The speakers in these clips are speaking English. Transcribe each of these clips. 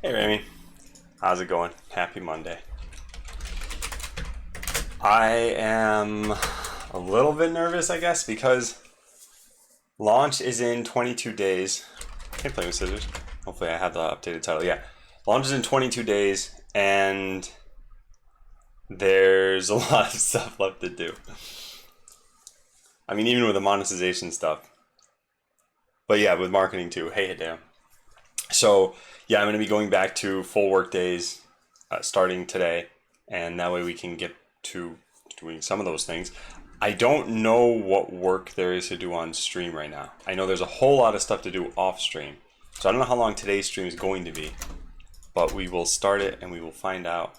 Hey Ramy, how's it going? Happy Monday. I am a little bit nervous, I guess, because launch is in 22 days. Can't play with scissors. Hopefully I have the updated title. Yeah. Launch is in 22 days, and there's a lot of stuff left to do. I mean, even with the monetization stuff. But yeah, with marketing too. Hey, Hideo. So, yeah, I'm going to be going back to full work days starting today, and that way we can get to doing some of those things. I don't know what work there is to do on stream right now. I know there's a whole lot of stuff to do off stream. So I don't know how long today's stream is going to be, but we will start it and we will find out.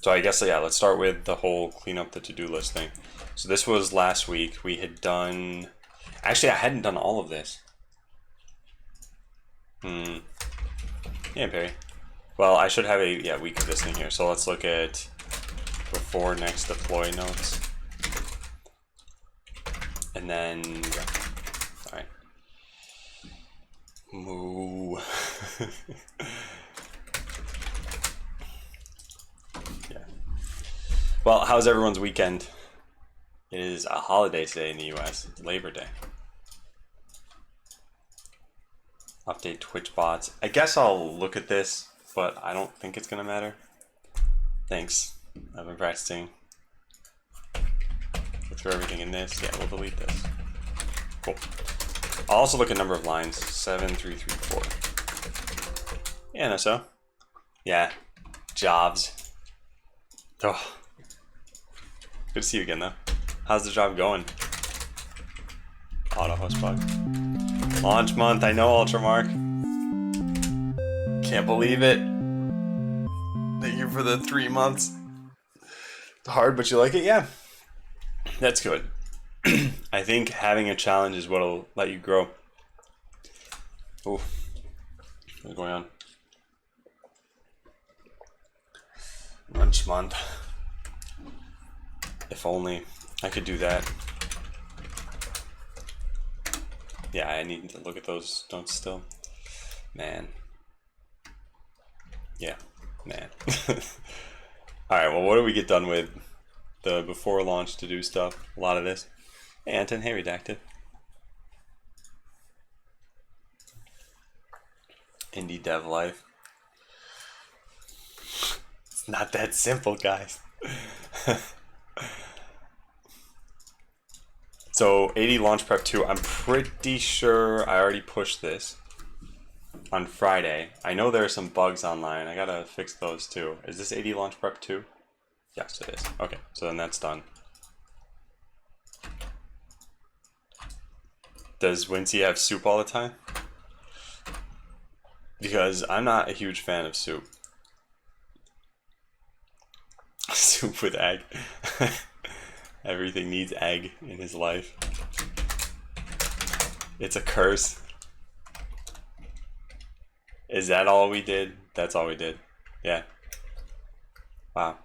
So I guess, yeah, let's start with the whole clean up the to-do list thing. So this was last week. We had done... Actually, I hadn't done all of this. Yeah, Perry. Well, I should have a week of this thing here. So let's look at before next deploy notes. And then, yeah. All right. Moo. Yeah. Well, how's everyone's weekend? It is a holiday today in the US. It's Labor Day. Update Twitch bots. I guess I'll look at this, but I don't think it's gonna matter. Thanks. I've been practicing. Go through everything in this. Yeah, we'll delete this. Cool. I'll also look at number of lines. 7334. Yeah, no so. Yeah. Jobs. Oh. Good to see you again though. How's the job going? Auto host bug. Launch month, I know, Ultramark. Can't believe it. Thank you for the 3 months. It's hard, but you like it? Yeah. That's good. I think having a challenge is what'll let you grow. Oh, what's going on? Lunch month. If only I could do that. Yeah, I need to look at those notes still. Man. Yeah, man. Alright, well, what do we get done with? The before launch to do stuff. A lot of this. Hey, Anton, hey, Redacted. Indie dev life. It's not that simple, guys. So 80 launch prep 2, I'm pretty sure I already pushed this on Friday. I know there are some bugs online. I gotta fix those too. Is this 80 launch prep 2? Yes, it is. Okay, so then that's done. Does Wincy have soup all the time? Because I'm not a huge fan of soup. Soup with egg. Everything needs egg in his life. It's a curse. Is that all we did? That's all we did. Yeah. Wow.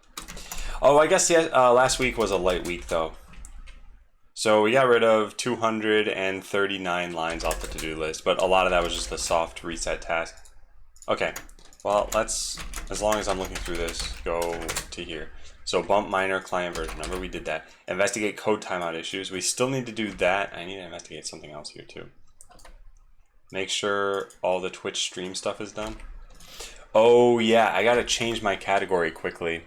Oh, I guess yeah, last week was a light week though. So we got rid of 239 lines off the to-do list, but a lot of that was just the soft reset task. Okay. Well, let's, as long as I'm looking through this, go to here. So bump minor client version. Remember we did that. Investigate code timeout issues. We still need to do that. I need to investigate something else here too. Make sure all the Twitch stream stuff is done. Oh yeah, I gotta change my category quickly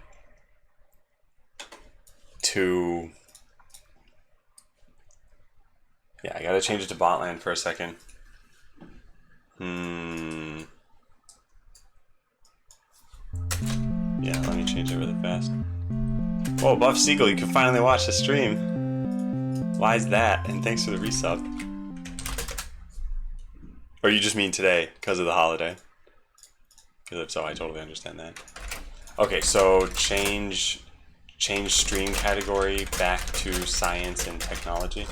to... Yeah, I gotta change it to Botland for a second. Yeah, let me change it really fast. Oh, Buff Siegel, you can finally watch the stream. Why is that? And thanks for the resub. Or you just mean today, because of the holiday? Because if so, I totally understand that. Okay, so change stream category back to science and technology.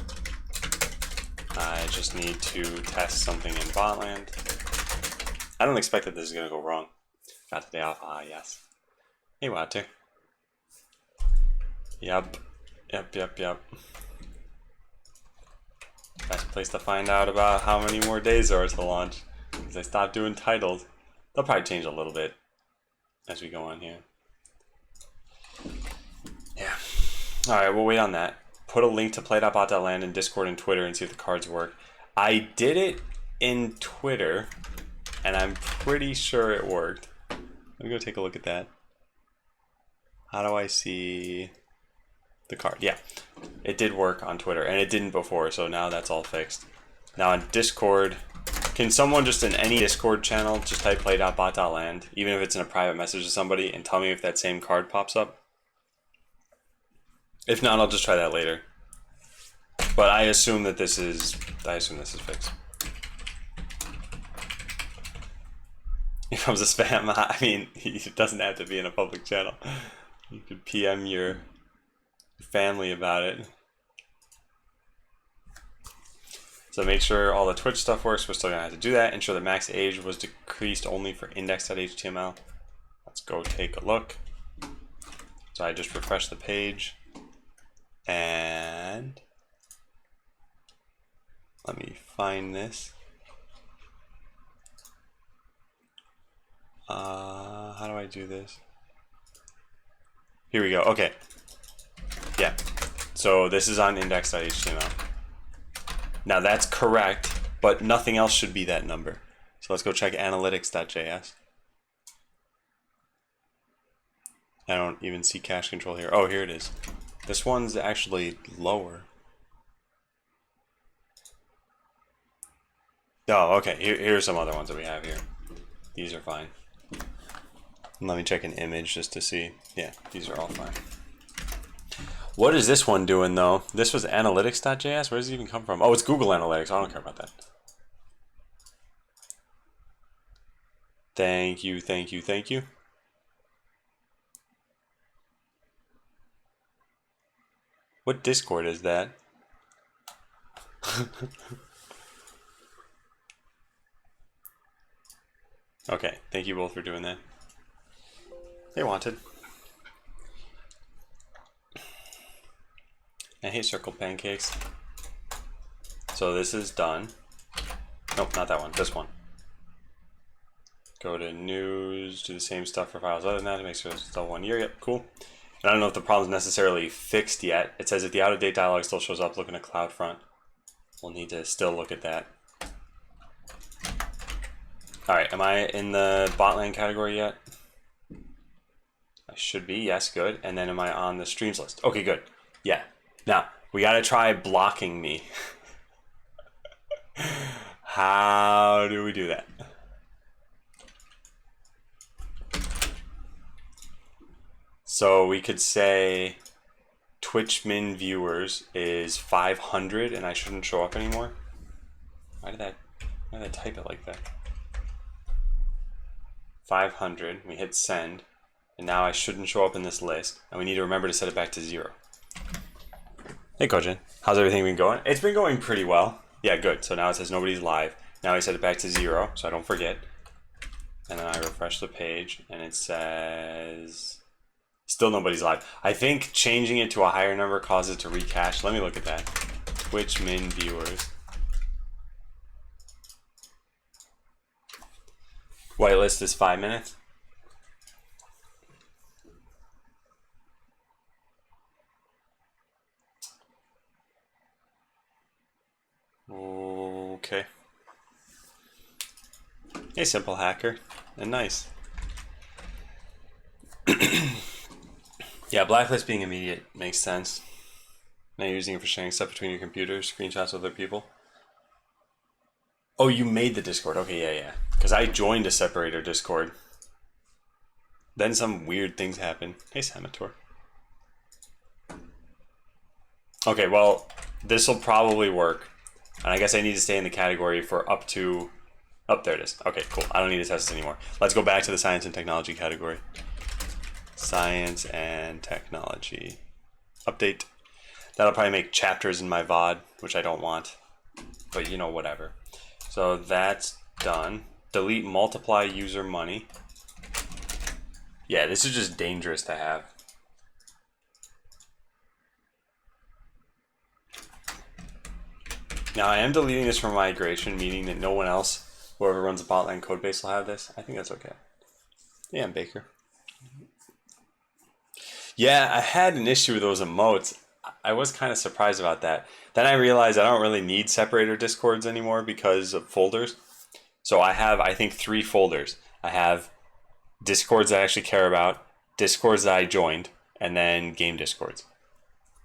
I just need to test something in Botland. I don't expect that this is going to go wrong. Got the day off. Ah, yes. Hey, Water. Yep. Best place to find out about how many more days there are to launch. Because I stopped doing titles. They'll probably change a little bit as we go on here. Yeah. All right, we'll wait on that. Put a link to play.bot.land in Discord and Twitter and see if the cards work. I did it in Twitter, and I'm pretty sure it worked. Let me go take a look at that. How do I see the card? Yeah, it did work on Twitter, and it didn't before, so now that's all fixed. Now on Discord, can someone just in any Discord channel just type play.bot.land, even if it's in a private message to somebody, and tell me if that same card pops up? If not, I'll just try that later. But I assume that this is fixed. Here comes a spam. I mean, it doesn't have to be in a public channel. You could PM your family about it. So make sure all the Twitch stuff works. We're still gonna have to do that. Ensure the max age was decreased only for index.html. Let's go take a look. So I just refreshed the page. And let me find this. How do I do this? Here we go. Okay. Yeah. So this is on index.html. Now that's correct, but nothing else should be that number. So let's go check analytics.js. I don't even see cache control here. Oh, here it is. This one's actually lower. Oh, okay. Here's some other ones that we have here. These are fine. Let me check an image just to see. Yeah, these are all fine. What is this one doing though? This was analytics.js? Where does it even come from? Oh, it's Google Analytics. I don't care about that. Thank you, thank you, thank you. What Discord is that? Okay, thank you both for doing that. They wanted. I hate circle pancakes. So this is done. Nope, not that one. This one. Go to news, do the same stuff for files other than that to make sure it's still 1 year. Yep, cool. And I don't know if the problem's necessarily fixed yet. It says if the out-of-date dialog still shows up, looking at CloudFront. We'll need to still look at that. Alright, am I in the botland category yet? I should be, yes, good. And then am I on the streams list? Okay, good. Yeah. Now, we gotta try blocking me. How do we do that? So we could say Twitch min viewers is 500 and I shouldn't show up anymore. Why did I type it like that? 500, we hit send, and now I shouldn't show up in this list, and we need to remember to set it back to 0. Hey Kojin, how's everything been going? It's been going pretty well. Yeah, good. So now it says nobody's live. Now I set it back to 0, so I don't forget. And then I refresh the page, and it says still nobody's live. I think changing it to a higher number causes it to recache. Let me look at that. Twitch min viewers. Whitelist is 5 minutes. Okay. Hey, simple hacker. And nice. Yeah, blacklist being immediate makes sense. Now you're using it for sharing stuff between your computers, screenshots of other people. Oh, you made the Discord. Okay, yeah. Because I joined a separator Discord. Then some weird things happen. Hey, Samator. Okay, well, this will probably work. And I guess I need to stay in the category for up to... Oh, there it is. Okay, cool. I don't need to test this anymore. Let's go back to the science and technology category. Science and technology. Update. That'll probably make chapters in my VOD, which I don't want. But, you know, whatever. So that's done. Delete multiply user money. Yeah, this is just dangerous to have. Now I am deleting this from migration, meaning that no one else Whoever runs the botline code base will have this. I think that's okay. Yeah, I'm Baker. Yeah, I had an issue with those emotes. I was kind of surprised about that. Then I realized I don't really need separator discords anymore because of folders. So I have, I think, 3 folders. I have discords that I actually care about, discords that I joined, and then game discords.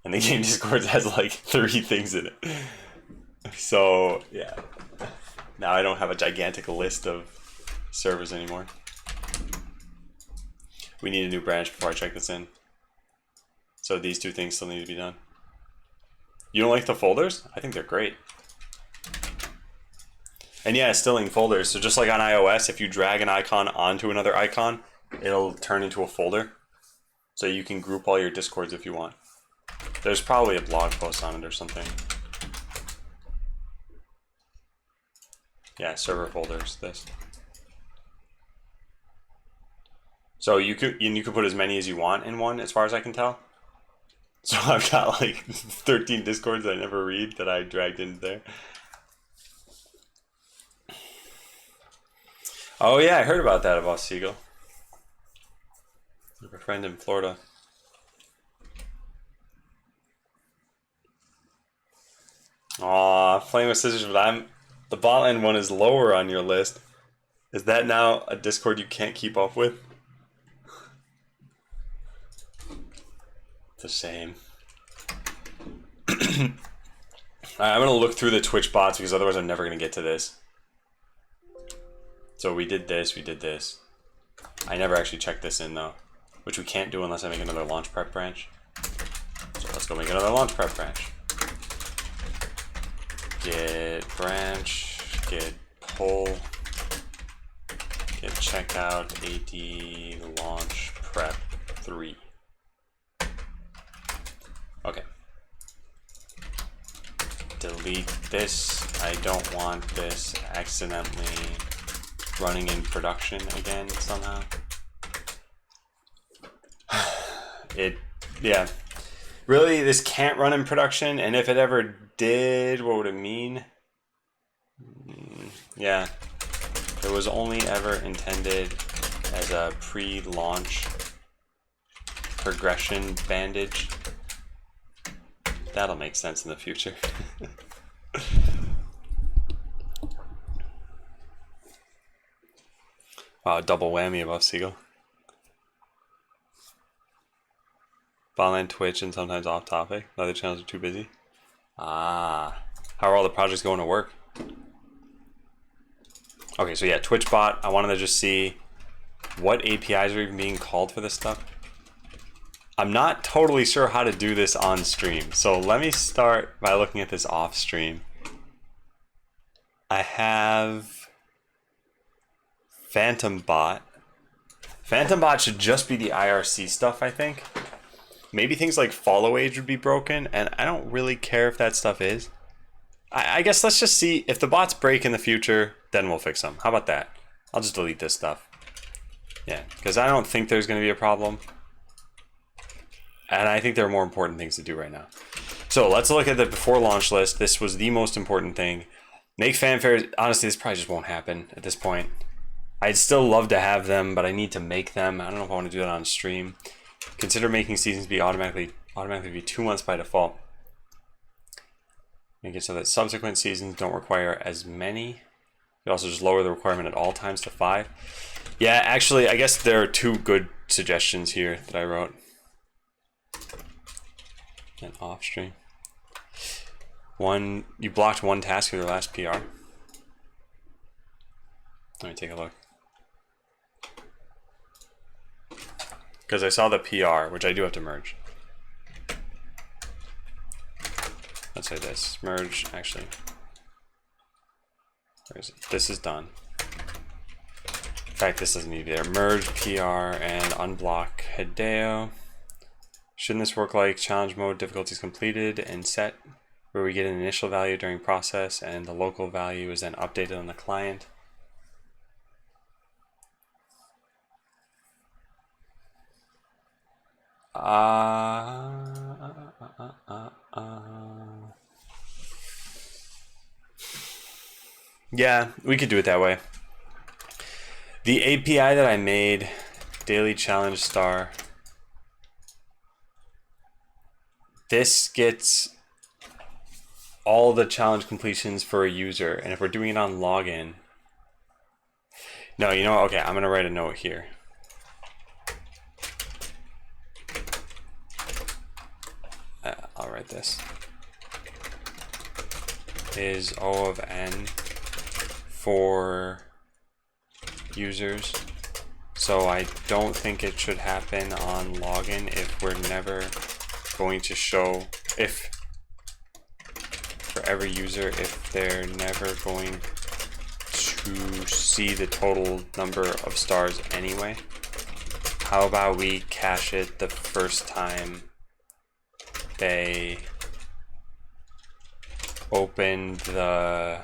And the game discords has like 30 things in it. So yeah, now I don't have a gigantic list of servers anymore. We need a new branch before I check this in. So these 2 things still need to be done. You don't like the folders? I think they're great. And yeah, still in folders. So just like on iOS, if you drag an icon onto another icon, it'll turn into a folder. So you can group all your discords if you want. There's probably a blog post on it or something. Yeah, server folders, this. So you could put as many as you want in one, as far as I can tell. So I've got like 13 discords I never read that I dragged into there. Oh yeah, I heard about that about Siegel. I have a friend in Florida. Aw, Flame with Scissors, but the botline one is lower on your list. Is that now a Discord you can't keep up with? It's a shame. Alright, I'm gonna look through the Twitch bots because otherwise I'm never gonna get to this. So we did this, we did this. I never actually checked this in though, which we can't do unless I make another launch prep branch. So let's go make another launch prep branch. Get branch, get pull, get checkout, AD launch prep 3. Okay. Delete this. I don't want this accidentally running in production again somehow. Yeah. Really, this can't run in production, and if it ever did, what would it mean? Yeah. It was only ever intended as a pre-launch progression bandage. That'll make sense in the future. Wow, double whammy above Siegel. Botline, Twitch, and sometimes off topic. Other channels are too busy. Ah. How are all the projects going to work? Okay, so yeah, Twitch bot. I wanted to just see what APIs are even being called for this stuff. I'm not totally sure how to do this on stream. So let me start by looking at this off stream. I have Phantom Bot. Phantom Bot should just be the IRC stuff, I think. Maybe things like follow age would be broken, and I don't really care if that stuff is. I guess let's just see if the bots break in the future, then we'll fix them. How about that? I'll just delete this stuff. Yeah, because I don't think there's going to be a problem. And I think there are more important things to do right now. So let's look at the before launch list. This was the most important thing. Make fanfares. Honestly, this probably just won't happen at this point. I'd still love to have them, but I need to make them. I don't know if I want to do that on stream. Consider making seasons be automatically be 2 months by default. Make it so that subsequent seasons don't require as many. You also just lower the requirement at all times to 5. Yeah, actually, I guess there are 2 good suggestions here that I wrote. And off stream. One, you blocked 1 task with your last PR. Let me take a look. Because I saw the PR, which I do have to merge. Let's say this. Merge, actually. Where is it? This is done. In fact, this doesn't need to be there. Merge PR and unblock Hideo. Shouldn't this work like challenge mode difficulties completed and set, where we get an initial value during process and the local value is then updated on the client? Yeah, we could do it that way. The API that I made, Daily Challenge Star, this gets all the challenge completions for a user, and if we're doing it on login, no, you know what? Okay, I'm gonna write a note here. I'll write this. Is O of n for users. So I don't think it should happen on login if we're never going to show, if for every user, if they're never going to see the total number of stars anyway. How about we cache it the first time they open the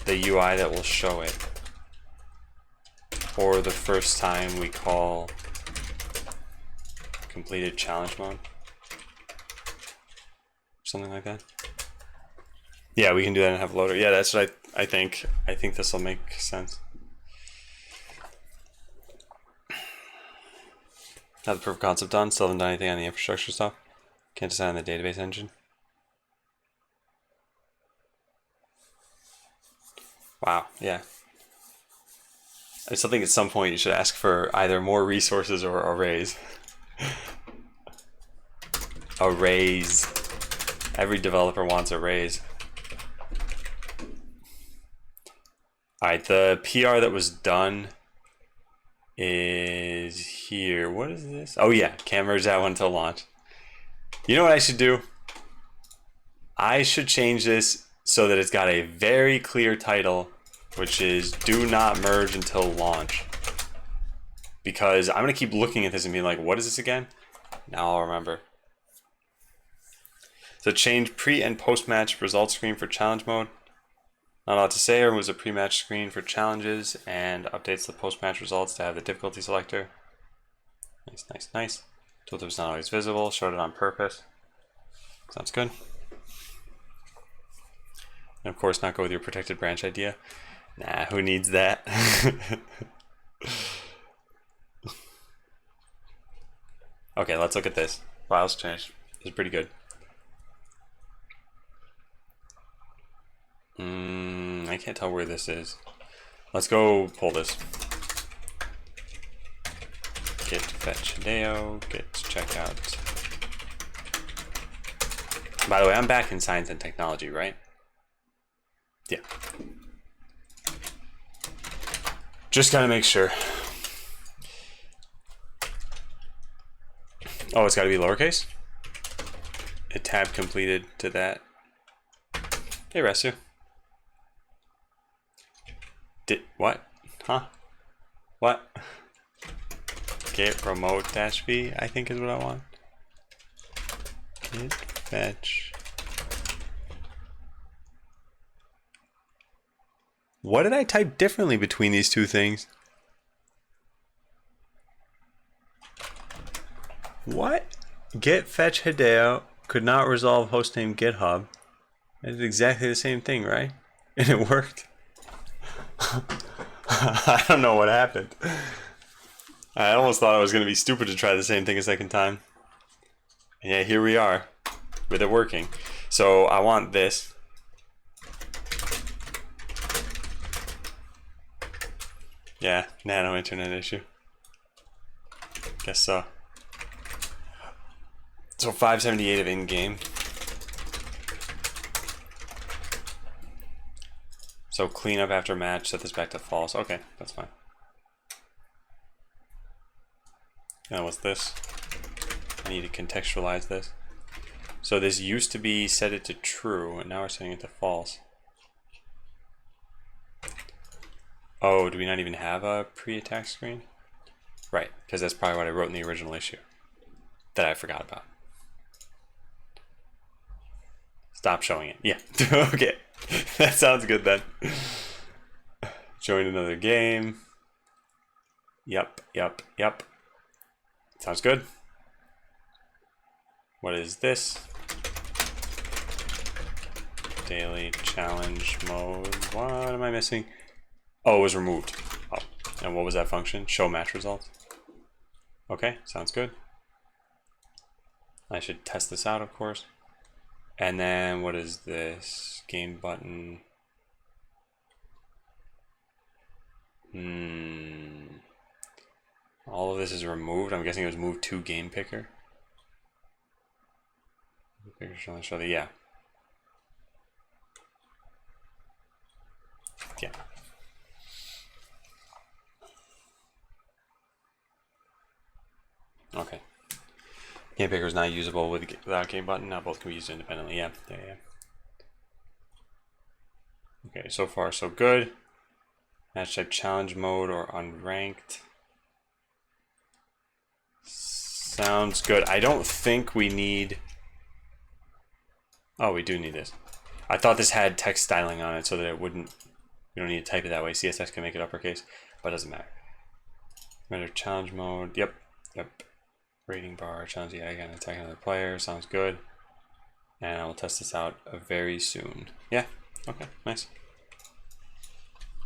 UI that will show it, or the first time we call completed challenge mode, something like that. Yeah, we can do that and have loader. Yeah, that's what I think. I think this will make sense. Have the proof of concept done. Still haven't done anything on the infrastructure stuff. Can't decide on the database engine. Wow, yeah. I still think at some point you should ask for either more resources or a raise. A raise. Every developer wants a raise. Alright, the PR that was done is here. What is this? Oh yeah, can't merge that one until launch. You know what I should do? I should change this so that it's got a very clear title, which is do not merge until launch. Because I'm gonna keep looking at this and being like, what is this again? Now I'll remember. So change pre and post match results screen for challenge mode. Not allowed to say, or was a pre-match screen for challenges, and updates the post-match results to have the difficulty selector. Nice, nice, nice. Told it was not always visible, showed it on purpose. Sounds good. And of course, not go with your protected branch idea. Nah, who needs that? Okay, let's look at this. Files changed. It's pretty good. I can't tell where this is. Let's go pull this. Git fetch Hideo, git checkout. By the way, I'm back in science and technology, right? Yeah. Just gotta make sure. Oh, it's gotta be lowercase? A tab completed to that. Hey, Resu. What? Huh? What? Git remote -v, I think is what I want. Git fetch. What did I type differently between these two things? What? Git fetch Hideo could not resolve hostname GitHub. I did exactly the same thing, right? And it worked. I don't know what happened. I almost thought I was going to be stupid to try the same thing a second time. And yeah, here we are with it working. So I want this. Yeah, nano internet issue. Guess so. So 578 of in-game. So clean up after match, set this back to false. Okay, that's fine. Now what's this? I need to contextualize this. So this used to be set it to true, and now we're setting it to false. Oh, do we not even have a pre-attack screen? Right, because that's probably what I wrote in the original issue that I forgot about. Stop showing it. Yeah, okay. That sounds good then. Join another game. Yep. Sounds good. What is this? daily challenge mode. What am I missing? Oh, it was removed. Oh, and what was that function? Show match results. Okay, sounds good. I should test this out, of course. And then what is this? Game button. All of this is removed. I'm guessing it was moved to game picker. Picker should only show the, yeah. Yeah. Okay. Game picker is not usable without game button. Now both can be used independently. Yeah. Okay, so far so good. Match type challenge mode or unranked. Sounds good. I don't think we need... Oh, we do need this. I thought this had text styling on it so that it wouldn't... You don't need to type it that way. CSS can make it uppercase, but it doesn't matter. Measure challenge mode. Yep. Rating bar, challenge the icon, attack another player. Sounds good. And I will test this out very soon. Yeah. Okay, nice.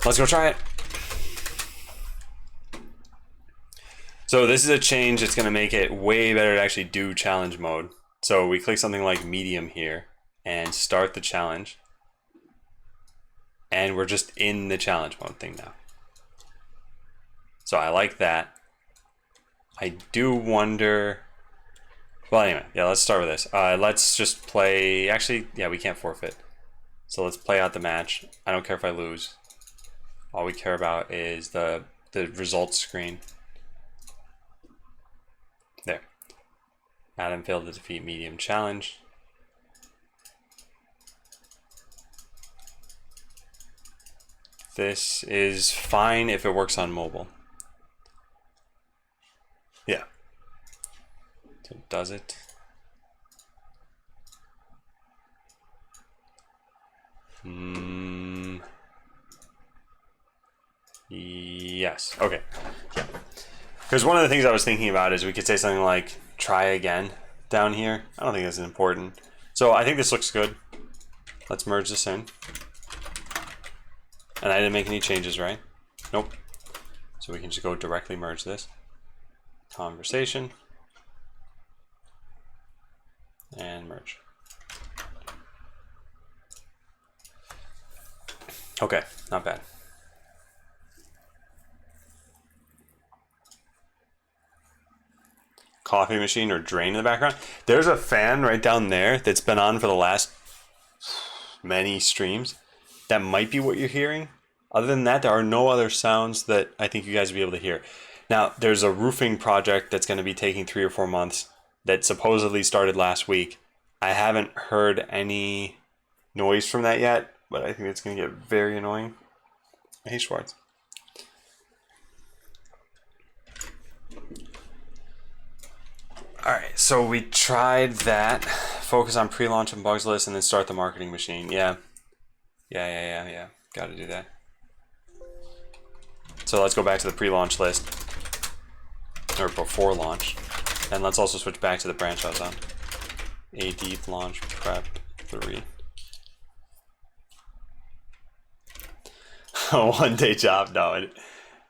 Let's go try it. So this is a change that's going to make it way better to actually do challenge mode. So we click something like medium here and start the challenge. And we're just in the challenge mode thing now. So I like that. I do wonder... Well, anyway, yeah, let's start with this. Let's just play... Actually, yeah, we can't forfeit. So let's play out the match. I don't care if I lose. All we care about is the results screen. There. Adam failed to defeat medium challenge. This is fine if it works on mobile. Yeah. So does it? Yes. Okay. Yeah. Because one of the things I was thinking about is we could say something like try again down here. I don't think that's important. So I think this looks good. Let's merge this in. And I didn't make any changes, right? Nope. So we can just go directly merge this. Conversation. And merge. Okay, not bad. Coffee machine or drain in the background. There's a fan right down there that's been on for the last many streams. That might be what you're hearing. Other than that, there are no other sounds that I think you guys will be able to hear. Now, there's a roofing project that's going to be taking 3 or 4 months that supposedly started last week. I haven't heard any noise from that yet, but I think it's going to get very annoying. Hey, Schwartz. Alright, so we tried that. Focus on pre-launch and bugs list and then start the marketing machine. Yeah. Gotta do that. So let's go back to the pre-launch list. Or before launch. And let's also switch back to the branch I was on. A deep launch prep 3. A one-day job. No,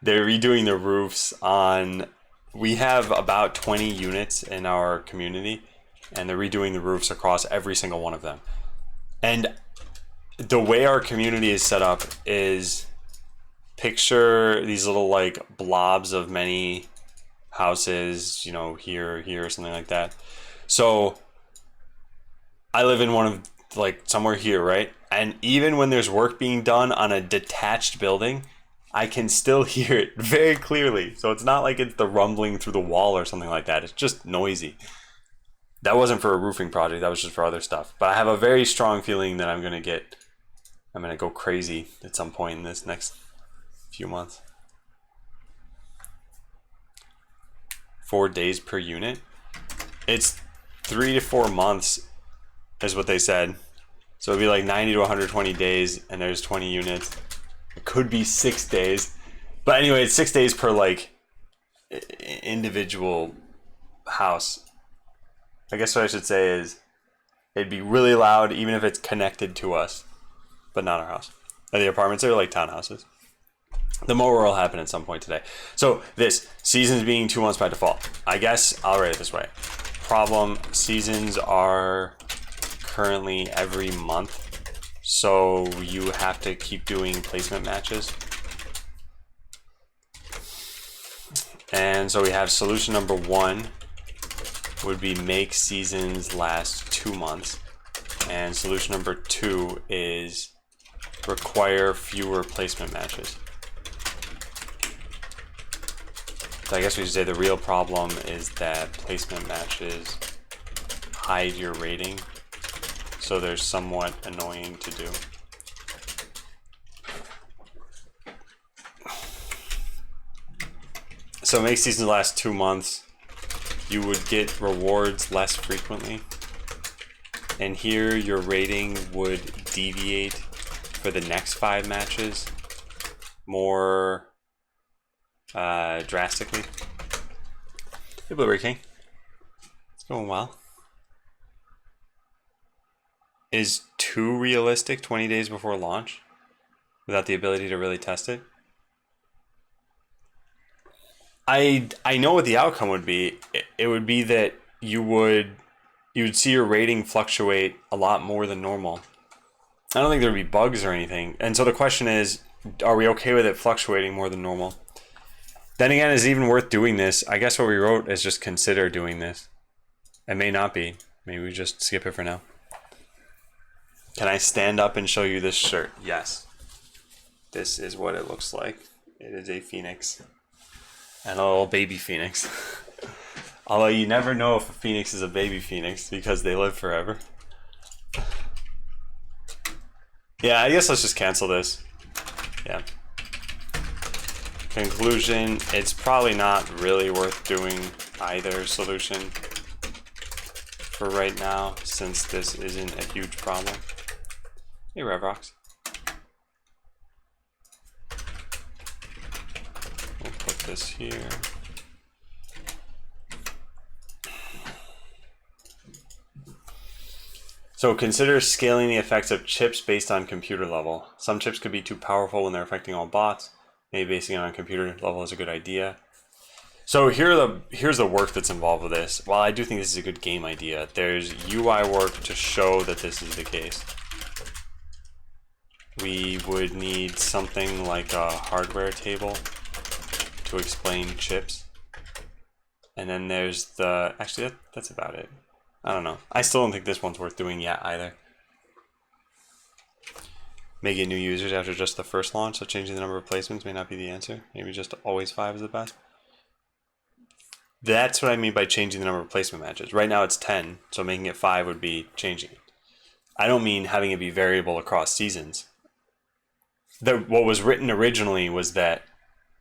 they're redoing the roofs on... We have about 20 units in our community, and they're redoing the roofs across every single one of them. And the way our community is set up is, picture these little like blobs of many houses, you know, here, something like that. So I live in one of like somewhere here, right? And even when there's work being done on a detached building, I can still hear it very clearly. So it's not like it's the rumbling through the wall or something like that. It's just noisy. That wasn't for a roofing project. That was just for other stuff. But I have a very strong feeling that I'm going to go crazy at some point in this next few months. 4 days per unit. It's 3 to 4 months is what they said. So it'd be like 90 to 120 days and there's 20 units. It could be 6 days. But anyway, it's 6 days per like individual house. I guess what I should say is it'd be really loud even if it's connected to us. but not our house. The apartments are like townhouses. The mower will happen at some point today. So this, seasons being 2 months by default. I guess I'll write it this way. Problem, seasons are currently every month. So you have to keep doing placement matches. And so we have solution number 1 would be make seasons last 2 months. And solution number 2 is require fewer placement matches. So I guess we should say the real problem is that placement matches hide your rating. So they're somewhat annoying to do. So make seasons last 2 months. You would get rewards less frequently. And here your rating would deviate for the next 5 matches more drastically. Hey, Blueberry King. It's going well. Is 2 realistic 20 days before launch without the ability to really test it? I know what the outcome would be. It would be that you'd see your rating fluctuate a lot more than normal. I don't think there would be bugs or anything. And so the question is, are we okay with it fluctuating more than normal? Then again, is it even worth doing this? I guess what we wrote is just consider doing this. It may not be. Maybe we just skip it for now. Can I stand up and show you this shirt? Yes. This is what it looks like. It is a phoenix. And a little baby phoenix. Although you never know if a phoenix is a baby phoenix because they live forever. Yeah, I guess let's just cancel this. Yeah. Conclusion, it's probably not really worth doing either solution for right now since this isn't a huge problem. Hey, Revrox. We'll put this here. So consider scaling the effects of chips based on computer level. Some chips could be too powerful when they're affecting all bots. Maybe basing it on computer level is a good idea. So here's the work that's involved with this. While I do think this is a good game idea, there's UI work to show that this is the case. We would need something like a hardware table to explain chips. And then there's the, actually that's about it. I don't know. I still don't think this one's worth doing yet either. May get new users after just the first launch, so changing the number of placements may not be the answer. Maybe just always 5 is the best. That's what I mean by changing the number of placement matches. Right now it's 10, so making it 5 would be changing it. I don't mean having it be variable across seasons. What was written originally was that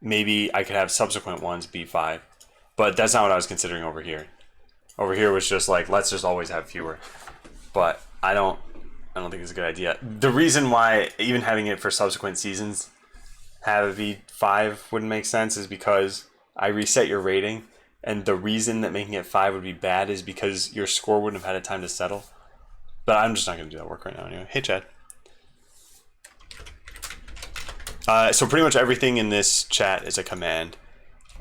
maybe I could have subsequent ones be 5, but that's not what I was considering over here. Over here was just like, let's just always have fewer. But I don't think it's a good idea. The reason why even having it for subsequent seasons have it be 5 wouldn't make sense is because I reset your rating, and the reason that making it 5 would be bad is because your score wouldn't have had a time to settle. But I'm just not going to do that work right now anyway. Hey, Chad. So pretty much everything in this chat is a command.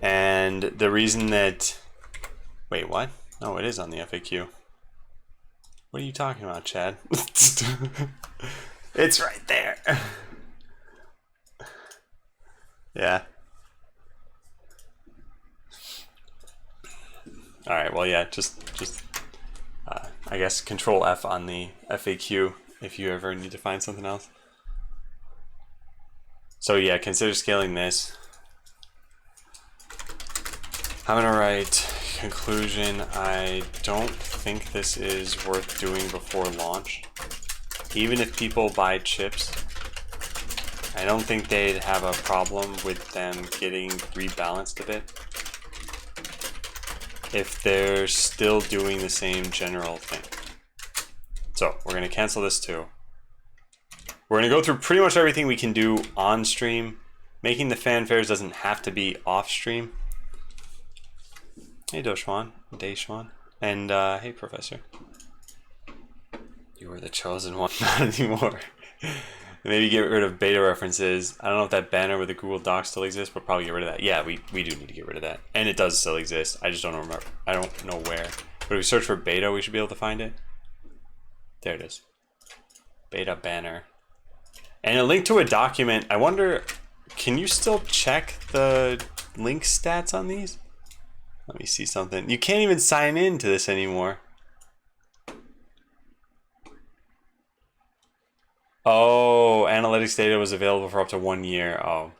And the reason that... Wait, what? No, it is on the FAQ. What are you talking about, Chad? It's right there. Yeah. All right. Well, yeah. Just I guess Control F on the FAQ if you ever need to find something else. So yeah, consider scaling this. I'm gonna write conclusion. I don't think this is worth doing before launch. Even if people buy chips, I don't think they'd have a problem with them getting rebalanced a bit if they're still doing the same general thing. So we're gonna cancel this too. We're gonna go through pretty much everything we can do on stream. Making the fanfares doesn't have to be off stream. Hey Deshwan, and hey Professor. You were the chosen one, not anymore. Maybe get rid of beta references. I don't know if that banner with the Google Docs still exists, but probably get rid of that. Yeah, we do need to get rid of that. And it does still exist. I just don't remember. I don't know where. But if we search for beta, we should be able to find it. There it is. Beta banner. And a link to a document. I wonder, can you still check the link stats on these? Let me see something. You can't even sign in to this anymore. Oh, analytics data was available for up to 1 year. Oh.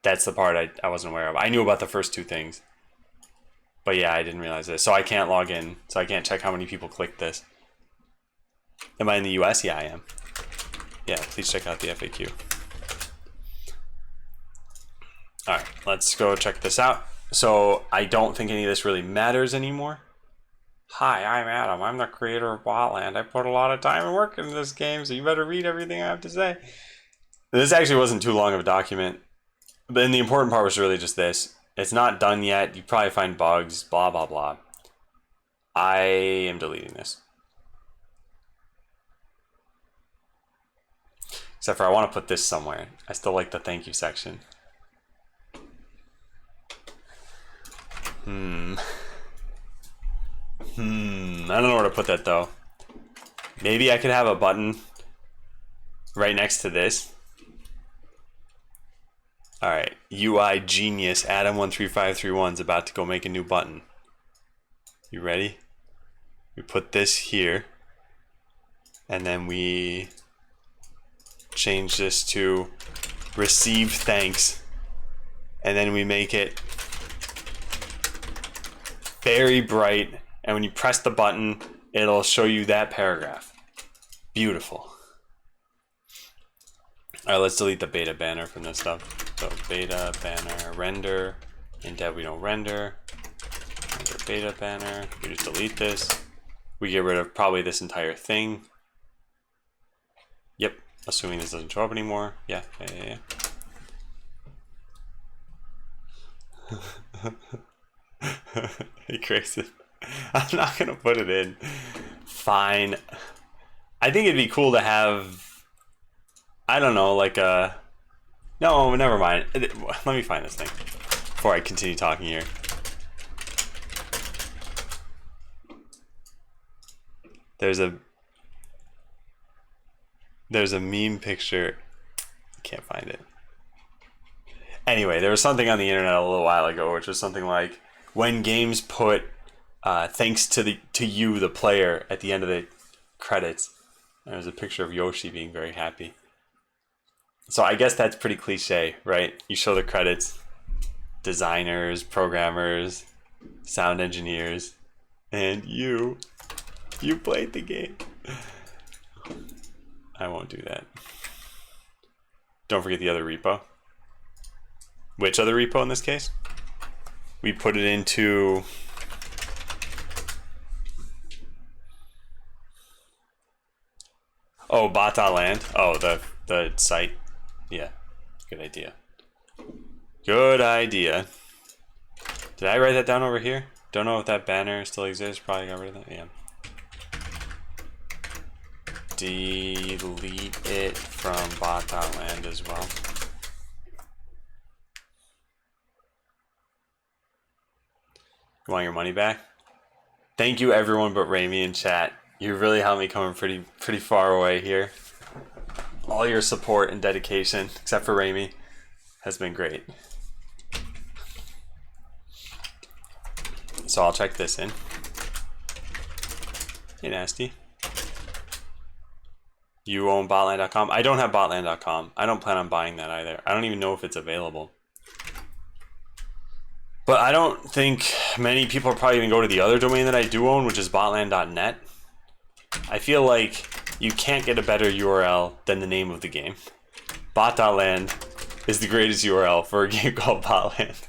That's the part I wasn't aware of. I knew about the first two things. But yeah, I didn't realize this. So I can't log in. So I can't check how many people clicked this. Am I in the US? Yeah, I am. Yeah, please check out the FAQ. Alright, let's go check this out. So I don't think any of this really matters anymore. Hi, I'm Adam. I'm the creator of Botland. I put a lot of time and work into this game, so you better read everything I have to say. This actually wasn't too long of a document. But then the important part was really just this. It's not done yet. You probably find bugs, blah, blah, blah. I am deleting this. Except for I want to put this somewhere. I still like the thank you section. I don't know where to put that though. Maybe I could have a button right next to this. Alright, UI genius Adam13531 is about to go make a new button. You ready? We put this here. And then we change this to receive thanks. And then we make it very bright. And when you press the button, it'll show you that paragraph. Beautiful. Alright, let's delete the beta banner from this stuff. So beta banner render. In dev we don't render. Render beta banner. We just delete this. We get rid of probably this entire thing. Yep, assuming this doesn't show up anymore. Yeah. Hey, crazy. I'm not gonna put it in. Fine. I think it'd be cool to have, I don't know, like a, no, never mind. Let me find this thing before I continue talking here. There's a meme picture. Can't find it. Anyway, there was something on the internet a little while ago, which was something like, when games put thanks to you, the player, at the end of the credits. And there's a picture of Yoshi being very happy. So I guess that's pretty cliche, right? You show the credits, designers, programmers, sound engineers, and you played the game. I won't do that. Don't forget the other repo. Which other repo in this case? We put it into Bot.land. Oh, the site. Yeah, good idea. Good idea. Did I write that down over here? Don't know if that banner still exists. Probably got rid of that. Yeah. Delete it from Bot.land as well. You want your money back? Thank you everyone but Rami in chat. You really helped me coming pretty far away here. All your support and dedication, except for Rami, has been great. So I'll check this in. Hey Nasty. You own botland.com? I don't have botland.com. I don't plan on buying that either. I don't even know if it's available. But I don't think many people are probably going to go to the other domain that I do own, which is botland.net. I feel like you can't get a better URL than the name of the game. Bot.land is the greatest URL for a game called Botland.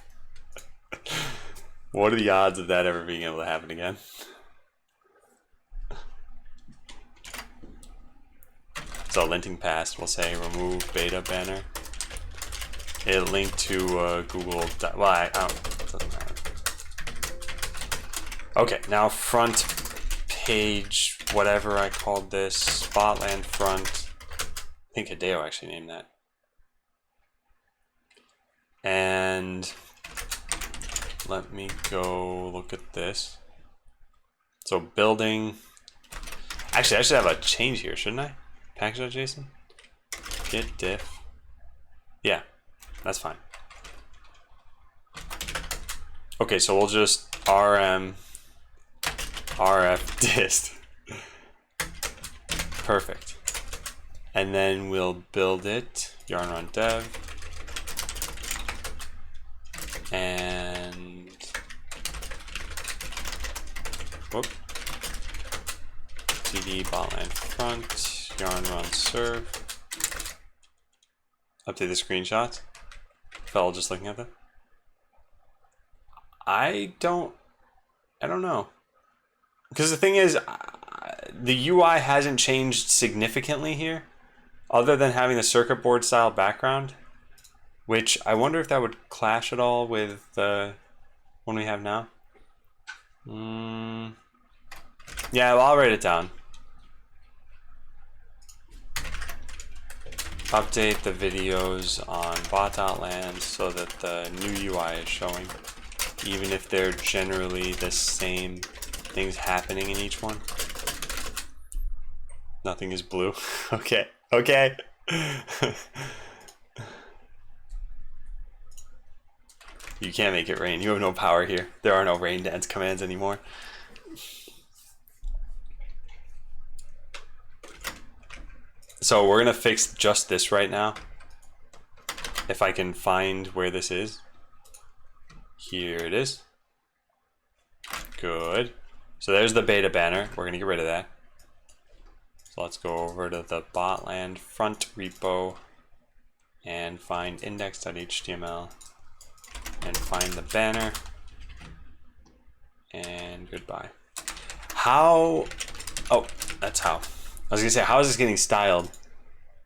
What are the odds of that ever being able to happen again? So linting past, we'll say remove beta banner. It'll link to Google. Well, it doesn't matter. Okay, now front page, whatever I called this, Spotland front. I think Hideo actually named that. And let me go look at this. So building, actually I should have a change here, shouldn't I? Package.json, git diff. Yeah, that's fine. Okay, so we'll just rm rf dist. Perfect. And then we'll build it, yarn run dev. And whoop. cd botland front, yarn run serve. Update the screenshots. Fell just looking at them. I don't know. Because the thing is, the UI hasn't changed significantly here, other than having the circuit board style background, which I wonder if that would clash at all with the one we have now. Yeah, well, I'll write it down. Update the videos on bot.land so that the new UI is showing, even if they're generally the same things happening in each one. Nothing is blue. Okay. Okay. You can't make it rain. You have no power here. There are no rain dance commands anymore. So we're gonna fix just this right now. If I can find where this is. Here it is. Good. So there's the beta banner. We're gonna get rid of that. So let's go over to the botland front repo and find index.html and find the banner. And goodbye. How? Oh, that's how. I was gonna say, how is this getting styled?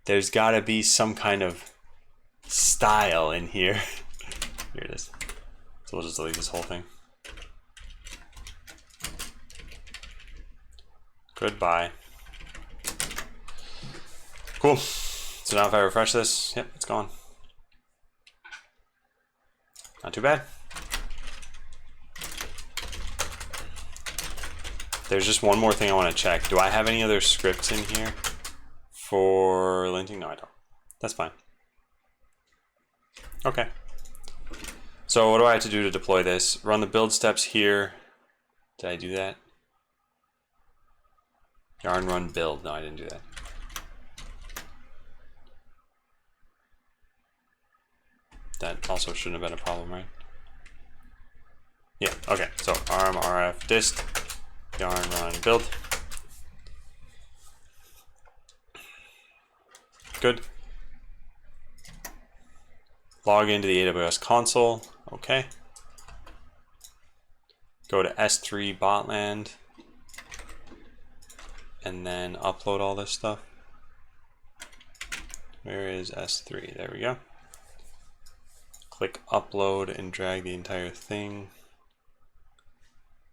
There's gotta be some kind of style in here. Here it is. So we'll just delete this whole thing. Goodbye. Cool. So now if I refresh this, yep, it's gone. Not too bad. There's just one more thing I want to check. Do I have any other scripts in here for linting? No, I don't. That's fine. Okay. So what do I have to do to deploy this? Run the build steps here. Did I do that? Yarn run build. No, I didn't do that. That also shouldn't have been a problem, right? Yeah, okay. So rm rf dist yarn run build. Good. Log into the AWS console. Okay. Go to S3 botland and then upload all this stuff. Where is S3? There we go. Click upload and drag the entire thing.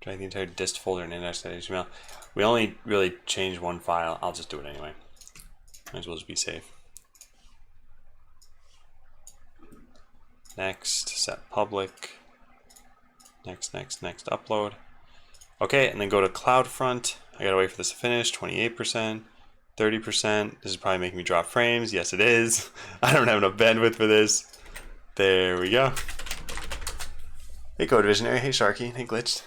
Drag the entire dist folder in index.html. We only really changed one file. I'll just do it anyway. Might as well just be safe. Next, set public. Next, upload. Okay, and then go to CloudFront. I gotta wait for this to finish. 28%, 30%. This is probably making me drop frames. Yes, it is. I don't have enough bandwidth for this. There we go. Hey, Code Visionary. Hey, Sharky. Hey, Glitched.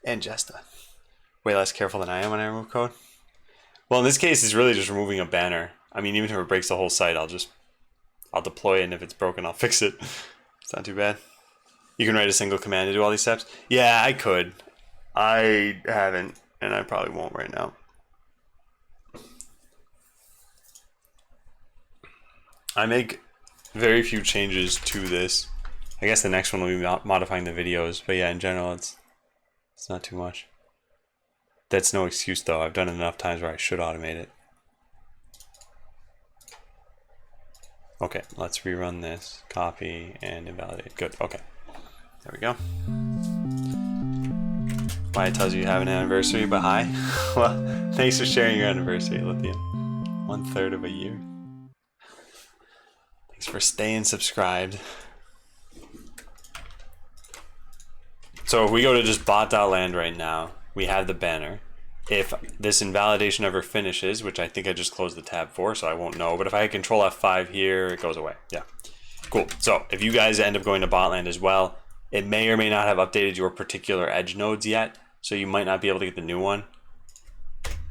And Jesta. Way less careful than I am when I remove code. Well, in this case, it's really just removing a banner. I mean, even if it breaks the whole site, I'll deploy it, and if it's broken, I'll fix it. It's not too bad. You can write a single command to do all these steps. Yeah, I could. I haven't, and I probably won't right now. I make very few changes to this. I guess the next one will be modifying the videos, but yeah, in general, it's not too much. That's no excuse, though. I've done it enough times where I should automate it. Okay, let's rerun this. Copy and invalidate. Good, okay. There we go. why it tells you you have an anniversary, but hi. Well, thanks for sharing your anniversary, Lithium. 1/3 of a year. Thanks for staying subscribed. So if we go to just bot.land right now, we have the banner. If this invalidation ever finishes, which I think I just closed the tab for, so I won't know, but if I hit Control F5 here, it goes away. Yeah, cool. So if you guys end up going to botland as well, it may or may not have updated your particular edge nodes yet, so you might not be able to get the new one,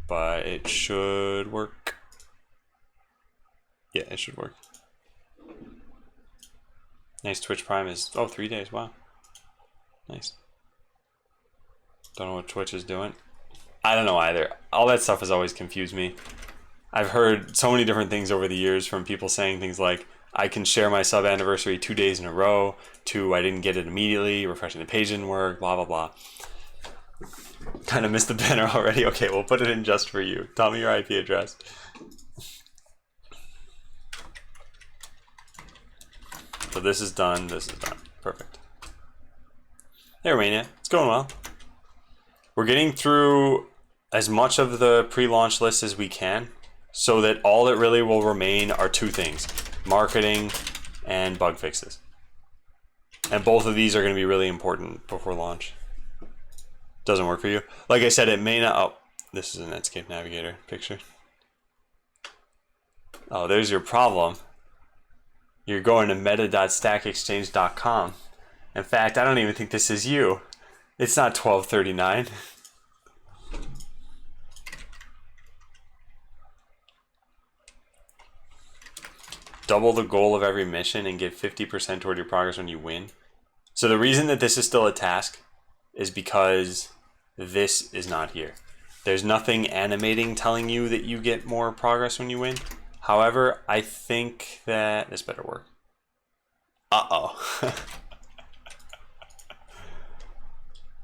but it should work. Yeah, it should work. Nice. Twitch Prime is, 3 days, wow. Nice. Don't know what Twitch is doing. I don't know either. All that stuff has always confused me. I've heard so many different things over the years from people saying things like, I can share my sub anniversary 2 days in a row, to I didn't get it immediately, refreshing the page didn't work, blah, blah, blah. Kind of missed the banner already. Okay, we'll put it in just for you. Tell me your IP address. So this is done, this is done. Perfect. Hey, Romania, it's going well. We're getting through as much of the pre-launch list as we can, so that all that really will remain are 2 things: marketing and bug fixes. And both of these are going to be really important before launch. Doesn't work for you? Like I said, it may not... Oh, this is a Netscape Navigator picture. Oh, there's your problem. You're going to meta.stackexchange.com. In fact, I don't even think this is you. It's not 1239. Double the goal of every mission and get 50% toward your progress when you win. So the reason that this is still a task is because this is not here. There's nothing animating telling you that you get more progress when you win. However, I think that this better work. Uh-oh.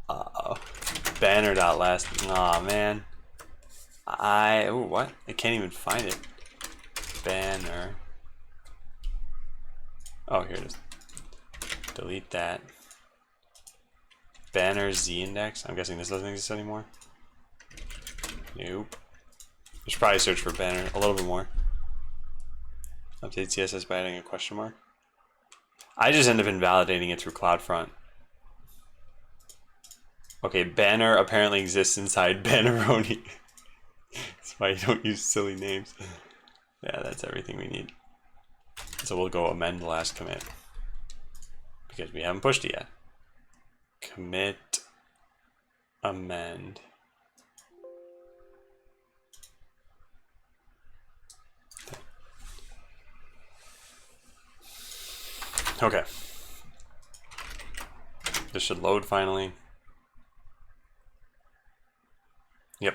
Uh-oh. Banner.last. Aw, man. Ooh, what? I can't even find it. Banner. Oh, here it is. Delete that. Banner Z index. I'm guessing this doesn't exist anymore. Nope. I should probably search for banner a little bit more. Update CSS by adding a question mark. I just end up invalidating it through CloudFront. Okay, banner apparently exists inside Banneroni. That's why you don't use silly names. Yeah, that's everything we need. So we'll go amend the last commit, because we haven't pushed it yet. Commit, amend. Okay. This should load finally. Yep.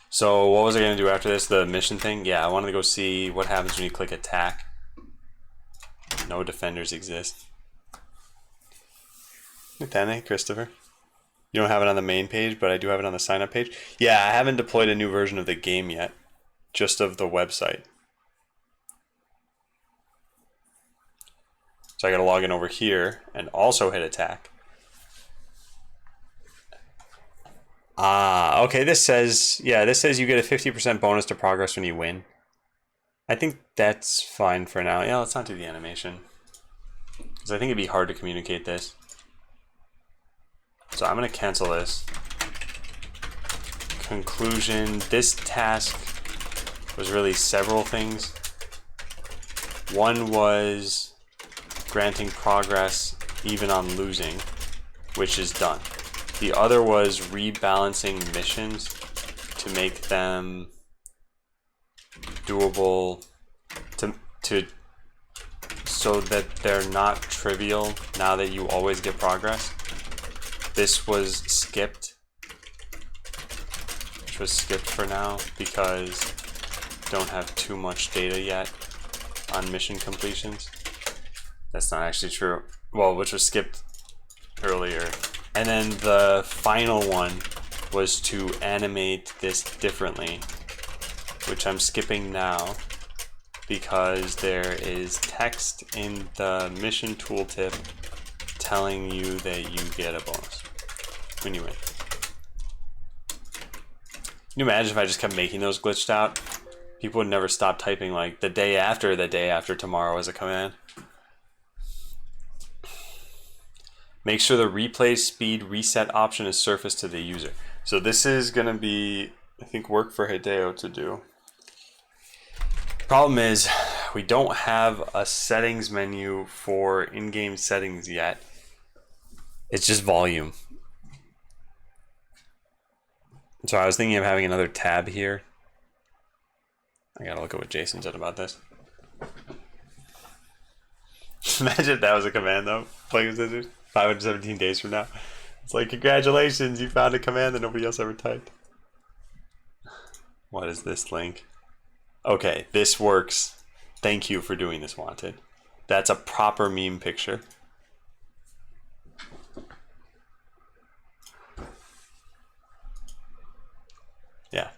So what was I going to do after this? The mission thing? Yeah, I wanted to go see what happens when you click attack. No defenders exist. Nathaniel, Christopher. You don't have it on the main page, but I do have it on the sign up page. Yeah, I haven't deployed a new version of the game yet. Just of the website. So I got to log in over here and also hit attack. Ah, okay, this says, yeah, this says you get a 50% bonus to progress when you win. I think that's fine for now. Yeah, let's not do the animation, because I think it'd be hard to communicate this. So I'm going to cancel this. Conclusion, this task was really several things. One was granting progress even on losing, which is done. The other was rebalancing missions to make them doable, so that they're not trivial now that you always get progress. This was skipped, which was skipped for now because don't have too much data yet on mission completions. That's not actually true. Well, which was skipped earlier. And then the final one was to animate this differently, which I'm skipping now because there is text in the mission tooltip telling you that you get a bonus. when you win. Can you imagine if I just kept making those glitched out? People would never stop typing like the day after tomorrow as a command. Make sure the replay speed reset option is surfaced to the user. So this is gonna be, I think, work for Hideo to do. Problem is, we don't have a settings menu for in-game settings yet. It's just volume. So I was thinking of having another tab here. I gotta look at what Jason said about this. Imagine if that was a command though. Playing with scissors. 517 days from now. It's like, congratulations, you found a command that nobody else ever typed. What is this link? Okay, this works. Thank you for doing this, Wanted. That's a proper meme picture. Yeah,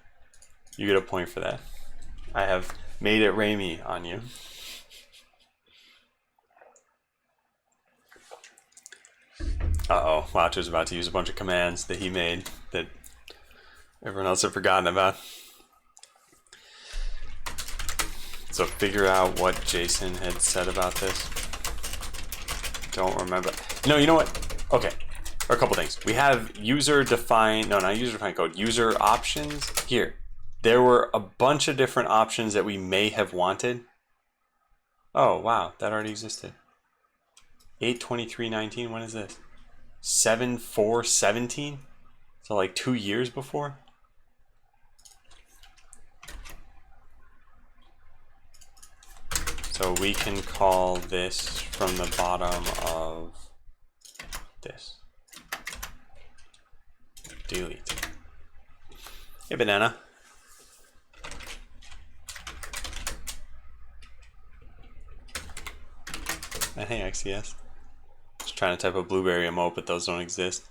you get a point for that. I have made it Raimi on you. Uh-oh, Watcher's about to use a bunch of commands that he made that everyone else had forgotten about. So figure out what Jason had said about this. Don't remember. No, you know what? Okay, or a couple things. We have user-defined, no, not user-defined code, user options. Here, there were a bunch of different options that we may have wanted. Oh, wow, that already existed. 8/23/19, when is this? 7/4/17? So like 2 years before? So we can call this from the bottom of this. Delete. Hey, banana. And hey, XCS. Just trying to type a blueberry emote, but those don't exist.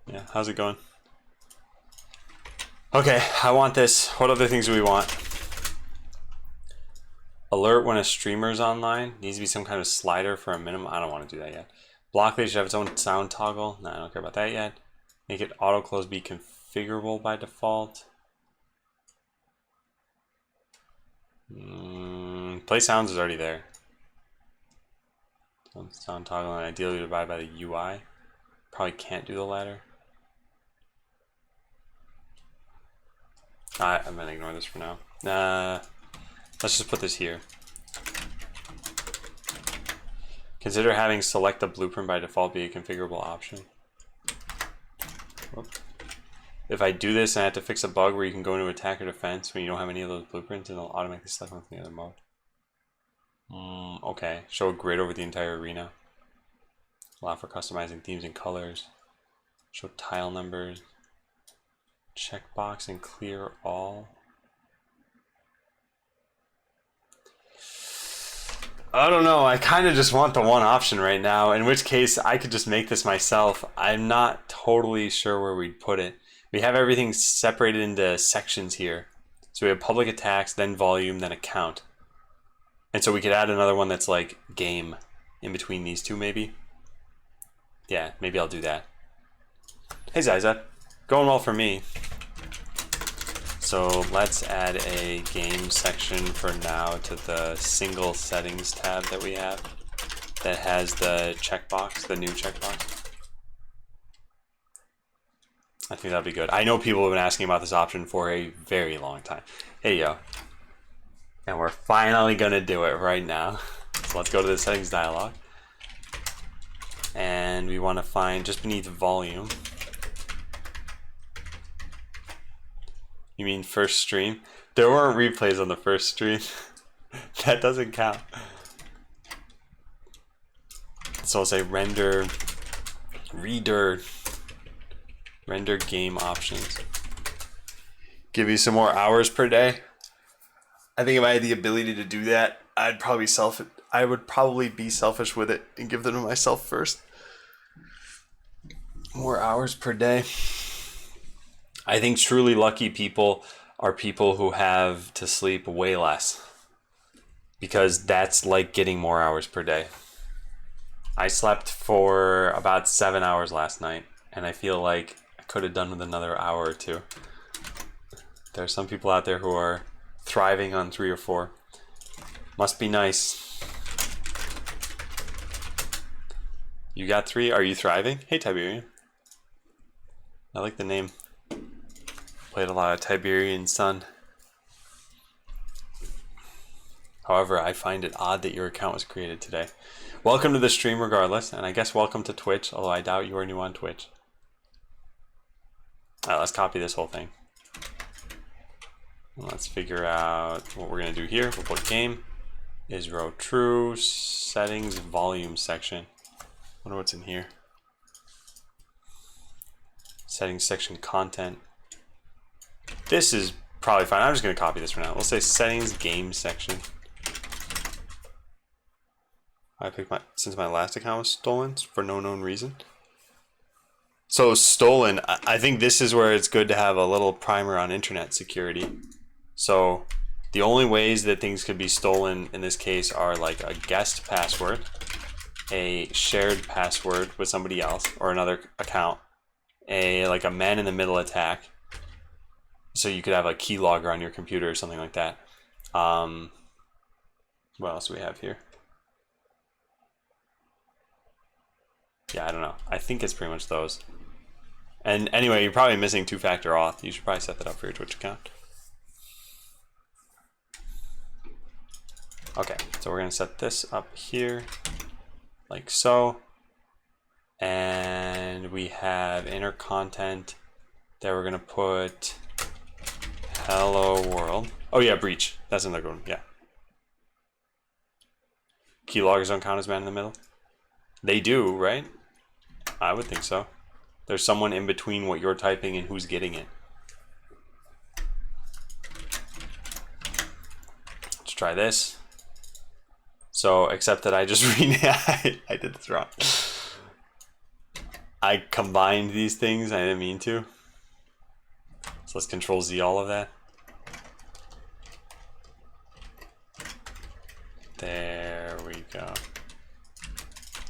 Yeah, how's it going? Okay, I want this. What other things do we want? Alert when a streamer's online. Needs to be some kind of slider for a minimum. I don't want to do that yet. Blockade should have its own sound toggle. No, I don't care about that yet. Make it auto close be configurable by default. Play sounds is already there. Sound toggle and ideally divide by the UI. Probably can't do the latter. I'm gonna ignore this for now. Let's just put this here. Consider having select a blueprint by default be a configurable option. Whoop. If I do this and I have to fix a bug where you can go into attack or defense when you don't have any of those blueprints, it'll automatically select one from the other mode. Okay, show a grid over the entire arena. Allow for customizing themes and colors. Show tile numbers. Checkbox and clear all. I don't know, I kind of just want the one option right now, in which case I could just make this myself. I'm not totally sure where we'd put it. We have everything separated into sections here. So we have public attacks, then volume, then account. And so we could add another one that's like game in between these two maybe. Yeah, maybe I'll do that. Hey Zyza, going well for me. So let's add a game section for now to the single settings tab that we have that has the checkbox, the new checkbox. I think that'd be good. I know people have been asking about this option for a very long time. Hey yo. And we're finally gonna do it right now. So let's go to the settings dialog. And we want to find just beneath volume. You mean first stream? There weren't replays on the first stream. That doesn't count. So I'll say render game options. Give you some more hours per day. I think if I had the ability to do that, I would probably be selfish with it and give them to myself first. More hours per day. I think truly lucky people are people who have to sleep way less, because that's like getting more hours per day. I slept for about 7 hours last night, and I feel like I could have done with another hour or two. There are some people out there who are thriving on 3 or 4. Must be nice. You got 3? Are you thriving? Hey, Tiberian. I like the name. Played a lot of Tiberian Sun. However, I find it odd that your account was created today. Welcome to the stream regardless, and I guess welcome to Twitch, although I doubt you are new on Twitch. Alright, let's copy this whole thing. Let's figure out what we're going to do here. We'll put game is row true, settings, volume section. Wonder what's in here. Settings section, content. This is probably fine. I'm just going to copy this for now. We'll say settings, game section. I picked since my last account was stolen for no known reason. So stolen, I think this is where it's good to have a little primer on internet security. So the only ways that things could be stolen in this case are like a guest password, a shared password with somebody else or another account, like a man in the middle attack. So you could have a keylogger on your computer or something like that. What else do we have here? Yeah, I don't know. I think it's pretty much those. And anyway, you're probably missing 2-factor auth. You should probably set that up for your Twitch account. Okay, so we're going to set this up here, like so. And we have inner content that we're going to put hello world. Oh yeah, breach. That's another good one, yeah. Keyloggers don't count as man in the middle? They do, right? I would think so. There's someone in between what you're typing and who's getting it. Let's try this. So, except that I just I did this wrong. I combined these things. I didn't mean to. So let's Control Z all of that. There we go.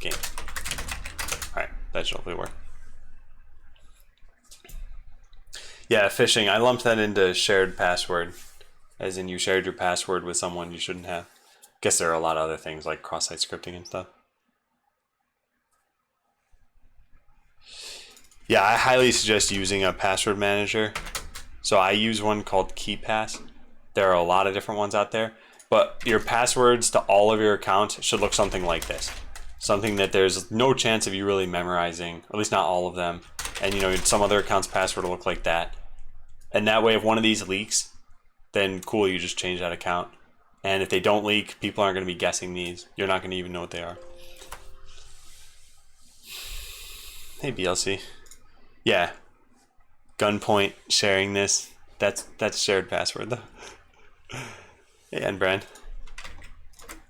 Game. Alright, that should hopefully work. Yeah, phishing. I lumped that into shared password. As in you shared your password with someone you shouldn't have. Guess there are a lot of other things like cross-site scripting and stuff. Yeah, I highly suggest using a password manager. So I use one called KeePass. There are a lot of different ones out there. But your passwords to all of your accounts should look something like this. Something that there's no chance of you really memorizing, at least not all of them. And you know, some other account's password will look like that. And that way, if one of these leaks, then cool, you just change that account. And if they don't leak, people aren't going to be guessing these. You're not going to even know what they are. Hey, BLC. Yeah. Gunpoint sharing this. That's shared password, though. Yeah, and Brand.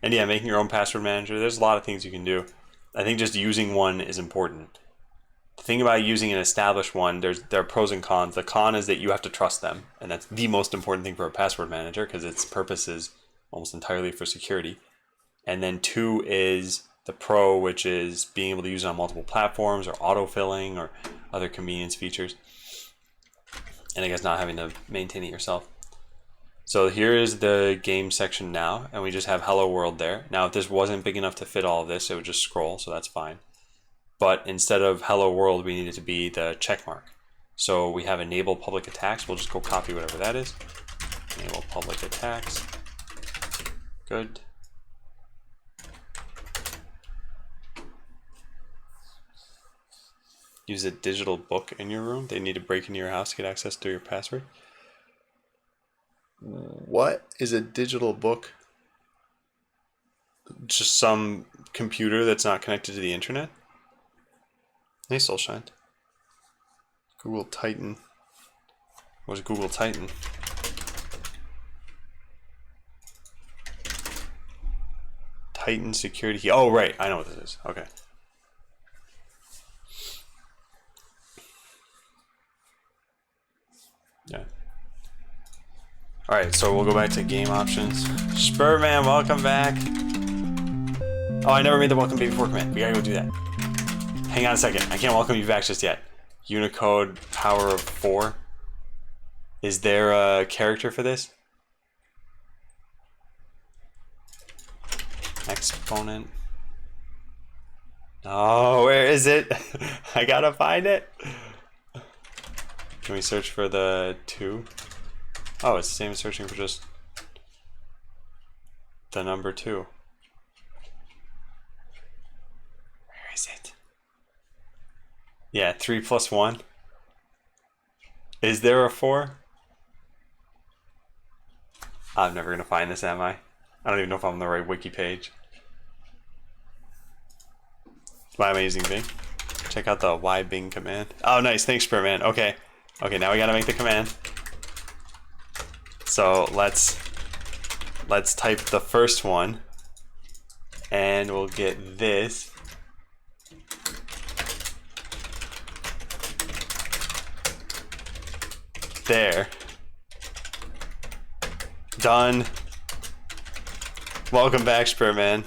And yeah, making your own password manager. There's a lot of things you can do. I think just using one is important. The thing about using an established one, there are pros and cons. The con is that you have to trust them, and that's the most important thing for a password manager because its purpose is almost entirely for security. And then 2 is the pro, which is being able to use it on multiple platforms or autofilling or other convenience features. And I guess not having to maintain it yourself. So here is the game section now, and we just have hello world there. Now if this wasn't big enough to fit all of this, it would just scroll, so that's fine. But instead of hello world, we need it to be the check mark. So we have enable public attacks. We'll just go copy whatever that is. Enable public attacks. Good. Use a digital book in your room. They need to break into your house to get access to your password. What is a digital book? Just some computer that's not connected to the internet? Hey, Soulshine. Google Titan. What's Google Titan? Titan security. Oh, right. I know what this is. Okay. Yeah. Alright, so we'll go back to game options. Spurman, welcome back. Oh, I never made the welcome baby 4 command. We gotta go do that. Hang on a second. I can't welcome you back just yet. Unicode power of 4. Is there a character for this? Exponent. Oh, where is it? I gotta find it. Can we search for the 2? Oh, it's the same as searching for just the number 2. Where is it? Yeah, 3 plus 1. Is there a 4? I'm never gonna find this, am I? I don't even know if I'm on the right wiki page. Why am I using Bing? Check out the Y Bing command. Oh, nice. Thanks, Superman. Okay. Okay, now we gotta make the command. So let's type the first one, and we'll get this. There. Done. Welcome back, Superman.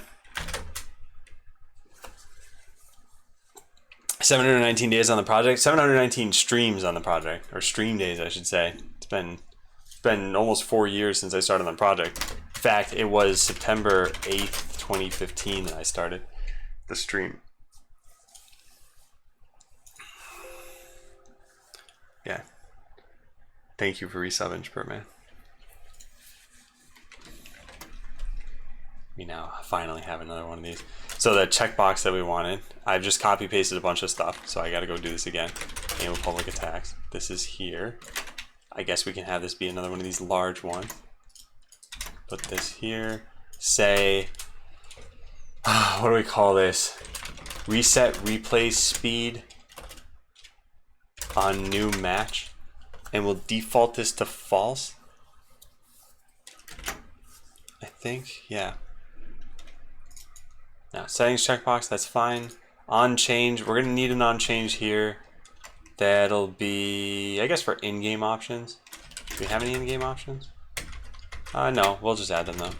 719 days on the project. 719 streams on the project, or stream days, I should say. It's been almost 4 years since I started on the project. In fact, it was September 8th, 2015 that I started the stream. Yeah. Thank you for resubbing, Superman. We now finally have another one of these. So the checkbox that we wanted, I've just copy pasted a bunch of stuff, so I gotta go do this again. Enable public attacks. This is here. I guess we can have this be another one of these large ones. Put this here. Say, what do we call this? Reset replay speed on new match. And we'll default this to false. I think, yeah. Now, settings checkbox, that's fine. On change, we're gonna need an on change here. That'll be, I guess, for in-game options. Do we have any in-game options? No, we'll just add them though.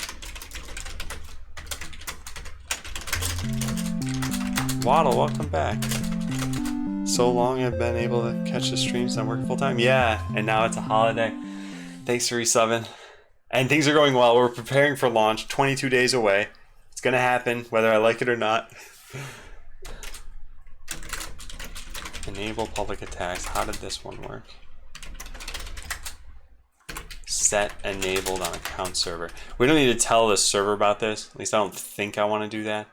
Waddle, welcome back. So long I've been able to catch the streams. I'm working full time. Yeah, and now it's a holiday. Thanks for resubbing. And things are going well. We're preparing for launch. 22 days away. It's gonna happen, whether I like it or not. Enable public attacks. How did this one work? Set enabled on account server. We don't need to tell the server about this. At least I don't think I want to do that.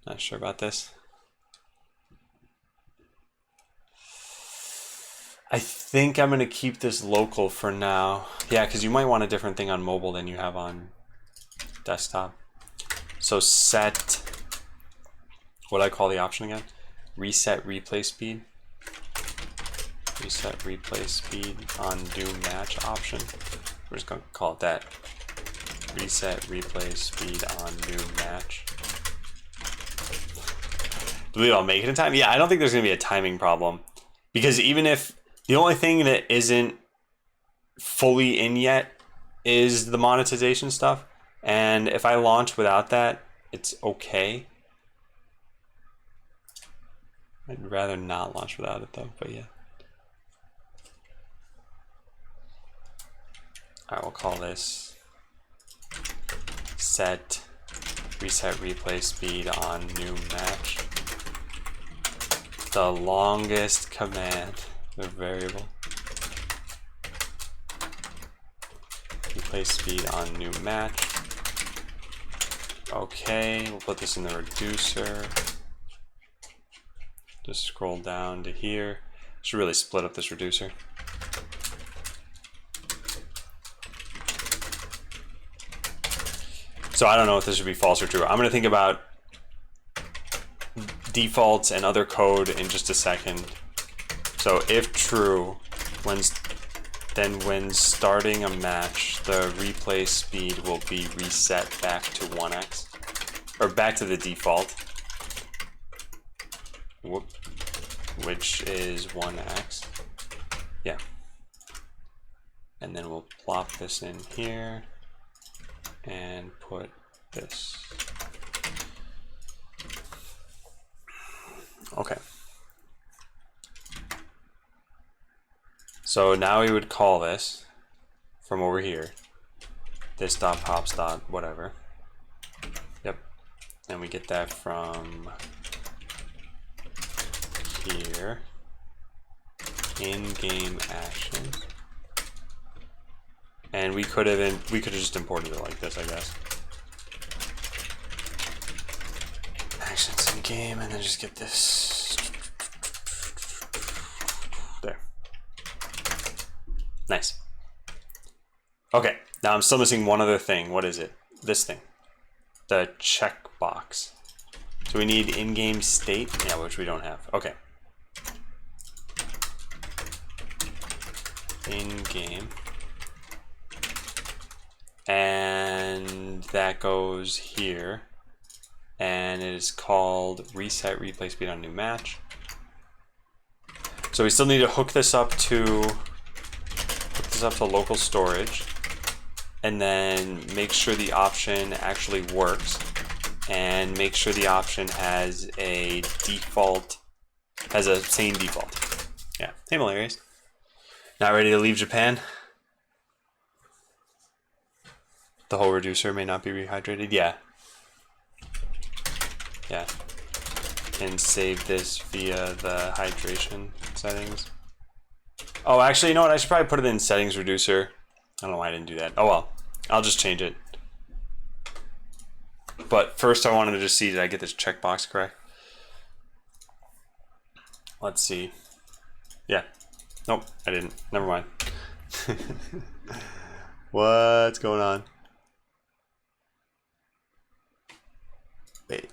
Not sure about this. I think I'm gonna keep this local for now. Yeah, because you might want a different thing on mobile than you have on desktop. So set, what do I call the option again? Reset replay speed. Reset replay speed on new match option. We're just gonna call it that. Reset replay speed on new match. Do we all make it in time? Yeah, I don't think there's gonna be a timing problem. Because even if the only thing that isn't fully in yet is the monetization stuff. And if I launch without that, it's okay. I'd rather not launch without it though, but yeah. Alright, we'll call this set reset replay speed on new match. The longest command, the variable. Replay speed on new match. Okay, we'll put this in the reducer. Just scroll down to here. Should really split up this reducer. So I don't know if this should be false or true. I'm gonna think about defaults and other code in just a second. So if true, when starting a match, the replay speed will be reset back to 1x, or back to the default. Whoop, which is 1x. Yeah. And then we'll plop this in here and put this. Okay. So now we would call this from over here. This dot pops dot whatever. Yep. And we get that from here. In-game actions. And we could have just imported it like this, I guess. Actions in game, and then just get this there. Nice. Okay, now I'm still missing one other thing. What is it? This thing, the checkbox. So we need in-game state, yeah, which we don't have. Okay. In-game. And that goes here, and it is called reset replay speed on new match. So we still need to hook this up to local storage, and then make sure the option actually works, and make sure the option has a default, has a same default. Yeah, hey Malarius. Not ready to leave Japan? The whole reducer may not be rehydrated. Yeah. Yeah. Can save this via the hydration settings. Oh, actually, you know what? I should probably put it in settings reducer. I don't know why I didn't do that. Oh well. I'll just change it. But first I wanted to just see, did I get this checkbox correct? Let's see. Yeah. Nope, I didn't. Never mind. What's going on? Wait.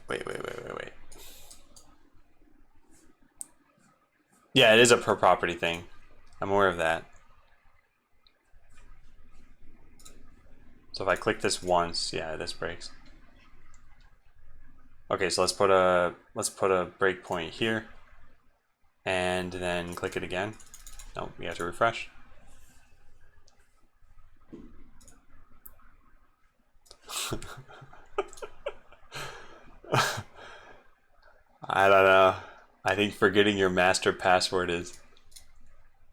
Yeah, it is a per property thing. I'm aware of that. So if I click this once, yeah, this breaks. Okay, so let's put a breakpoint here, and then click it again. No, we have to refresh. I don't know. I think forgetting your master password is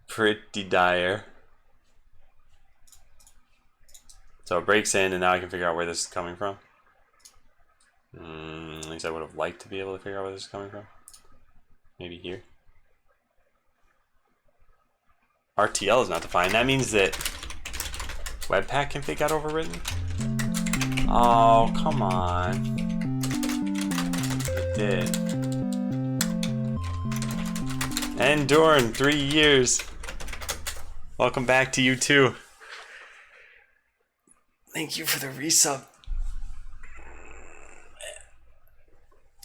pretty dire. So it breaks in, and now I can figure out where this is coming from. At least I would have liked to be able to figure out where this is coming from. Maybe here. RTL is not defined. That means that Webpack config got overwritten? Oh, come on. It did. And Dorn, 3 years. Welcome back to you too. Thank you for the resub.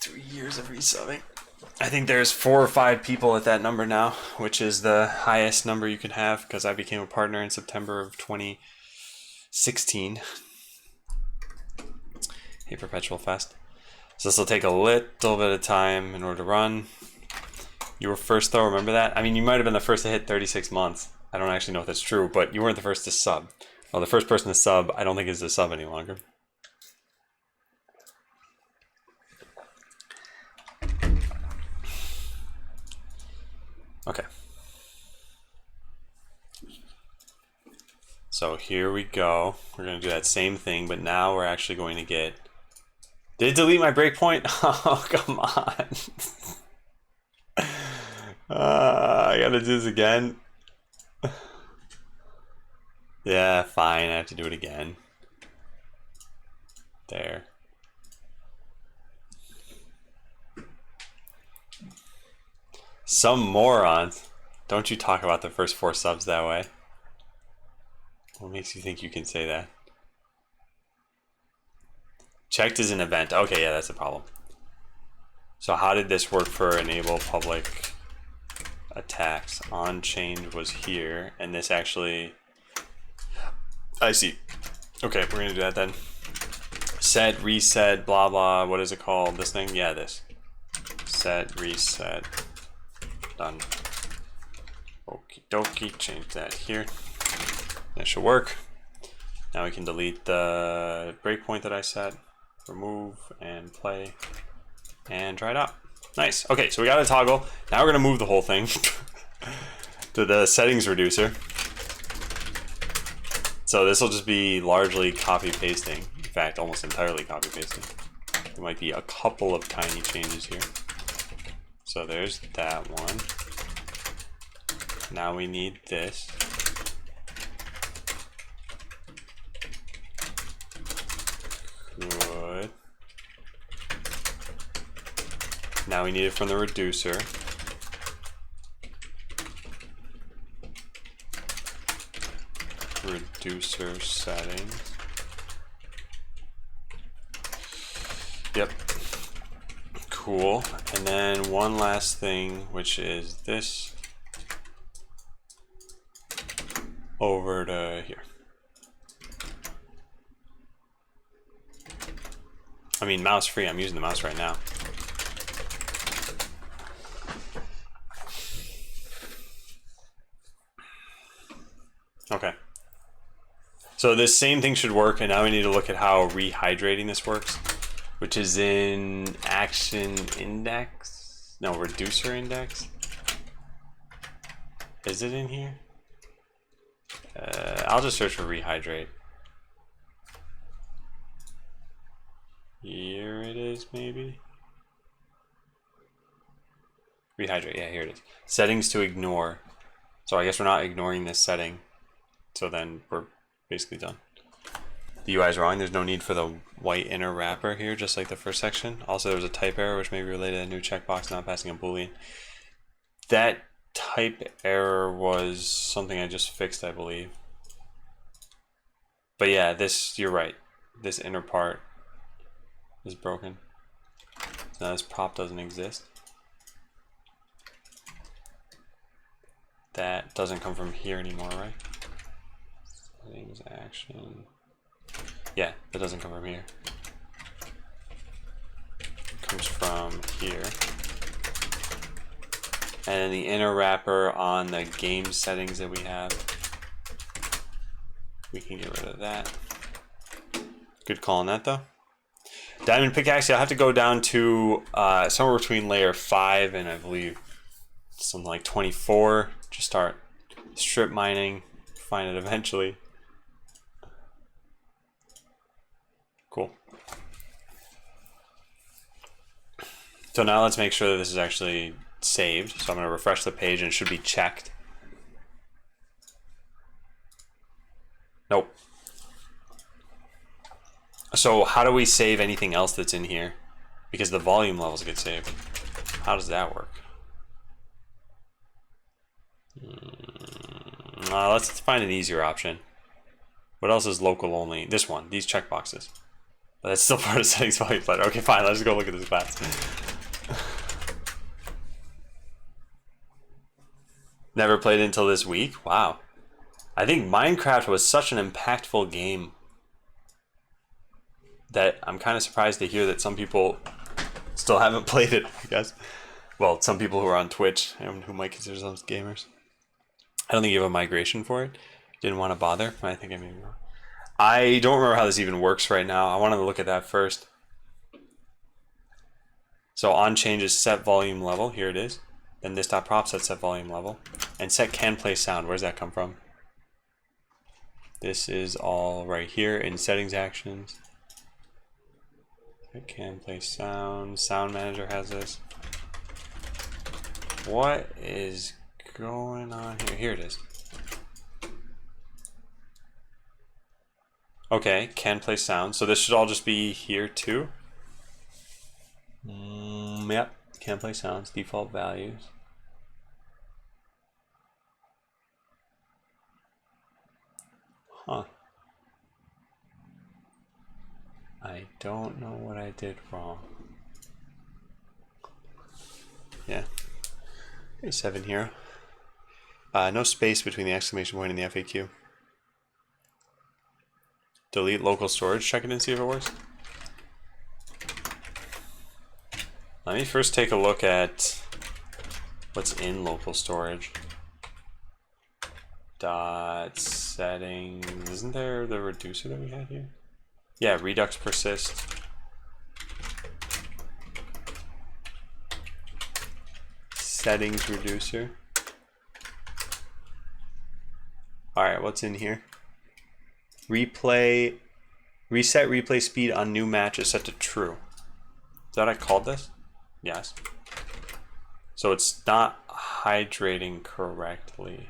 3 years of resubbing. I think there's 4 or 5 people at that number now, which is the highest number you can have because I became a partner in September of 2016. Hey, Perpetual Fest. So this will take a little bit of time in order to run. You were first though, remember that? I mean, you might have been the first to hit 36 months. I don't actually know if that's true, but you weren't the first to sub. Well, the first person to sub, I don't think is the sub any longer. Okay. So here we go. We're going to do that same thing, but now we're actually going to get... Did it delete my breakpoint? Oh, come on. I gotta do this again. Yeah, fine. I have to do it again. There. Some morons. Don't you talk about the first 4 subs that way. What makes you think you can say that? Checked as an event. Okay, yeah, that's a problem. So how did this work for enable public attacks? On change was here, and this actually... I see. Okay, we're gonna do that then. Set, reset, blah, blah. What is it called? This thing? Yeah, this. Set, reset. Done. Okie dokie, change that here. That should work. Now we can delete the breakpoint that I set. Remove and play and try it out. Nice. Okay, so we got a toggle. Now we're gonna move the whole thing to the settings reducer. So this will just be largely copy pasting. In fact, almost entirely copy pasting. There might be a couple of tiny changes here. So there's that one. Now we need this. Good. Now we need it from the reducer. Reducer settings. Yep. Cool. And then one last thing, which is this over to here. I mean, mouse free. I'm using the mouse right now. Okay. So this same thing should work, and now we need to look at how rehydrating this works, which is in action index. No, reducer index. Is it in here? I'll just search for rehydrate. Here it is, maybe. Rehydrate, yeah, here it is. Settings to ignore. So I guess we're not ignoring this setting. So then we're basically done. The UI is wrong. There's no need for the white inner wrapper here, just like the first section. Also, there was a type error, which may be related to a new checkbox not passing a Boolean. That type error was something I just fixed, I believe. But yeah, this, you're right. This inner part is broken. So now this prop doesn't exist. That doesn't come from here anymore, right? Settings, action. Yeah, that doesn't come from here. It comes from here. And then the inner wrapper on the game settings that we have, we can get rid of that. Good call on that though. Diamond pickaxe, I'll have to go down to somewhere between layer 5 and I believe something like 24. Just start strip mining, find it eventually. Cool. So now let's make sure that this is actually saved. So I'm going to refresh the page and it should be checked. Nope. So how do we save anything else that's in here? Because the volume levels get saved. How does that work? Let's find an easier option. What else is local only? This one, these checkboxes. But that's still part of settings volume slider. Okay, fine, let's go look at this class. Never played it until this week? Wow. I think Minecraft was such an impactful game that I'm kind of surprised to hear that some people still haven't played it, I guess. Well, some people who are on Twitch and who might consider themselves gamers. I don't think you have a migration for it. Didn't want to bother. I think I may be wrong. I don't remember how this even works right now. I wanted to look at that first. So on changes set volume level. Here it is. Then this.prop set volume level. And set can play sound. Where does that come from? This is all right here in settings actions. It can play sound. Sound manager has this. What is going on here? Here it is. Okay, can play sound. So this should all just be here too. Yep, can play sounds, default values. Huh. I don't know what I did wrong. Yeah. Here's 7 here. No space between the exclamation point and the FAQ. Delete local storage, check it and see if it works. Let me first take a look at what's in local storage. Dot settings, isn't there the reducer that we had here? Yeah, redux persist. settings reducer. All right, what's in here? Reset replay speed on new match is set to true. Is that what I called this? Yes. So it's not hydrating correctly.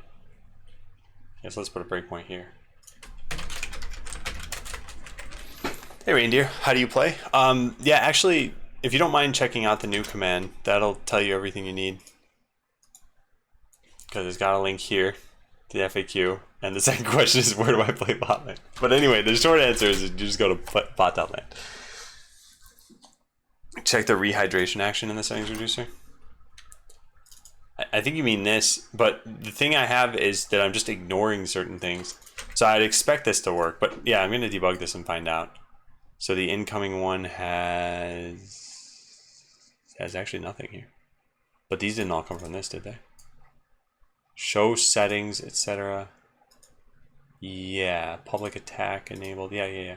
Yes, let's put a breakpoint here. Hey Reindeer, how do you play? Yeah, actually, if you don't mind checking out the new command, that'll tell you everything you need. Because it's got a link here to the FAQ. And the second question is, where do I play bot lane? But anyway, the short answer is you just go to bot.lane. Check the rehydration action in the settings reducer. I think you mean this, but the thing I have is that I'm just ignoring certain things. So I'd expect this to work, but yeah, I'm going to debug this and find out. So the incoming one has actually nothing here. But these didn't all come from this, did they? Show settings, etc. Yeah, public attack enabled. Yeah.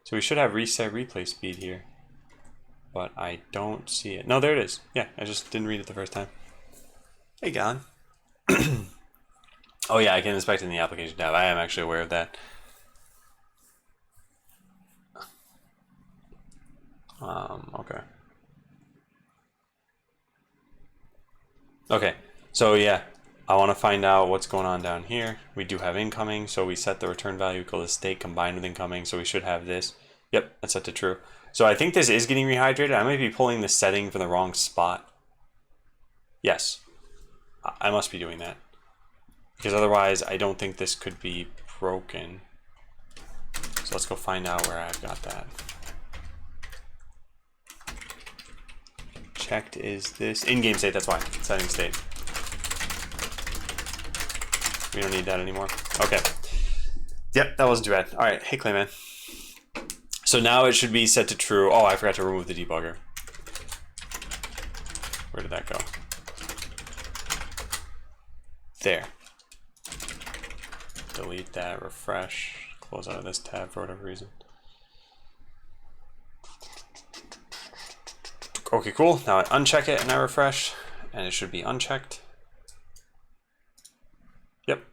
So we should have reset replay speed here. But I don't see it. No, there it is. Yeah, I just didn't read it the first time. Hey, Gone. Oh yeah, I can inspect in the application tab. I am actually aware of that. Okay. Okay, so yeah, I want to find out what's going on down here. We do have incoming, so we set the return value equal to state combined with incoming, so we should have this. Yep, that's set to true. So I think this is getting rehydrated. I might be pulling the setting from the wrong spot. Yes, I must be doing that. Because otherwise, I don't think this could be broken. So let's go find out where I've got that. Checked is this in-game state, that's why. Setting state. We don't need that anymore. Okay. Yep, that wasn't too bad. Alright, hey Clayman. So now it should be set to true. Oh, I forgot to remove the debugger. Where did that go? There. Delete that, refresh, close out of this tab for whatever reason. Okay, cool. Now I uncheck it and I refresh, and it should be unchecked. Yep.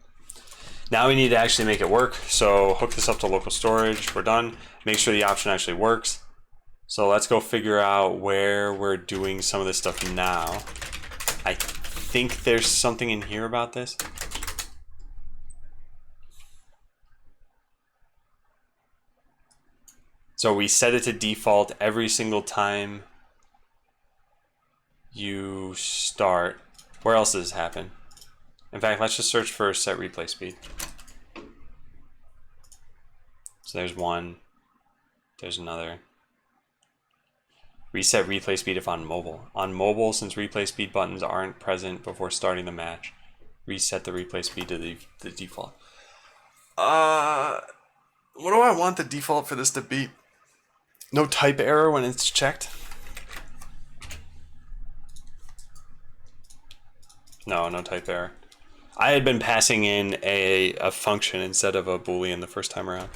Now we need to actually make it work. So hook this up to local storage. We're done. Make sure the option actually works. So let's go figure out where we're doing some of this stuff now. I think there's something in here about this. So we set it to default every single time you start. Where else does this happen? In fact, let's just search for set replay speed. So there's one, there's another. Reset replay speed if on mobile. On mobile, since replay speed buttons aren't present before starting the match, reset the replay speed to the default. What do I want the default for this to be? No type error when it's checked? No type error. I had been passing in a function instead of a boolean the first time around.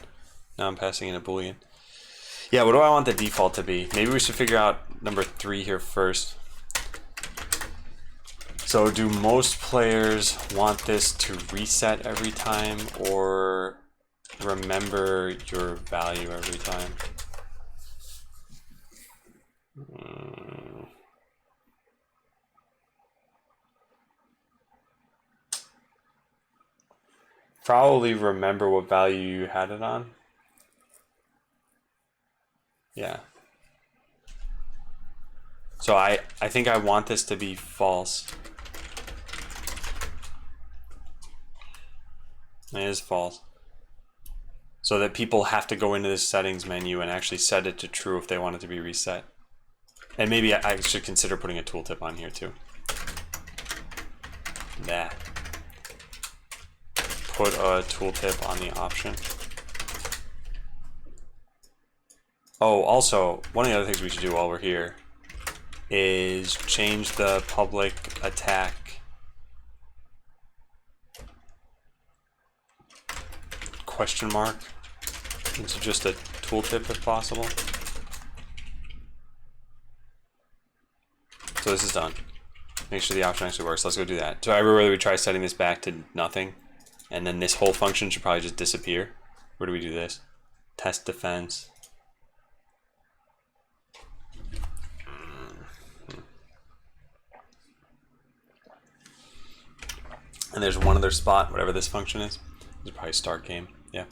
Now I'm passing in a boolean. Yeah, what do I want the default to be? Maybe we should figure out number 3 here first. So do most players want this to reset every time or remember your value every time? Probably remember what value you had it on. Yeah. So I think I want this to be false. It is false. So that people have to go into this settings menu and actually set it to true if they want it to be reset. And maybe I should consider putting a tooltip on here too. That. Put a tooltip on the option. Oh, also, one of the other things we should do while we're here is change the public attack question mark into just a tooltip if possible. So this is done. Make sure the option actually works. Let's go do that. So everywhere we try setting this back to nothing, and then this whole function should probably just disappear. Where do we do this? Test defense. And there's one other spot, whatever this function is. This is probably start game. Yeah.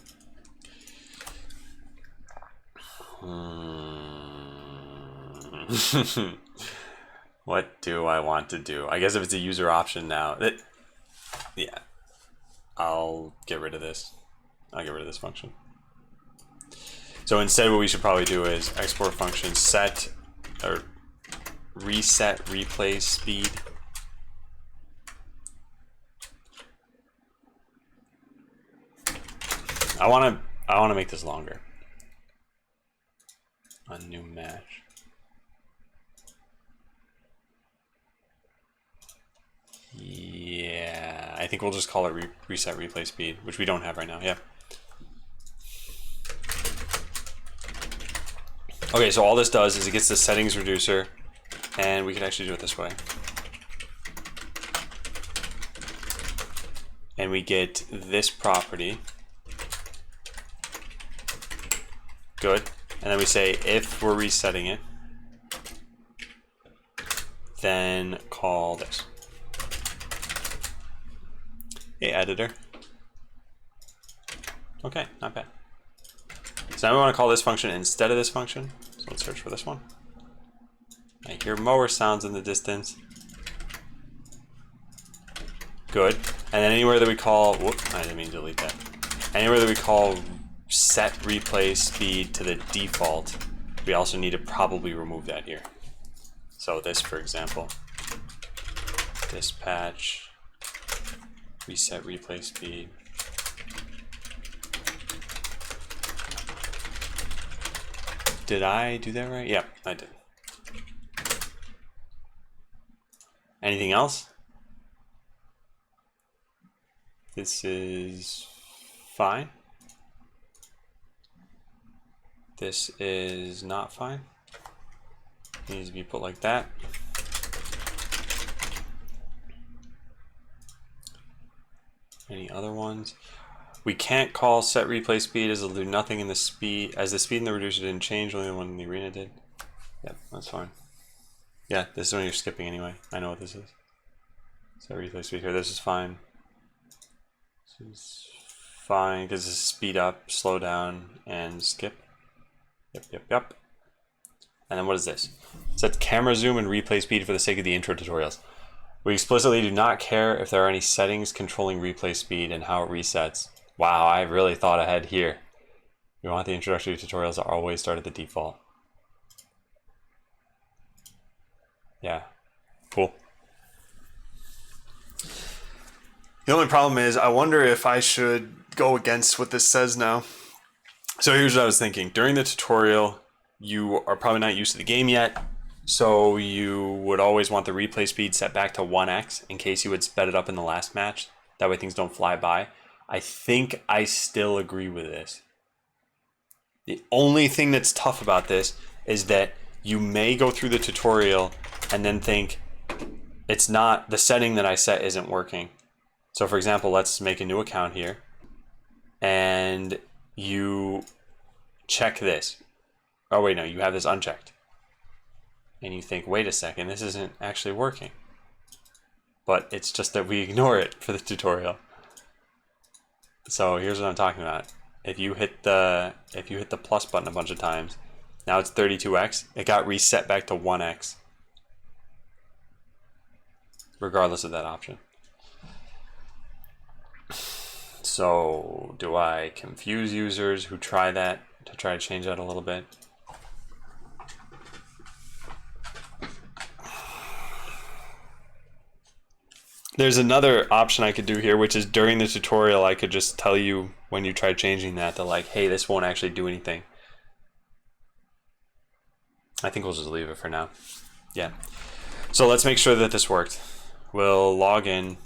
What do I want to do? I guess if it's a user option now, yeah, I'll get rid of this. I'll get rid of this function. So instead, what we should probably do is export function set or reset replay speed. I want to make this longer. A new match. Yeah, I think we'll just call it reset replay speed, which we don't have right now. Yeah. Okay, so all this does is it gets the settings reducer, and we can actually do it this way. And we get this property. Good. And then we say if we're resetting it, then call this. Hey, editor. Okay, not bad. So now we want to call this function instead of this function. So let's search for this one. I hear mower sounds in the distance. Good. And then anywhere that we call, whoop, I didn't mean to delete that. Anywhere that we call set replay speed to the default, we also need to probably remove that here. So this, for example, dispatch, reset replay speed. Did I do that right? Yeah, I did. Anything else? This is fine. This is not fine. It needs to be put like that. Any other ones? We can't call set replay speed as it'll do nothing in the speed, as the speed in the reducer didn't change, only the one in the arena did. Yep, that's fine. Yeah, this is when you're skipping anyway. I know what this is. Set replay speed here, this is fine. This is fine because this is speed up, slow down, and skip. Yep. And then what is this? Set camera zoom and replay speed for the sake of the intro tutorials. We explicitly do not care if there are any settings controlling replay speed and how it resets. Wow, I really thought ahead here. We want the introductory tutorials to always start at the default. Yeah, cool. The only problem is I wonder if I should go against what this says now. So here's what I was thinking. During the tutorial, you are probably not used to the game yet, so you would always want the replay speed set back to 1x in case you would sped it up in the last match. That way things don't fly by. I think I still agree with this. The only thing that's tough about this is that you may go through the tutorial and then think it's not, the setting that I set isn't working. So for example, let's make a new account here and you check this. Oh wait, no, you have this unchecked. And you think, wait a second, this isn't actually working. But it's just that we ignore it for the tutorial. So here's what I'm talking about. If you hit the plus button a bunch of times, now it's 32x, it got reset back to 1x. Regardless of that option. So do I confuse users who try that to try to change that a little bit? There's another option I could do here, which is during the tutorial, I could just tell you when you try changing that, like, hey, this won't actually do anything. I think we'll just leave it for now. Yeah. So let's make sure that this worked. We'll log in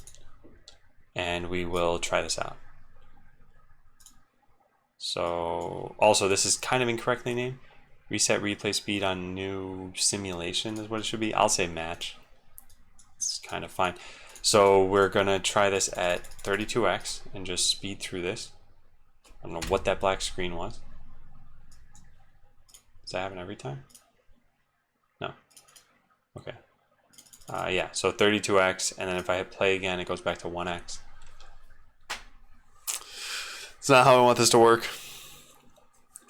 and we will try this out. So also this is kind of incorrectly named. Reset replay speed on new simulation is what it should be. I'll say match. It's kind of fine. So we're gonna try this at 32x and just speed through this. I don't know what that black screen was. Does that happen every time? No. Okay. Yeah, so 32x, and then if I hit play again, it goes back to 1x. It's not how I want this to work.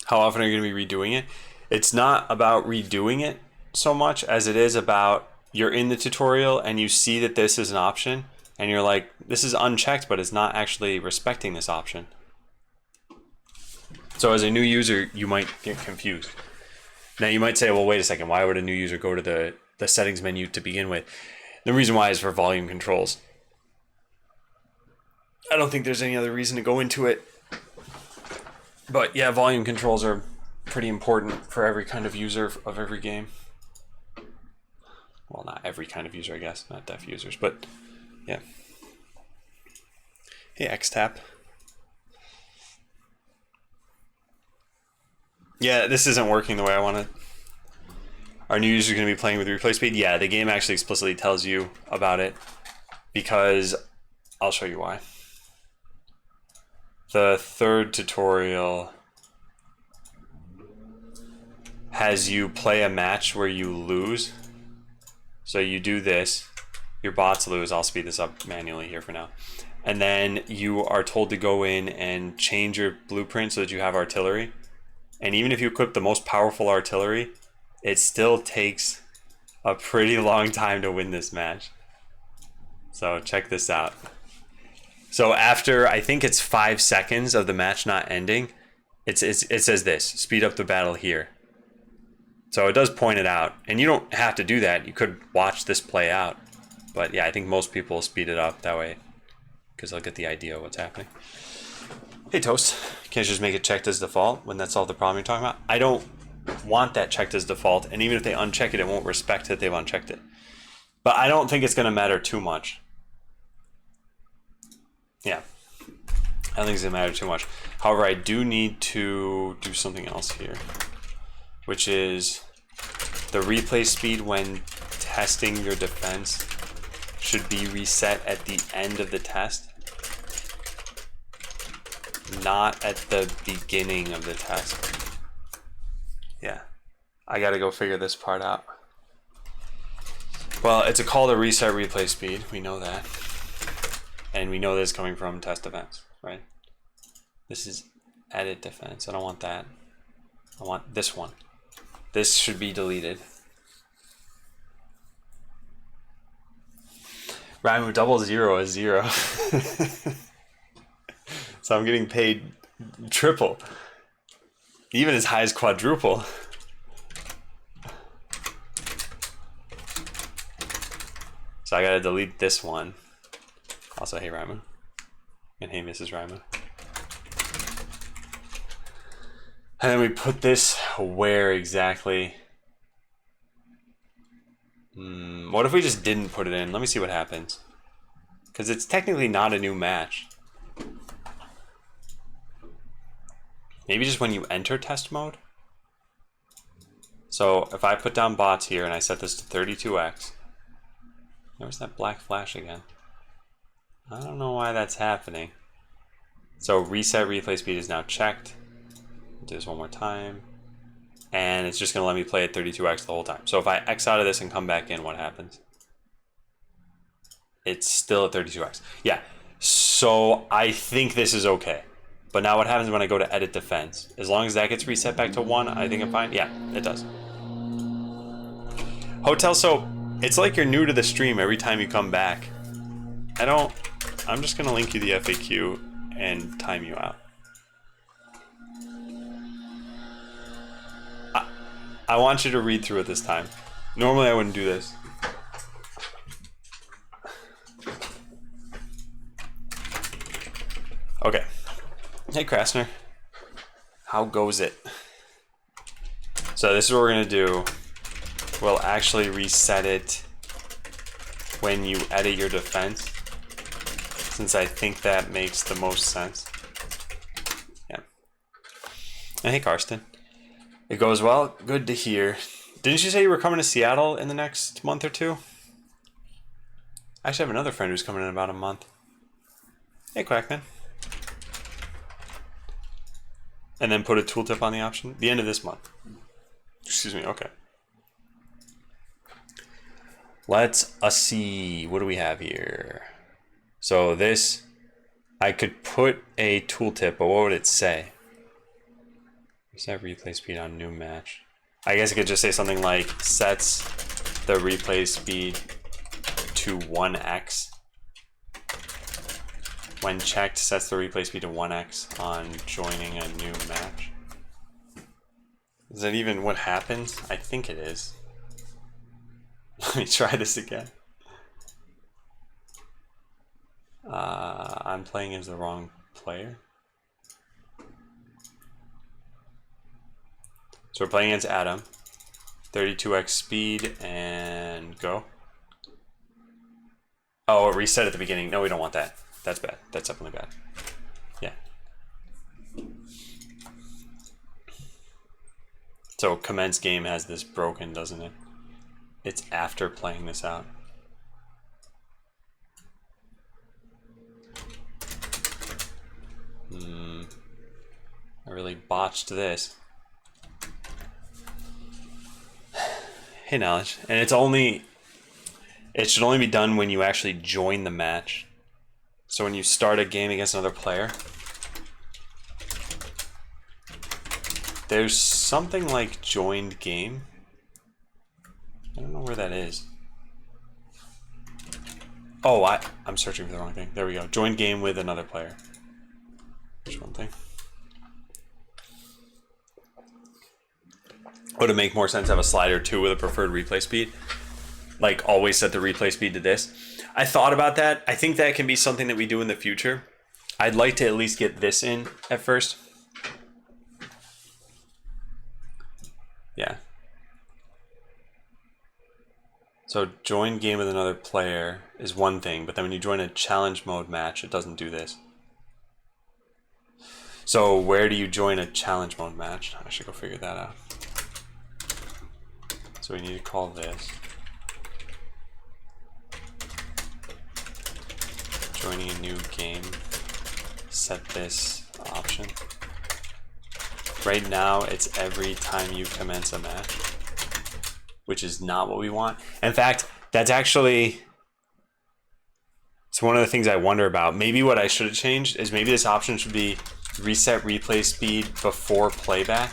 How often are you going to be redoing it? It's not about redoing it so much as it is about you're in the tutorial and you see that this is an option, and you're like, this is unchecked, but it's not actually respecting this option. So as a new user, you might get confused. Now you might say, well, wait a second, why would a new user go to the settings menu to begin with? The reason why is for volume controls. I don't think there's any other reason to go into it. But yeah, volume controls are pretty important for every kind of user of every game. Well, not every kind of user, I guess, not deaf users, but yeah. Hey, X-Tap. Yeah, this isn't working the way I want it. Our new user is going to be playing with replay speed. Yeah, the game actually explicitly tells you about it because I'll show you why. The third tutorial has you play a match where you lose. So you do this, your bots lose. I'll speed this up manually here for now. And then you are told to go in and change your blueprint so that you have artillery. And even if you equip the most powerful artillery, it still takes a pretty long time to win this match. So check this out. So after, I think it's 5 seconds of the match not ending, it says this, speed up the battle here. So it does point it out. And you don't have to do that. You could watch this play out. But yeah, I think most people speed it up that way because they'll get the idea of what's happening. Hey, Toast. Can't you just make it checked as default when that's all the problem you're talking about? I don't want that checked as default. And even if they uncheck it, it won't respect that they've unchecked it. But I don't think it's going to matter too much. Yeah. I don't think it's going to matter too much. However, I do need to do something else here, which is the replay speed when testing your defense should be reset at the end of the test, not at the beginning of the test. Yeah, I gotta go figure this part out. Well, it's a call to reset replay speed, we know that. And we know this is coming from test defense, right? This is edit defense, I don't want that. I want this one. This should be deleted. Raimu double zero is 0. So I'm getting paid triple. Even as high as quadruple. So I gotta delete this one. Also, hey Raimu. And hey Mrs. Raimu. And then we put this where exactly? What if we just didn't put it in? Let me see what happens. Because it's technically not a new match. Maybe just when you enter test mode? So if I put down bots here and I set this to 32x. Where's that black flash again? I don't know why that's happening. So reset replay speed is now checked. Do this one more time. And it's just going to let me play at 32x the whole time. So if I X out of this and come back in, what happens? It's still at 32x. Yeah, so I think this is okay. But now what happens when I go to edit defense? As long as that gets reset back to 1, I think I'm fine. Yeah, it does. Hotel, so it's like you're new to the stream every time you come back. I'm just going to link you the FAQ and time you out. I want you to read through it this time. Normally I wouldn't do this. Okay. Hey Krasner. How goes it? So this is what we're gonna do. We'll actually reset it when you edit your defense, since I think that makes the most sense. Yeah. And hey Karsten. It goes well. Good to hear. Didn't you say you were coming to Seattle in the next month or two? I actually have another friend who's coming in about a month. Hey, Quackman. And then put a tooltip on the option. The end of this month. Excuse me, okay. Let's see. What do we have here? So this, I could put a tooltip, but what would it say? Set replay speed on new match. I guess it could just say something like sets the replay speed to 1x. When checked, sets the replay speed to 1x on joining a new match. Is that even what happens? I think it is. Let me try this again. I'm playing as the wrong player. So we're playing against Adam. 32x speed and go. Oh, it reset at the beginning. No, we don't want that. That's bad. That's definitely bad. Yeah. So commence game has this broken, doesn't it? It's after playing this out. I really botched this. Hey, Knowledge. And it should only be done when you actually join the match. So when you start a game against another player, there's something like joined game. I don't know where that is. Oh, I'm searching for the wrong thing. There we go. Joined game with another player. Which one thing? Would it make more sense to have a slider too with a preferred replay speed? Like always set the replay speed to this. I thought about that. I think that can be something that we do in the future. I'd like to at least get this in at first. Yeah. So join game with another player is one thing, but then when you join a challenge mode match, it doesn't do this. So where do you join a challenge mode match? I should go figure that out. So we need to call this joining a new game. Set this option. Right now it's every time you commence a match, which is not what we want. In fact, that's actually, it's one of the things I wonder about. Maybe what I should have changed is maybe this option should be reset replay speed before playback.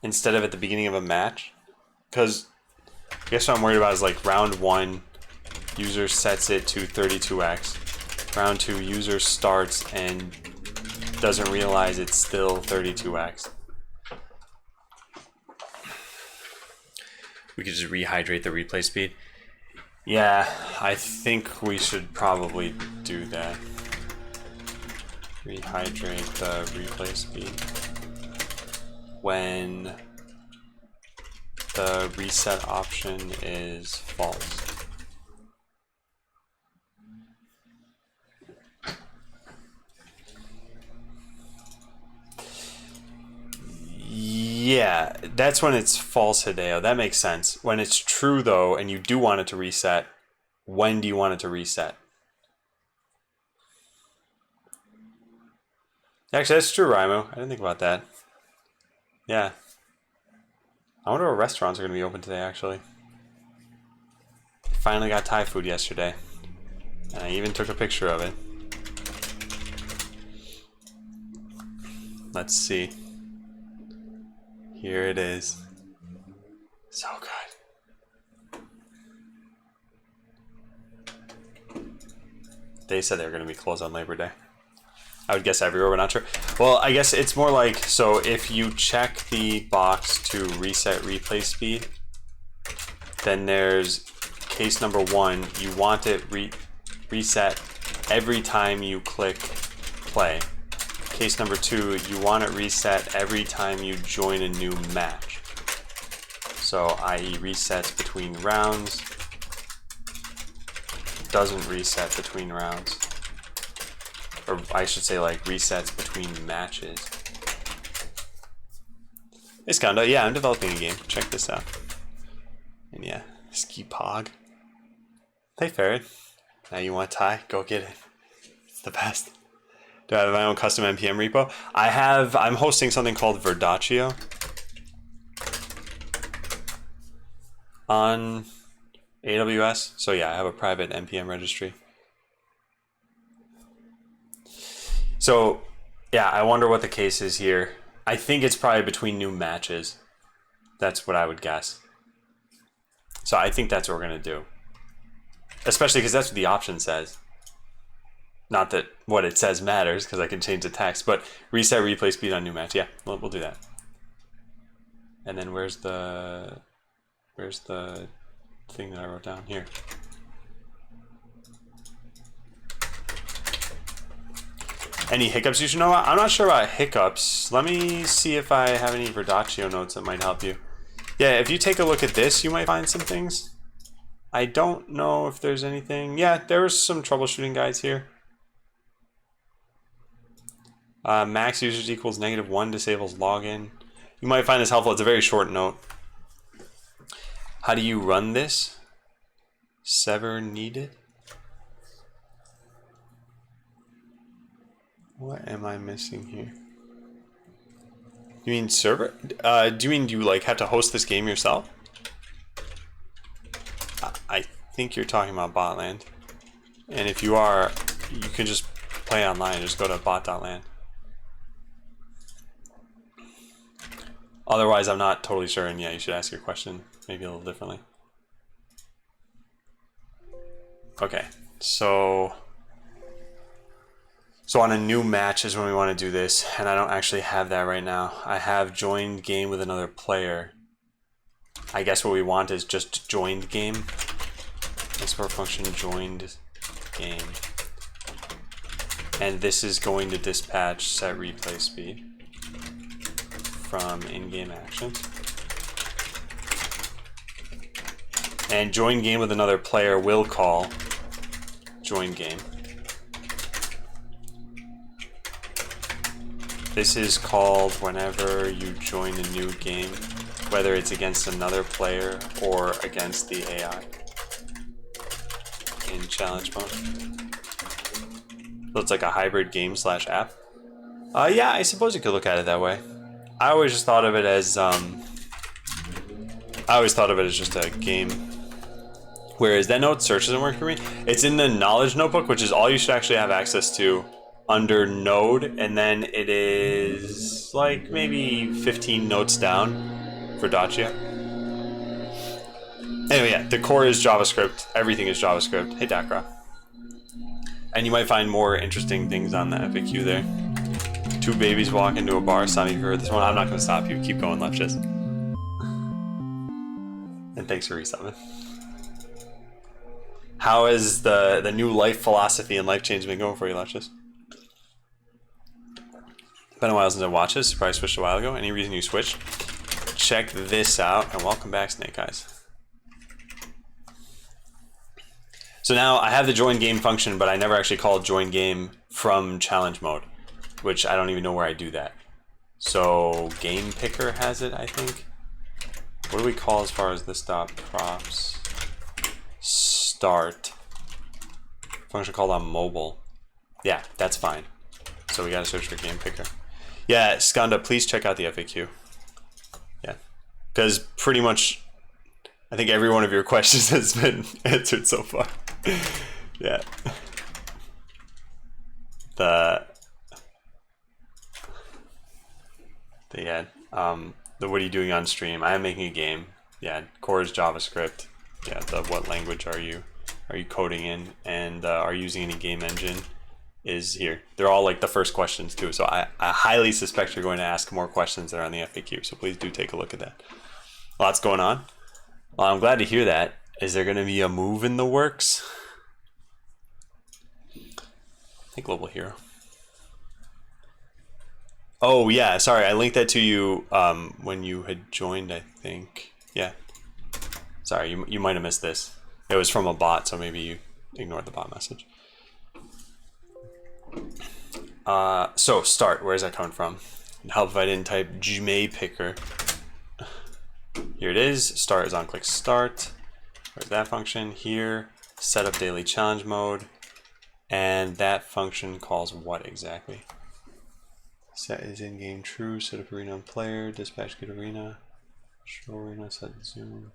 Instead of at the beginning of a match. Because I guess what I'm worried about is like round 1, user sets it to 32x. Round 2, user starts and doesn't realize it's still 32x. We could just rehydrate the replay speed. Yeah, I think we should probably do that. Rehydrate the replay speed when the reset option is false. Yeah, that's when it's false, Hideo. That makes sense. When it's true, though, and you do want it to reset, when do you want it to reset? Actually, that's true, Raimo. I didn't think about that. Yeah. I wonder what restaurants are going to be open today, actually. I finally got Thai food yesterday. And I even took a picture of it. Let's see. Here it is. So good. They said they were going to be closed on Labor Day. I would guess everywhere, but not sure. Well, I guess it's more like, so if you check the box to reset replay speed, then there's case number 1, you want it reset every time you click play. Case number 2, you want it reset every time you join a new match. So, i.e. resets between rounds, doesn't reset between rounds. Or I should say like resets between matches. Hey Skondo, yeah, I'm developing a game. Check this out. And yeah, Ski Pog. Hey, Ferret. Now you want Thai? Go get it. It's the best. Do I have my own custom NPM repo? I'm hosting something called Verdaccio on AWS. So yeah, I have a private NPM registry. So yeah, I wonder what the case is here. I think it's probably between new matches. That's what I would guess. So I think that's what we're going to do. Especially because that's what the option says. Not that what it says matters, because I can change the text, but reset replay speed on new match. Yeah, we'll do that. And then where's the thing that I wrote down here? Any hiccups you should know about? I'm not sure about hiccups. Let me see if I have any Verdaccio notes that might help you. Yeah, if you take a look at this, you might find some things. I don't know if there's anything. Yeah, there's some troubleshooting guides here. Max users equals -1 disables login. You might find this helpful. It's a very short note. How do you run this? Sever needed? What am I missing here? You mean server? Do you mean you like have to host this game yourself? I think you're talking about Botland. And if you are, you can just play online. Just go to bot.land. Otherwise, I'm not totally sure, and yeah, you should ask your question maybe a little differently. Okay, so on a new match is when we want to do this, and I don't actually have that right now. I have joined game with another player. I guess what we want is just joined game. Export function joined game. And this is going to dispatch set replay speed from in-game actions. And join game with another player will call join game. This is called whenever you join a new game, whether it's against another player or against the AI in challenge mode. So it's like a hybrid game / app. Yeah, I suppose you could look at it that way. I always just thought of it as just a game. Whereas that note search doesn't work for me. It's in the knowledge notebook, which is all you should actually have access to under node, and then it is like maybe 15 notes down for Dacia. Anyway, yeah, the core is JavaScript. Everything is JavaScript. Hey, Dakra. And you might find more interesting things on the FAQ there. 2 babies walk into a bar. Some of you heard this one. I'm not going to stop you. Keep going, Lepchus. And thanks for resummon. How has the new life philosophy and life change been going for you, Lepchus? Been a while since I watched this. Probably switched a while ago. Any reason you switched? Check this out, and welcome back, Snake Eyes. So now I have the join game function, but I never actually called join game from challenge mode, which I don't even know where I do that. So game picker has it, I think. What do we call as far as this dot props? Start. Function called on mobile. Yeah, that's fine. So we gotta search for game picker. Yeah, Skanda, please check out the FAQ. Yeah, because pretty much, I think every one of your questions has been answered so far. Yeah. What are you doing on stream? I am making a game. Yeah, core is JavaScript. Yeah, what language are you coding in, and are you using any game engine is here. They're all like the first questions too, so I highly suspect you're going to ask more questions that are on the FAQ, so please do take a look at that. Lots going on. Well, I'm glad to hear that. Is there going to be a move in the works? Hey, Global Hero. Oh yeah, sorry, I linked that to you when you had joined, I think. Yeah. Sorry, you might have missed this. It was from a bot, so maybe you ignored the bot message. So start, where's that coming from? It'd help if I didn't type Gmail picker. Here it is. Start is on click start. Where's that function? Here. Set up daily challenge mode. And that function calls what exactly? Set is in-game true. Set up arena on player. Dispatch get arena. Show arena. Set zoom.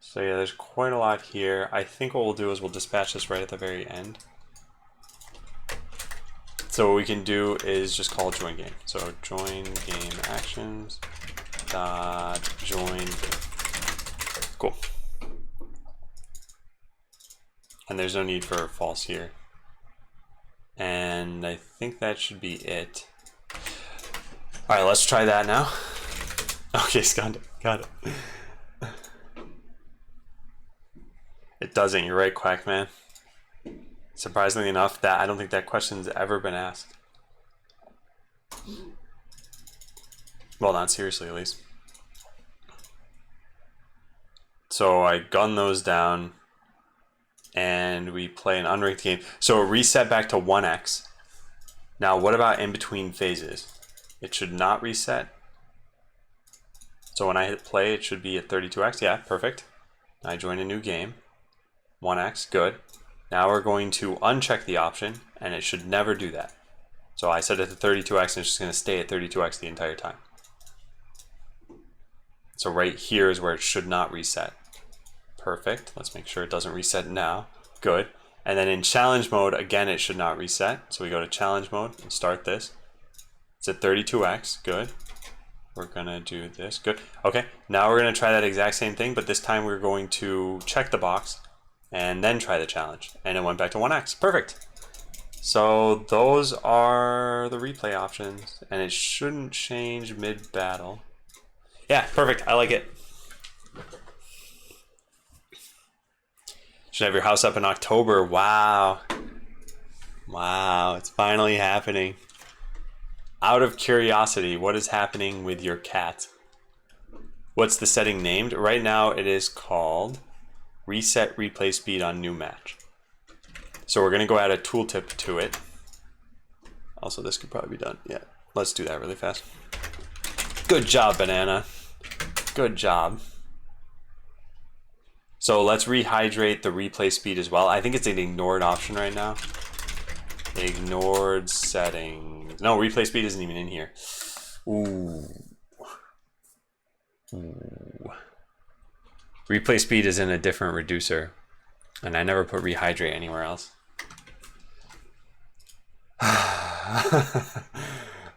So yeah, there's quite a lot here. I think what we'll do is we'll dispatch this right at the very end. So what we can do is just call join game. So join game actions dot join game. Cool. And there's no need for false here. And I think that should be it. All right, let's try that now. Okay, got it. It doesn't. You're right, Quackman. Surprisingly enough, that I don't think that question's ever been asked. Well, not seriously, at least. So I gun those down, and we play an unranked game. So it reset back to 1x. Now, what about in between phases? It should not reset. So when I hit play, it should be at 32x. Yeah, perfect. I join a new game. 1x, good. Now we're going to uncheck the option, and it should never do that. So I set it to 32x, and it's just going to stay at 32x the entire time. So right here is where it should not reset. Perfect. Let's make sure it doesn't reset now. Good. And then in challenge mode, again, it should not reset. So we go to challenge mode and start this. It's at 32x. Good. We're going to do this. Good. Okay. Now we're going to try that exact same thing, but this time we're going to check the box and then try the challenge. And it went back to 1x. Perfect. So those are the replay options, and it shouldn't change mid-battle. Yeah, perfect. I like it. Should have your house up in October. Wow. Wow, it's finally happening. Out of curiosity, what is happening with your cat? What's the setting named? Right now it is called Reset Replay Speed on New Match. So we're going to go add a tooltip to it. Also, this could probably be done. Yeah, let's do that really fast. Good job, Banana. Good job. So let's rehydrate the replay speed as well. I think it's an ignored option right now. Ignored settings. No, replay speed isn't even in here. Ooh. Ooh. Replay speed is in a different reducer. And I never put rehydrate anywhere else.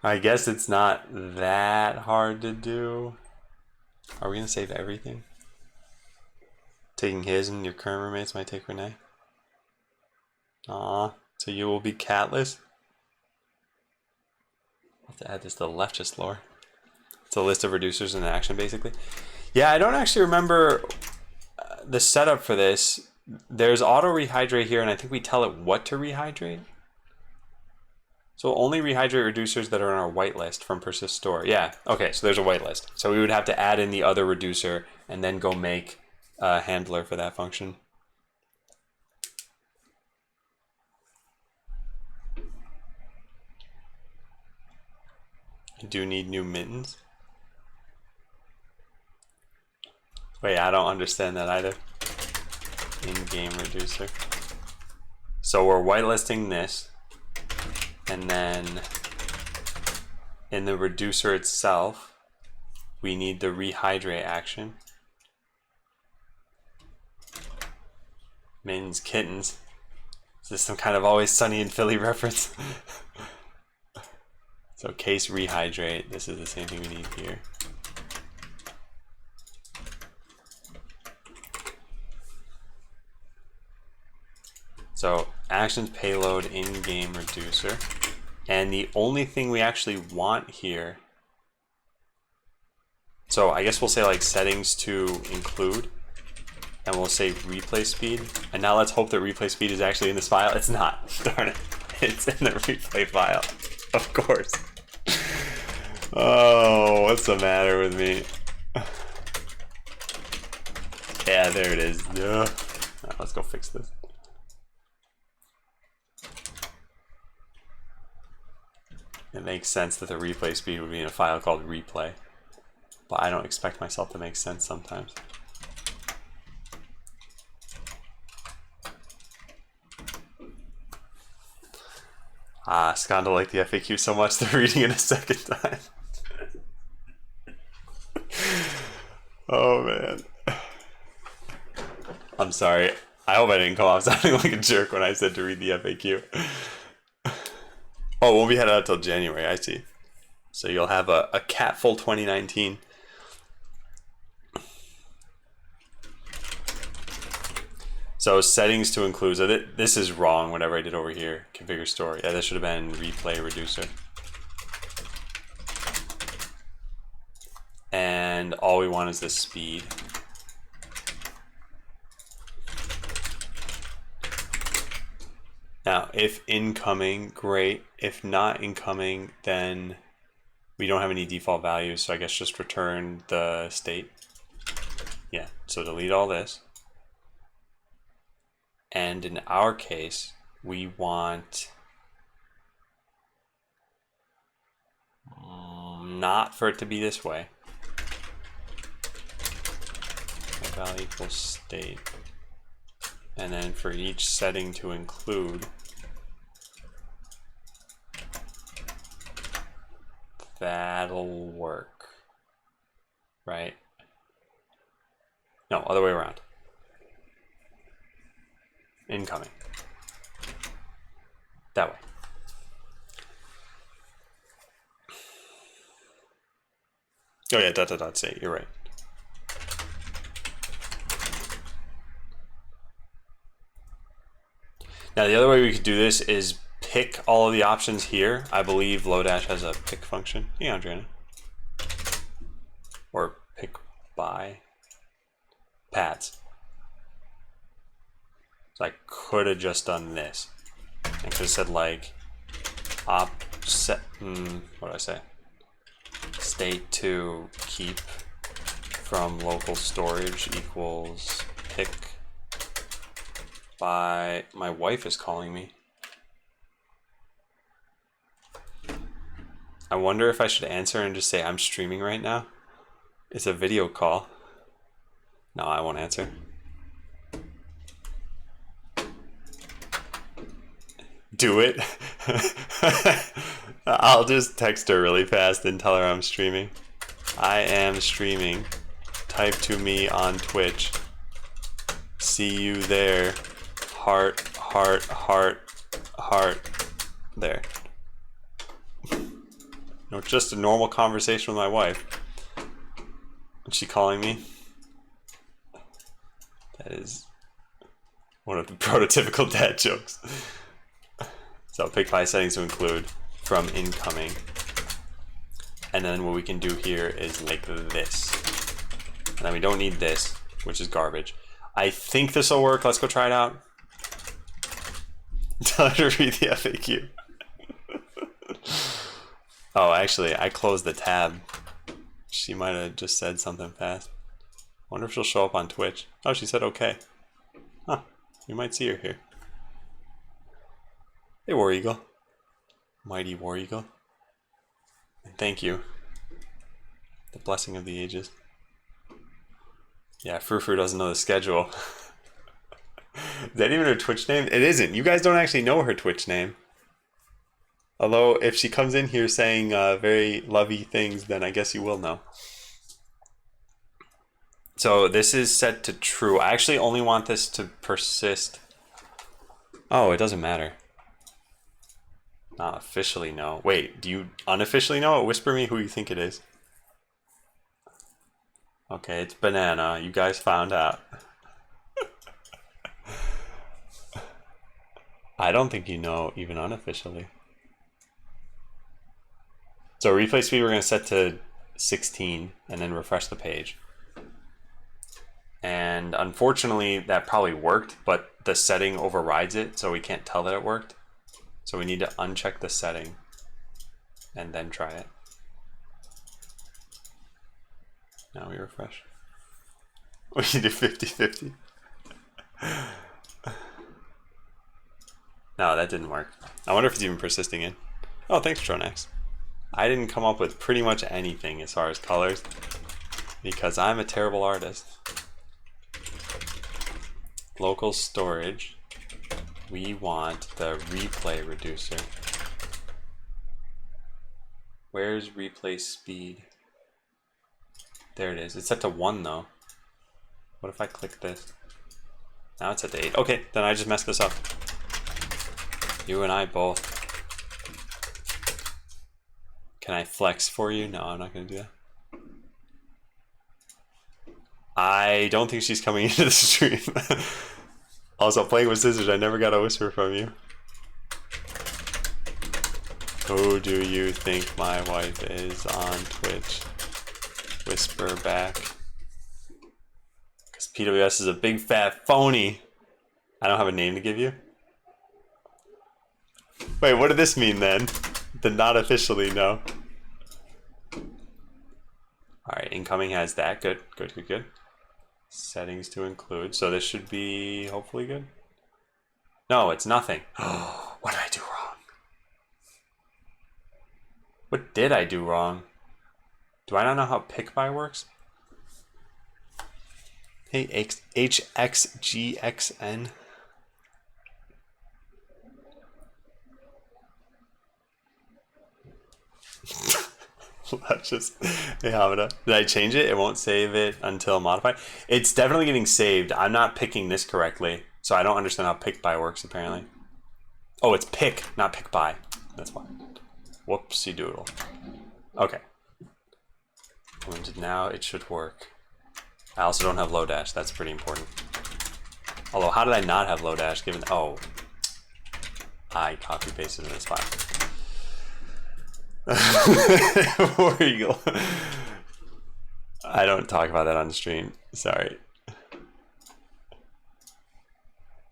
I guess it's not that hard to do. Are we gonna save everything? Taking his and your current roommates might take Renee. Aw, so you will be catless? I'll have to add this to the leftist lore. It's a list of reducers in action, basically. Yeah, I don't actually remember the setup for this. There's auto rehydrate here, and I think we tell it what to rehydrate. So only rehydrate reducers that are on our whitelist from Persist Store. Yeah, okay, so there's a whitelist. So we would have to add in the other reducer and then go make a handler for that function. I do need new mittens. Wait, I don't understand that either. In-game reducer. So we're whitelisting this, and then in the reducer itself, we need the rehydrate action. Mittens, kittens. Is this some kind of Always Sunny in Philly reference? So case rehydrate, this is the same thing we need here. So actions payload in-game reducer. And the only thing we actually want here, so I guess we'll say like settings to include, and we'll say replay speed. And now let's hope that replay speed is actually in this file. It's not, darn it. It's in the replay file, of course. Oh, what's the matter with me? Yeah, there it is. Right, let's go fix this. It makes sense that the replay speed would be in a file called replay. but I don't expect myself to make sense sometimes. Skandal liked the FAQ so much they're reading it a second time. Oh man. I'm sorry. I hope I didn't come off sounding like a jerk when I said to read the FAQ. Oh, won't be headed out till January, I see. So you'll have a Catful 2019. So settings to include, so this is wrong, whatever I did over here. Configure story. Yeah, this should have been replay reducer. And all we want is the speed. Now, if incoming, great. If not incoming, then we don't have any default values, so I guess just return the state. Yeah, so delete all this. And in our case, we want not for it to be this way. Value equals state. And then for each setting to include, that'll work, right? No, other way around. Incoming. That way. Oh yeah, .state, you're right. Now the other way we could do this is pick all of the options here. I believe Lodash has a pick function. Yeah, Andrea. Or pick by paths. So I could have just done this. I could have said like set what do I say? State to keep from local storage equals pick by, my wife is calling me. I wonder if I should answer and just say I'm streaming right now. It's a video call. No, I won't answer. Do it. I'll just text her really fast and tell her I'm streaming. I am streaming. Type to me on Twitch. See you there. Heart, heart, heart, heart. There. No, just a normal conversation with my wife. Is she calling me? That is one of the prototypical dad jokes. So pick by settings to include from incoming. And then what we can do here is like this. And then we don't need this, which is garbage. I think this will work. Let's go try it out. Tell her to read the FAQ. Oh, actually, I closed the tab. She might have just said something fast. Wonder if she'll show up on Twitch. Oh, she said okay. Huh, we might see her here. Hey, War Eagle. Mighty War Eagle. And thank you. The blessing of the ages. Yeah, Frou doesn't know the schedule. Is that even her Twitch name? It isn't. You guys don't actually know her Twitch name. Although, if she comes in here saying very lovey things, then I guess you will know. So this is set to true. I actually only want this to persist. Oh, it doesn't matter. Not officially know. Wait, do you unofficially know? Whisper me who you think it is. Okay, it's Banana. You guys found out. I don't think you know even unofficially. So replay speed we're going to set to 16 and then refresh the page. And unfortunately that probably worked, but the setting overrides it, so we can't tell that it worked. So we need to uncheck the setting and then try it. Now we refresh. We do 50-50. No, that didn't work. I wonder if it's even persisting in. Oh, thanks, Tronex. I didn't come up with pretty much anything as far as colors. because I'm a terrible artist. Local storage. We want the replay reducer. Where's replay speed? There it is. It's set to 1 though. What if I click this? Now it's at 8. Okay, then I just messed this up. You and I both. Can I flex for you? No, I'm not gonna do that. I don't think she's coming into the stream. Also, playing with scissors, I never got a whisper from you. Who do you think my wife is on Twitch? Whisper back. Because PWS is a big fat phony. I don't have a name to give you. Wait, what did this mean then? The not officially, no. Alright, incoming has that. Good, good, good, good. Settings to include. So this should be hopefully good. No, it's nothing. What did I do wrong? What did I do wrong? Do I not know how pick by works? Hey, HXGXN. Let's just, hey Hamida. Did I change it? It won't save it until modified. It's definitely getting saved. I'm not picking this correctly, so I don't understand how pick by works apparently. Oh, it's pick, not pick by. That's why. Whoopsie doodle. Okay. And now it should work. I also don't have Lodash. That's pretty important. Although, how did I not have Lodash given? Oh, I copy pasted in this file. War Eagle. I don't talk about that on stream. Sorry.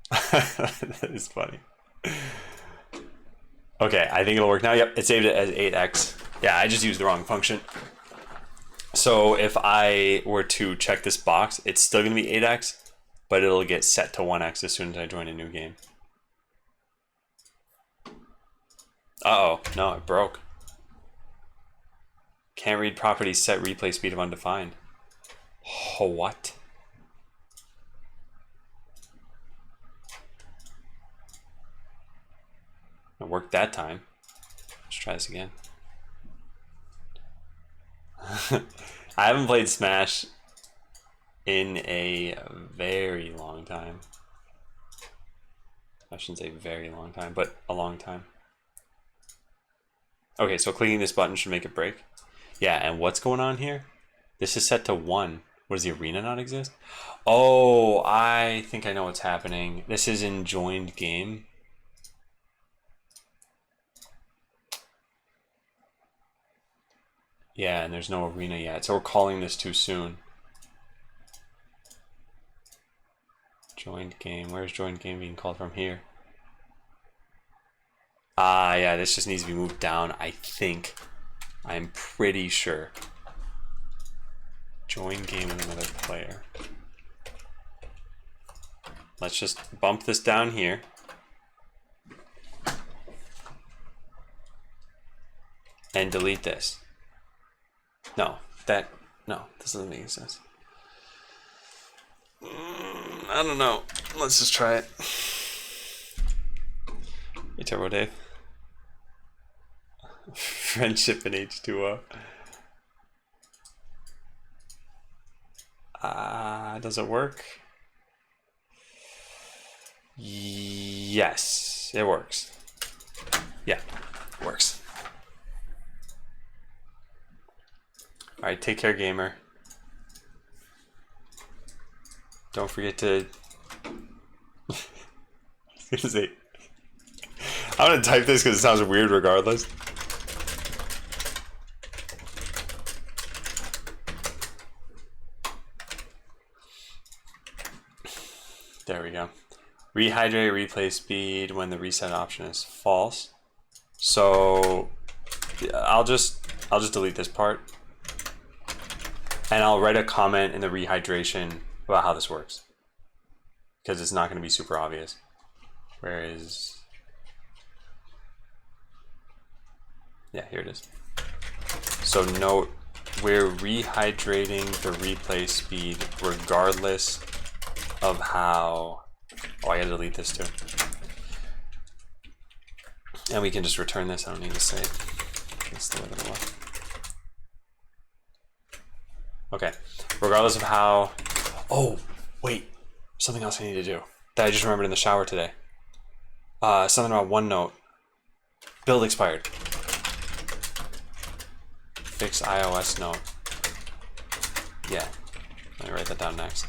That is funny. Okay, I think it'll work now. Yep, it saved it as 8x. Yeah, I just used the wrong function. So if I were to check this box, it's still going to be 8x, but it'll get set to 1x as soon as I join a new game. Uh-oh, no, it broke. Can't read properties, set replay speed of undefined. Oh, what? It worked that time. Let's try this again. I haven't played Smash in a very long time. I shouldn't say very long time, but a long time. Okay, so clicking this button should make it break. Yeah, and what's going on here? This is set to 1. What, does the arena not exist? Oh, I think I know what's happening. This is in joined game. Yeah, and there's no arena yet, so we're calling this too soon. Joined game. Where's joined game being called from? Here. Ah, yeah, this just needs to be moved down, I think. I'm pretty sure. Join game with another player. Let's just bump this down here. And delete this. No, this doesn't make any sense. I don't know. Let's just try it. Hey, Turbo Dave. Friendship in H2O. Does it work? Yes, it works. Yeah, it works. All right, take care, gamer. Don't forget to. I'm gonna type this because it sounds weird regardless. There we go. Rehydrate replay speed when the reset option is false. So I'll just delete this part. And I'll write a comment in the rehydration about how this works. Because it's not going to be super obvious. Where is... Yeah, here it is. So note we're rehydrating the replay speed regardless of how... Oh, I gotta delete this too. And we can just return this. I don't need to save. That's the way that it was. Okay. Regardless of how... Oh, wait. Something else I need to do that I just remembered in the shower today. Something about OneNote. Build expired. Fix iOS note. Yeah. Let me write that down next.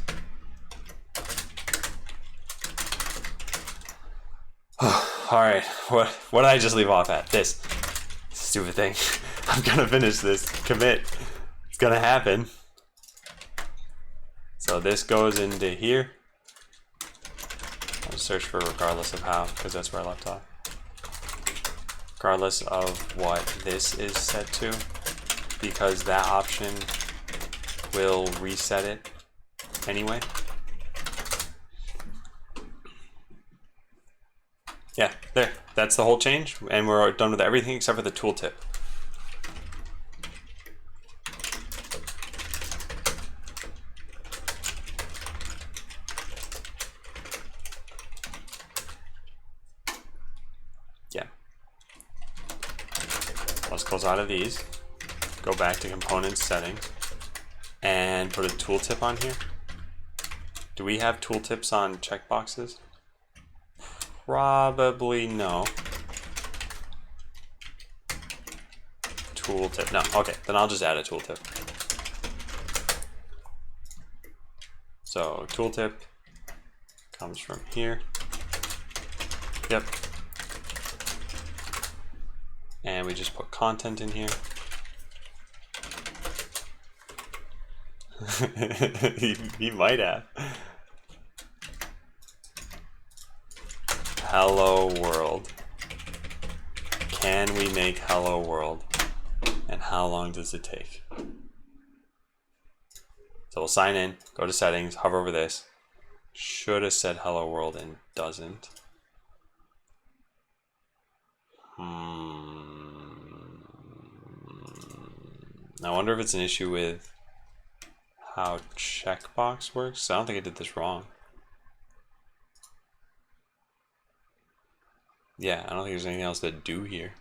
Alright, what did I just leave off at? This stupid thing. I'm gonna finish this. Commit. It's gonna happen. So this goes into here. I'll search for regardless of how, because that's where I left off. Regardless of what this is set to, because that option will reset it anyway. Yeah, there. That's the whole change, and we're done with everything except for the tooltip. Yeah. Let's close out of these. Go back to components settings and put a tooltip on here. Do we have tooltips on checkboxes? Probably no. Tooltip, no, okay, then I'll just add a tooltip. So tooltip comes from here. Yep. And we just put content in here. he might have. Hello world. Can we make hello world? And how long does it take? So we'll sign in, go to settings, hover over this. Should have said hello world and doesn't. I wonder if it's an issue with how checkbox works. I don't think I did this wrong. Yeah, I don't think there's anything else to do here.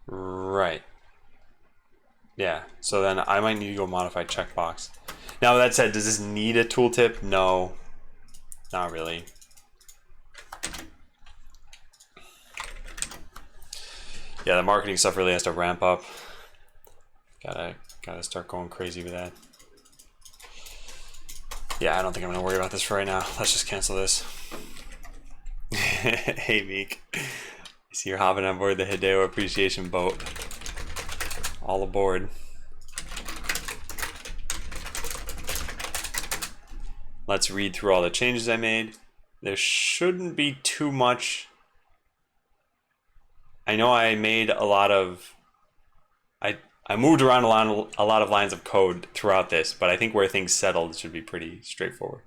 Right. Yeah, so then I might need to go modify checkbox. Now that said, does this need a tooltip? No, not really. Yeah, the marketing stuff really has to ramp up. Gotta start going crazy with that. Yeah, I don't think I'm gonna worry about this for right now. Let's just cancel this. Hey Meek, I see you're hopping on board the Hideo appreciation boat. All aboard. Let's read through all the changes I made. There shouldn't be too much. I know I made a lot of, I moved around a lot of lines of code throughout this, but I think where things settled should be pretty straightforward.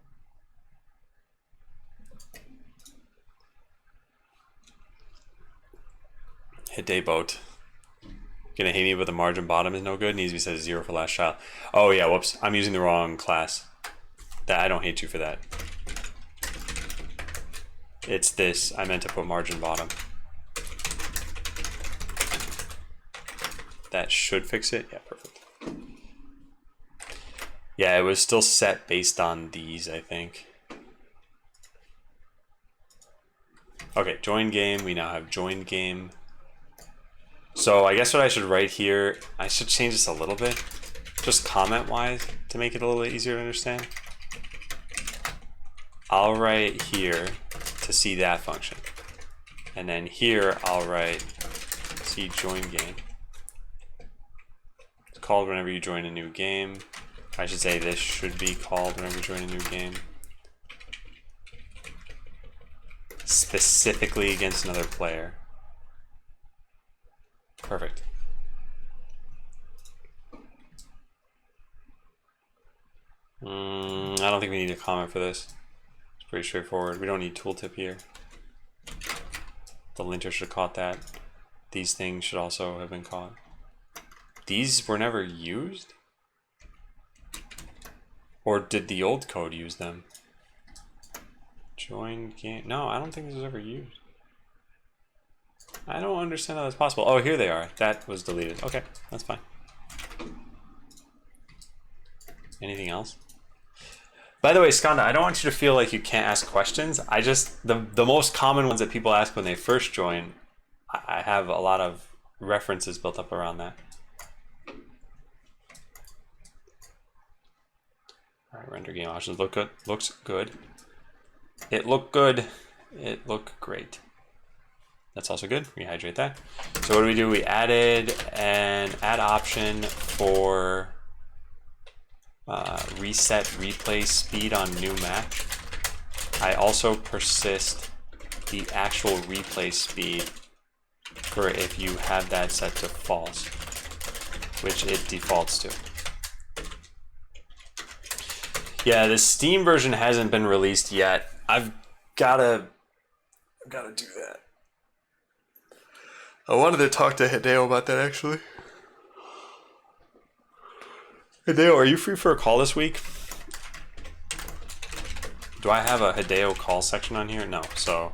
Hit day boat. Gonna hate me, but the margin bottom is no good. Needs to be set to 0 for last child. Oh yeah, whoops. I'm using the wrong class. That I don't hate you for that. It's this. I meant to put margin bottom. That should fix it. Yeah, perfect. Yeah, it was still set based on these, I think. Okay, join game. We now have joined game. So I guess what I should write here, I should change this a little bit, just comment-wise, to make it a little easier to understand. I'll write here to see that function. And then here, I'll write see join game. It's called whenever you join a new game. I should say this should be called whenever you join a new game. Specifically against another player. Perfect. I don't think we need a comment for this. It's pretty straightforward. We don't need tooltip here. The linter should have caught that. These things should also have been caught. These were never used? Or did the old code use them? Join game. No, I don't think this was ever used. I don't understand how that's possible. Oh, here they are. That was deleted. Okay, that's fine. Anything else? By the way, Skanda, I don't want you to feel like you can't ask questions. I just, the most common ones that people ask when they first join, I have a lot of references built up around that. All right, render game options look good. Looks good. It looked good. It looked great. That's also good. Rehydrate that. So what do? We added an add option for reset replay speed on new match. I also persist the actual replay speed for if you have that set to false, which it defaults to. Yeah, the Steam version hasn't been released yet. I've gotta do that. I wanted to talk to Hideo about that actually. Hideo, are you free for a call this week? Do I have a Hideo call section on here? No, so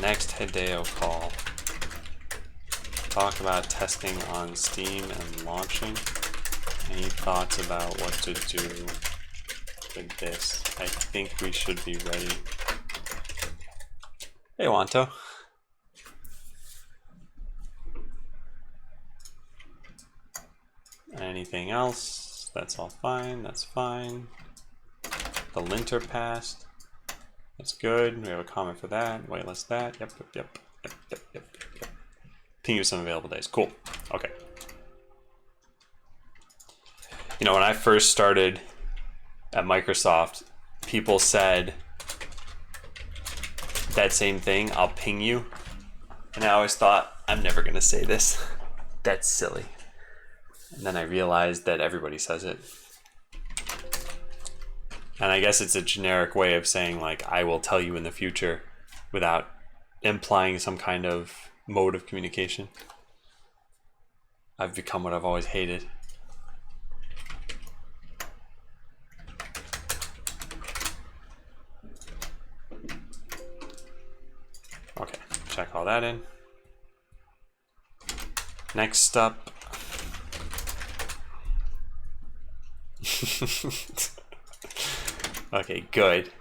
next Hideo call. Talk about testing on Steam and launching. Any thoughts about what to do with this? I think we should be ready. Hey, Wanto. Anything else? That's all fine. That's fine. The linter passed. That's good. We have a comment for that. Waitlist that. Yep. Ping you some available days. Cool. Okay. You know, when I first started at Microsoft, people said that same thing. I'll ping you. And I always thought, I'm never going to say this. That's silly. And then I realized that everybody says it. And I guess it's a generic way of saying, like, I will tell you in the future without implying some kind of mode of communication. I've become what I've always hated. Okay, check all that in. Next up. Okay, good.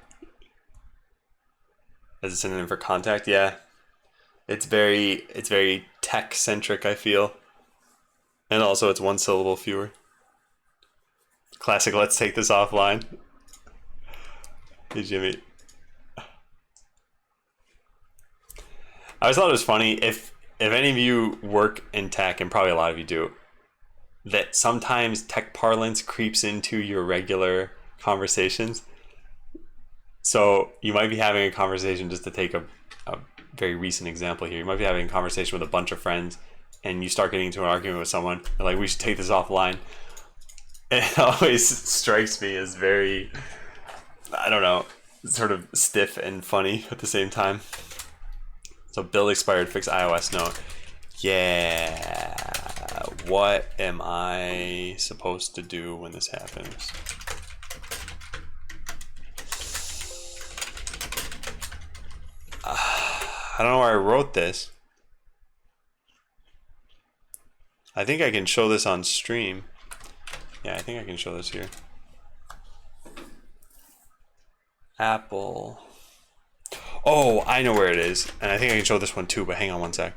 As a synonym for contact, yeah. It's very tech centric, I feel. And also it's one syllable fewer. Classic, let's take this offline. Hey Jimmy. I always thought it was funny if any of you work in tech, and probably a lot of you do, that sometimes tech parlance creeps into your regular conversations. So you might be having a conversation, just to take a very recent example here. You might be having a conversation with a bunch of friends and you start getting into an argument with someone. They're like, we should take this offline. It always strikes me as very, I don't know, sort of stiff and funny at the same time. So build expired, fix iOS note. Yeah, what am I supposed to do when this happens? I don't know where I wrote this. I think I can show this on stream. Yeah, I think I can show this here. Apple. Oh, I know where it is. And I think I can show this one too, but hang on one sec.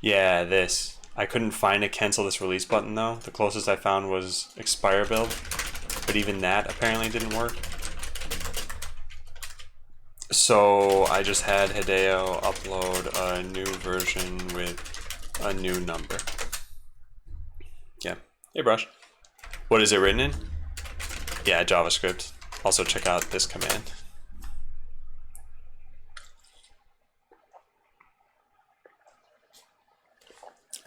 Yeah, this. I couldn't find a cancel this release button though. The closest I found was expire build, but even that apparently didn't work. So I just had Hideo upload a new version with a new number. Yeah. Hey, Brush. What is it written in? Yeah, JavaScript. Also check out this command.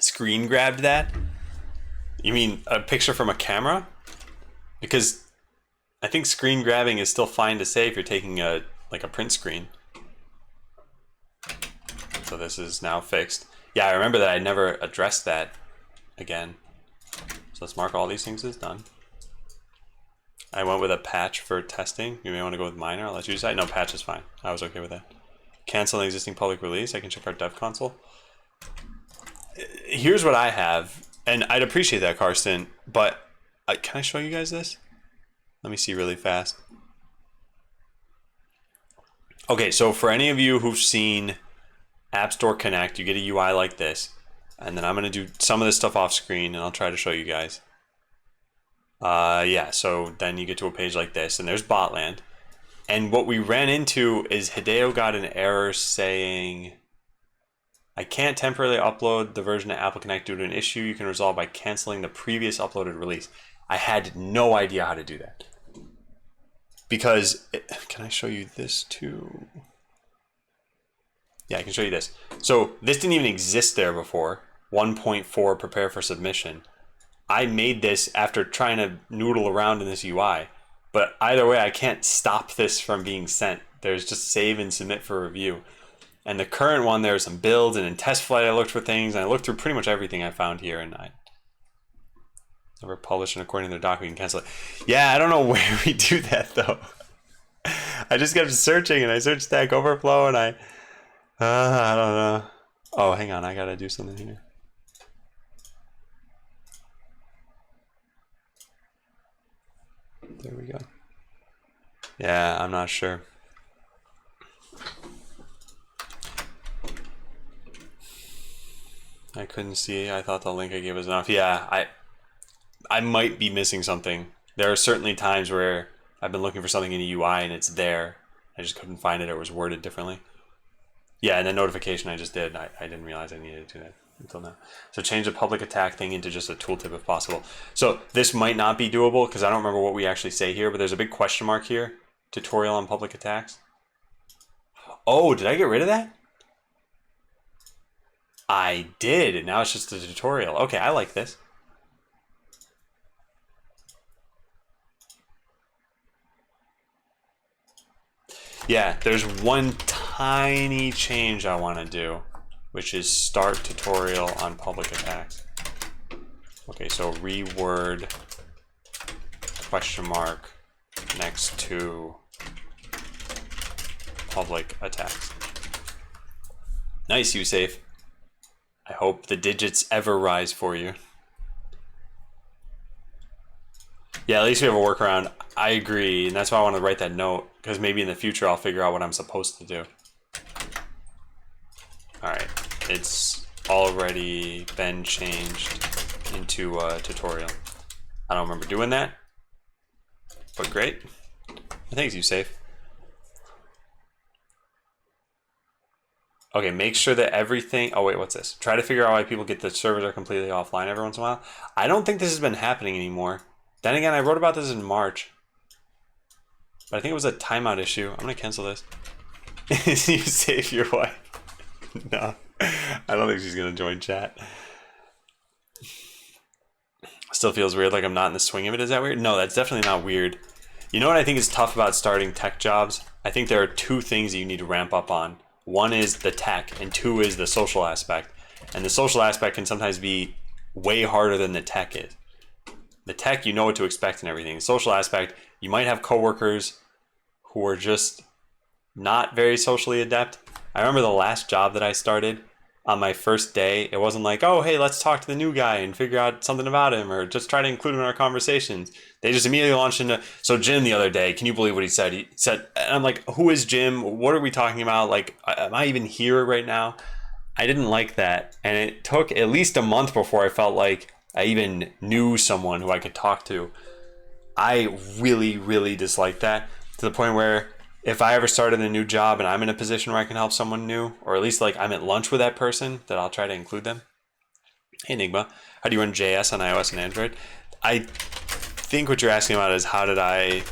Screen grabbed that? You mean a picture from a camera? Because I think screen grabbing is still fine to say if you're taking a print screen. So this is now fixed. Yeah, I remember that I never addressed that again. So let's mark all these things as done. I went with a patch for testing. You may want to go with minor. I'll let you decide. No, patch is fine. I was okay with that. Cancel an existing public release. I can check our dev console. Here's what I have, and I'd appreciate that, Karsten, but can I show you guys this? Let me see really fast. Okay, so for any of you who've seen App Store Connect, you get a UI like this, and then I'm going to do some of this stuff off screen, and I'll try to show you guys. Yeah, so then you get to a page like this, and there's Botland. And what we ran into is Hideo got an error saying, I can't temporarily upload the version of Apple Connect due to an issue you can resolve by canceling the previous uploaded release. I had no idea how to do that. Because, can I show you this too? Yeah, I can show you this. So this didn't even exist there before. 1.4 prepare for submission. I made this after trying to noodle around in this UI. But either way, I can't stop this from being sent. There's just save and submit for review. And the current one, there's some builds, and in test flight I looked for things, and I looked through pretty much everything I found here, and I never published, and according to their doc, we can cancel it. Yeah, I don't know where we do that, though. I just kept searching, and I searched Stack Overflow, and I don't know. Oh, hang on, I gotta do something here. There we go. Yeah, I'm not sure. I couldn't see. I thought the link I gave was enough. Yeah, I might be missing something. There are certainly times where I've been looking for something in a UI and it's there. I just couldn't find it or it was worded differently. Yeah, and the notification I just did, I didn't realize I needed to do that until now. So change the public attack thing into just a tooltip if possible. So this might not be doable because I don't remember what we actually say here, but there's a big question mark here. Tutorial on public attacks. Oh, did I get rid of that? I did, and now it's just a tutorial. Okay, I like this. Yeah, there's one tiny change I want to do, which is start tutorial on public attacks. Okay, so reword question mark next to public attacks. Nice, you safe. I hope the digits ever rise for you. Yeah, at least we have a workaround. I agree, and that's why I want to write that note, because maybe in the future I'll figure out what I'm supposed to do. Alright, it's already been changed into a tutorial. I don't remember doing that, but great. Thanks, you safe. Okay, make sure that everything... Oh, wait, what's this? Try to figure out why people get the servers are completely offline every once in a while. I don't think this has been happening anymore. Then again, I wrote about this in March. But I think it was a timeout issue. I'm going to cancel this. You save your wife. No, I don't think she's going to join chat. Still feels weird, like I'm not in the swing of it. Is that weird? No, that's definitely not weird. You know what I think is tough about starting tech jobs? I think there are two things that you need to ramp up on. One is the tech, and two is the social aspect. And the social aspect can sometimes be way harder than the tech is. The tech, you know what to expect and everything. The social aspect, you might have coworkers who are just not very socially adept. I remember the last job that I started, on my first day, it wasn't like, oh, hey, let's talk to the new guy and figure out something about him or just try to include him in our conversations. They just immediately launched into... So Jim the other day, can you believe what he said? He said, and I'm like, who is Jim? What are we talking about? Like, am I even here right now? I didn't like that. And it took at least a month before I felt like I even knew someone who I could talk to. I really, really disliked that, to the point where if I ever started a new job and I'm in a position where I can help someone new, or at least like I'm at lunch with that person, that I'll try to include them. Hey Enigma, how do you run JS on iOS and Android? I think what you're asking about is how did I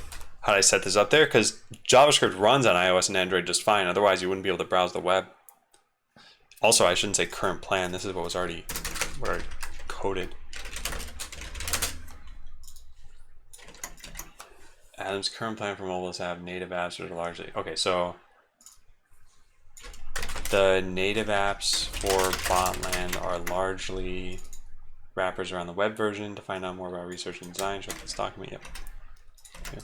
set this up there? Because JavaScript runs on iOS and Android just fine. Otherwise, you wouldn't be able to browse the web. Also, I shouldn't say current plan. This is what was already coded. Adam's current plan for mobile is to have native apps that are largely... Okay, so the native apps for Botland are largely wrappers around the web version. To find out more about research and design, check this document. Yep. Okay.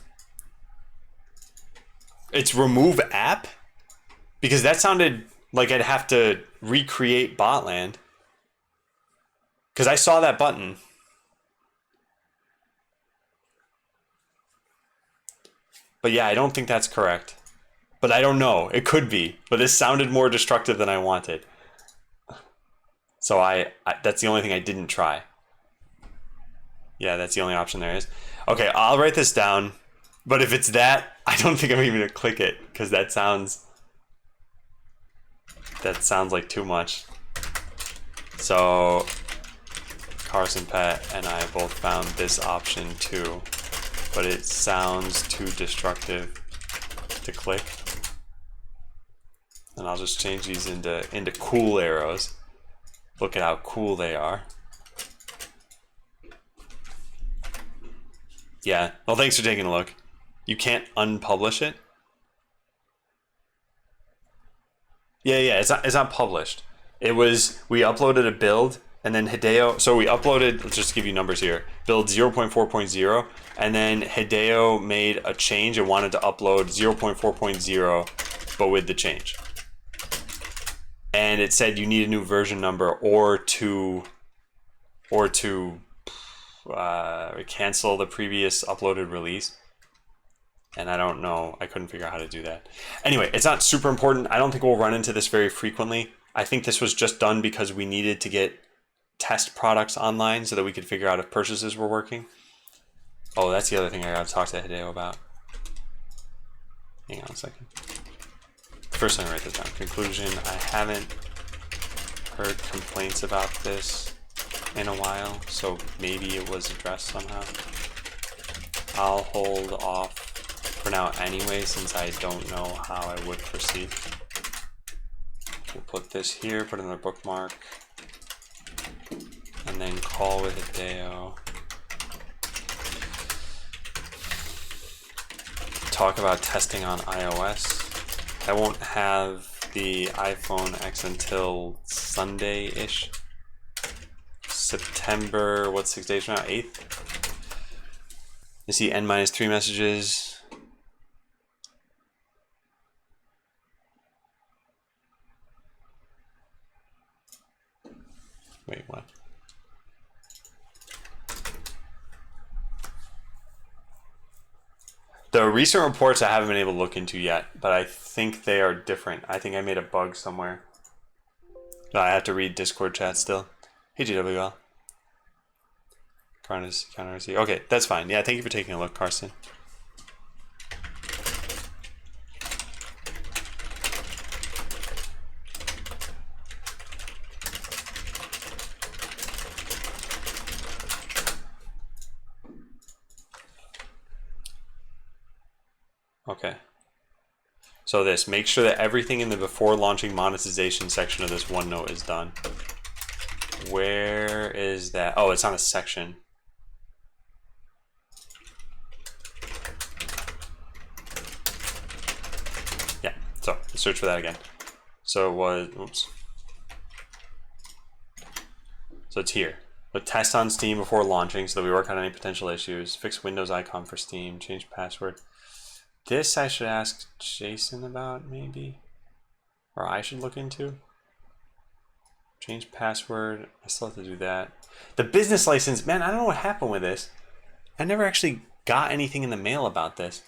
It's remove app? Because that sounded like I'd have to recreate Botland. Because I saw that button. But yeah, I don't think that's correct. But I don't know. It could be. But this sounded more destructive than I wanted. So I that's the only thing I didn't try. Yeah, that's the only option there is. Okay, I'll write this down. But if it's that, I don't think I'm even going to click it. Because that sounds like too much. So Carson Pett and I both found this option too. But it sounds too destructive to click. And I'll just change these into cool arrows. Look at how cool they are. Yeah, well, thanks for taking a look. You can't unpublish it? Yeah, it's not published. It was, we uploaded a build, and then Hideo, so we uploaded, let's just give you numbers here, build 0.4.0, and then Hideo made a change and wanted to upload 0.4.0, but with the change. And it said you need a new version number or to cancel the previous uploaded release. And I don't know, I couldn't figure out how to do that. Anyway, it's not super important. I don't think we'll run into this very frequently. I think this was just done because we needed to get test products online so that we could figure out if purchases were working. Oh, that's the other thing I gotta talk to Hideo about. Hang on a second. First, I'm gonna write this down. Conclusion, I haven't heard complaints about this in a while, so maybe it was addressed somehow. I'll hold off for now anyway, since I don't know how I would proceed. We'll put this here, put another bookmark, and then call with Hideo. Talk about testing on iOS. I won't have the iPhone X until Sunday-ish. September, what's 6 days from now? 8th? You see N-3 messages. Wait, what? The recent reports I haven't been able to look into yet, but I think they are different. I think I made a bug somewhere. I have to read Discord chat still. Hey, GWL. Okay, that's fine. Yeah, thank you for taking a look, Carson. Okay. So this, make sure that everything in the before launching monetization section of this OneNote is done. Where is that? Oh, it's on a section. Yeah, so let's search for that again. So it was, oops. So it's here. But test on Steam before launching so that we work on any potential issues. Fix Windows icon for Steam, change password. This I should ask Jason about, maybe, or I should look into. Change password, I still have to do that. The business license, man, I don't know what happened with this. I never actually got anything in the mail about this.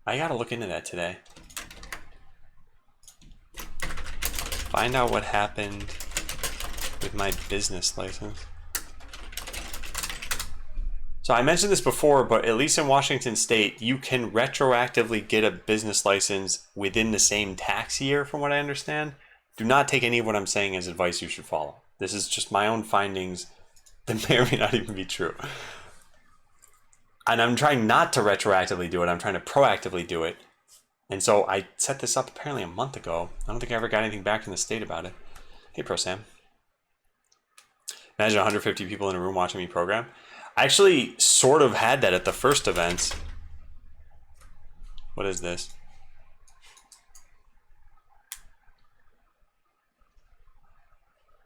I gotta look into that today. Find out what happened with my business license. So I mentioned this before, but at least in Washington State, you can retroactively get a business license within the same tax year, from what I understand. Do not take any of what I'm saying as advice you should follow. This is just my own findings that may or may not even be true. And I'm trying not to retroactively do it. I'm trying to proactively do it. And so I set this up apparently a month ago. I don't think I ever got anything back from the state about it. Hey, Pro Sam. Imagine 150 people in a room watching me program. I actually sort of had that at the first event. What is this?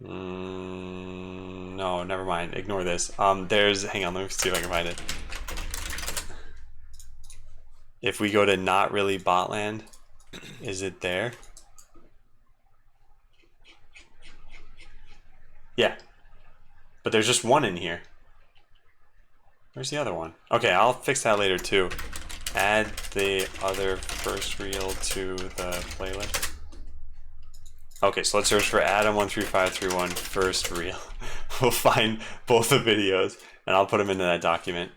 No, never mind. Ignore this. There's, hang on, let me see if I can find it. If we go to not really botland, is it there? Yeah. But there's just one in here. Where's the other one? Okay, I'll fix that later too. Add the other first reel to the playlist. Okay, so let's search for Adam13531 first reel. We'll find both the videos and I'll put them into that document.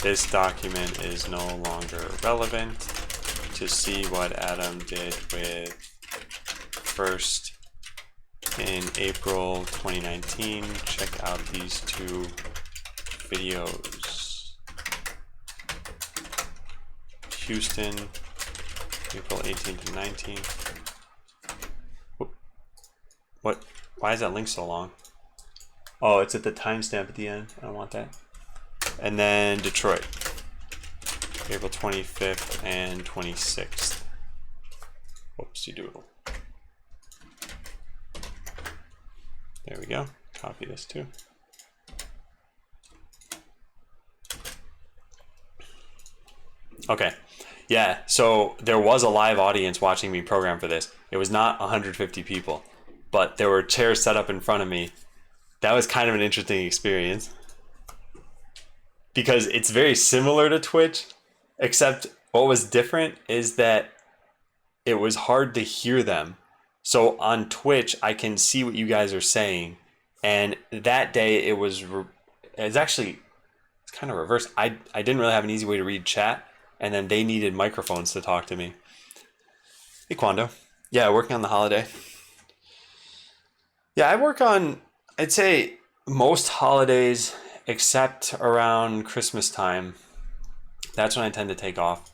This document is no longer relevant. To see what Adam did with first in April 2019, check out these two videos. Houston, April 18th and 19th. Whoop. What? Why is that link so long? Oh, it's at the timestamp at the end. I don't want that. And then Detroit, April 25th and 26th. Whoopsie doodle. There we go. Copy this too. Okay. Yeah, so there was a live audience watching me program for this. It was not 150 people, but there were chairs set up in front of me. That was kind of an interesting experience because it's very similar to Twitch, except what was different is that it was hard to hear them. So on Twitch, I can see what you guys are saying. And that day it's kind of reversed. I didn't really have an easy way to read chat. And then they needed microphones to talk to me. Hey, Quando. Yeah, working on the holiday. Yeah, I work on, I'd say, most holidays except around Christmas time. That's when I tend to take off.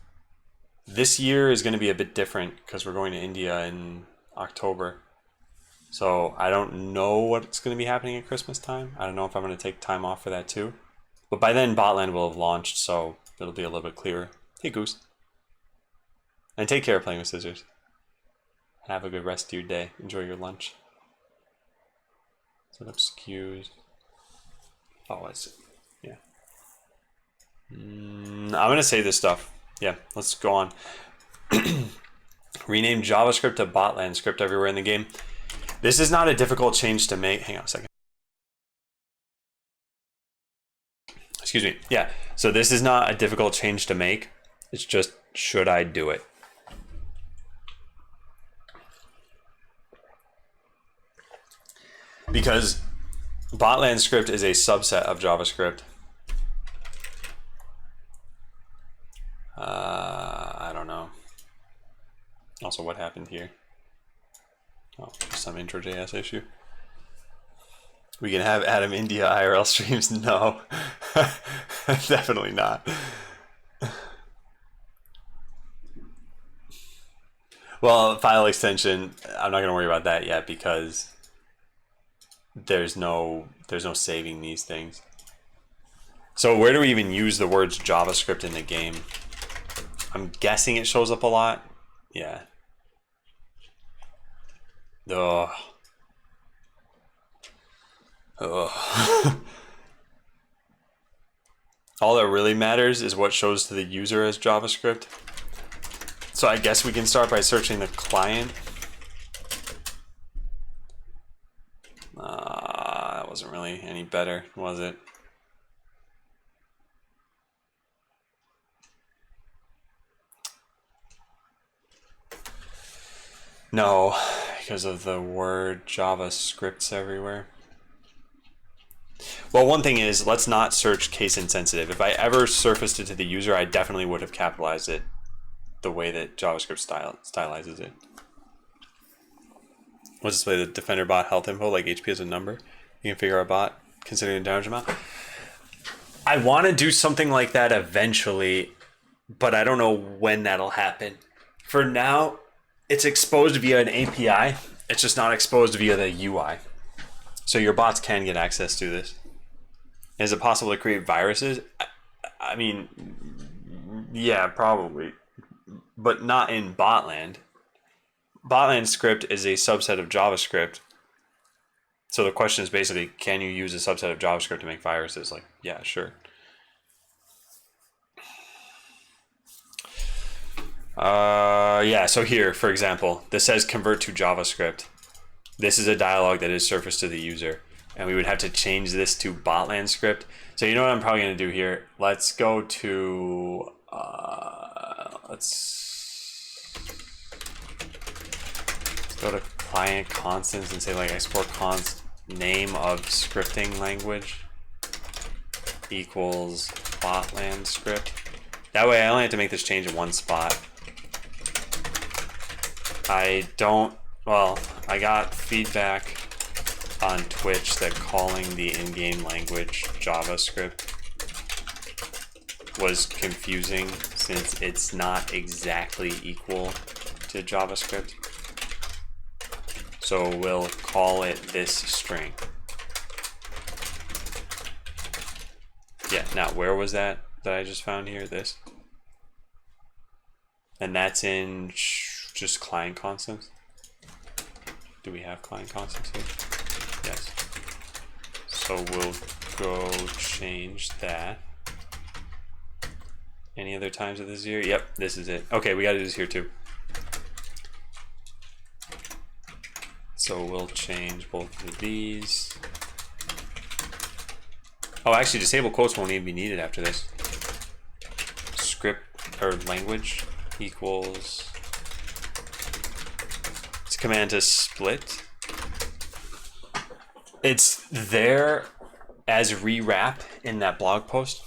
This year is going to be a bit different because we're going to India in October. So I don't know what's going to be happening at Christmas time. I don't know if I'm going to take time off for that too. But by then, Botland will have launched, so it'll be a little bit clearer. Hey, Goose. And take care of playing with scissors. Have a good rest of your day. Enjoy your lunch. Set up skews. Oh, I see. Yeah. I'm going to save this stuff. Yeah, let's go on. Rename JavaScript to Botland script everywhere in the game. This is not a difficult change to make. Hang on a second. Excuse me. Yeah, so this is not a difficult change to make. It's just, should I do it? Because Botland script is a subset of JavaScript. I don't know. Also, what happened here? Oh, some intro.js issue. We can have Adam India IRL streams? No, definitely not. Well, file extension, I'm not gonna worry about that yet because there's no saving these things. So where do we even use the words JavaScript in the game? I'm guessing it shows up a lot. Yeah. Ugh. Ugh. All that really matters is what shows to the user as JavaScript. So I guess we can start by searching the client. That wasn't really any better, was it? No, because of the word JavaScripts everywhere. Well, one thing is, let's not search case insensitive. If I ever surfaced it to the user, I definitely would have capitalized it the way that JavaScript stylizes it. Let's display the defender bot health info, like HP as a number. You can figure out bot considering the damage amount. I want to do something like that eventually, but I don't know when that'll happen. For now, it's exposed via an API. It's just not exposed via the UI. So your bots can get access to this. Is it possible to create viruses? I mean, yeah, probably, but not in Botland. Botland script is a subset of JavaScript. So the question is basically, can you use a subset of JavaScript to make viruses? Like, yeah, sure. Yeah, so here, for example, this says convert to JavaScript. This is a dialog that is surfaced to the user. And we would have to change this to Botland script. So you know what I'm probably going to do here? Let's go to, let's go to client constants and say like export const name of scripting language equals Botland script. That way I only have to make this change in one spot. I got feedback on Twitch that calling the in-game language JavaScript was confusing since it's not exactly equal to JavaScript. So we'll call it this string. Yeah, now where was that I just found here? This. And that's in just client constants. Do we have client constants here? Yes. So we'll go change that. Any other times of this here? Yep, this is it. Okay, we gotta do this here too. So we'll change both of these. Oh, actually, disable quotes won't even be needed after this. Script or language equals. It's a command to split. It's there as rewrap in that blog post.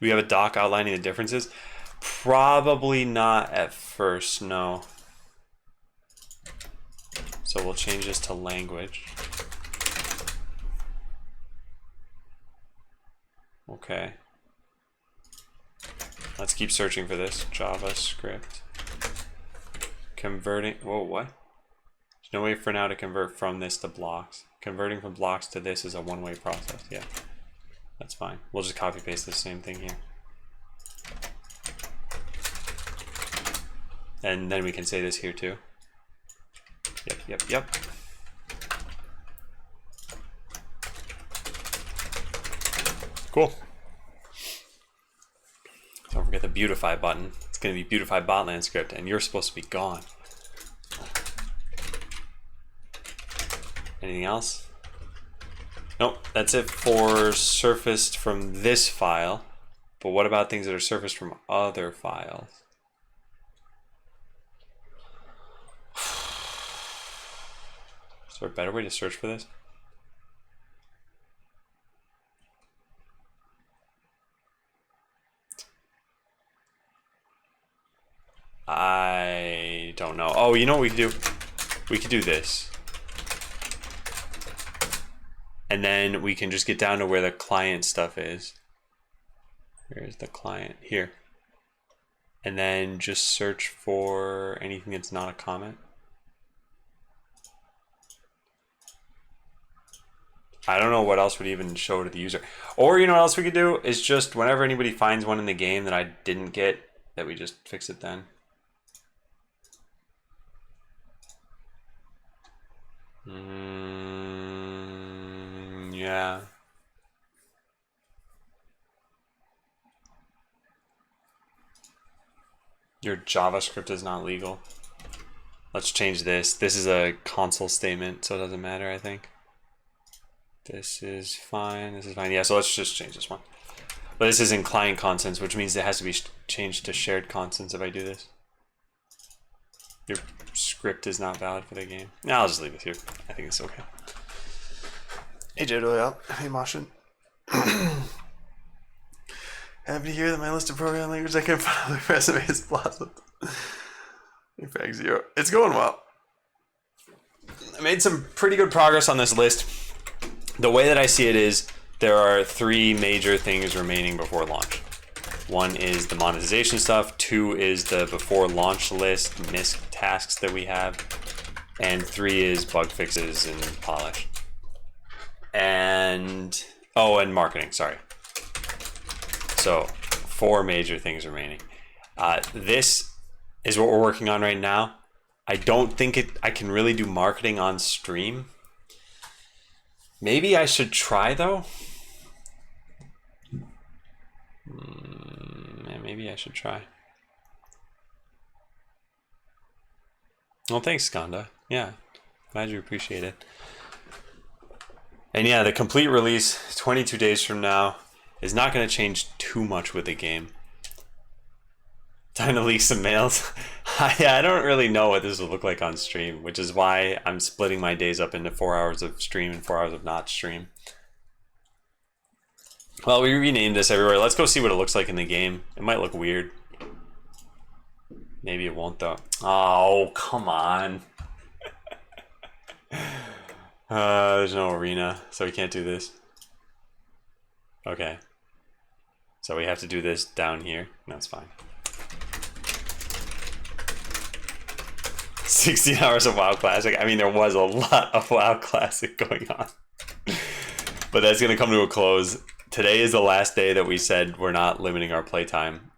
We have a doc outlining the differences. Probably not at first, no. So we'll change this to language. Okay. Let's keep searching for this. JavaScript. Converting, whoa, what? There's no way for now to convert from this to blocks. Converting from blocks to this is a one-way process, yeah. That's fine. We'll just copy paste the same thing here. And then we can say this here too. Yep. Cool. Don't forget the beautify button. It's going to be beautify Botland script, and you're supposed to be gone. Anything else? Nope, that's it for surfaced from this file. But what about things that are surfaced from other files? Is there a better way to search for this? I don't know. Oh, you know what we could do? We could do this. And then we can just get down to where the client stuff is. Here's the client here. And then just search for anything that's not a comment. I don't know what else would even show to the user. Or you know what else we could do is just whenever anybody finds one in the game that I didn't get, that we just fix it then. Yeah. Your JavaScript is not legal. Let's change this. This is a console statement, so it doesn't matter, I think. This is fine. This is fine. Yeah, so let's just change this one. But this is in client constants, which means it has to be changed to shared constants if I do this. Your script is not valid for the game. No, I'll just leave it here. I think it's okay. Hey, Jodo. Hey, Mashin. Happy to hear that my list of programming languages I can find on my resume is blossomed. Zero. It's going well. I made some pretty good progress on this list. The way that I see it is there are 3 major things remaining before launch. 1 is the monetization stuff, 2 is the before launch list, missed tasks that we have, and 3 is bug fixes and polish. And Oh, and marketing, sorry. So 4 major things remaining. This is what we're working on right now. I don't think I can really do marketing on stream. Maybe I should try though. Maybe I should try. Well, thanks, Skanda. Yeah, glad you appreciate it. And yeah, the complete release, 22 days from now, is not going to change too much with the game. Time to leak some mails. I don't really know what this will look like on stream, which is why I'm splitting my days up into 4 hours of stream and 4 hours of not stream. Well, we renamed this everywhere. Let's go see what it looks like in the game. It might look weird. Maybe it won't though. Oh, come on. There's no arena, so we can't do this. Okay. So we have to do this down here. That's fine. 16 hours of WoW Classic. I mean, there was a lot of WoW Classic going on. But that's going to come to a close. Today is the last day that we said we're not limiting our playtime.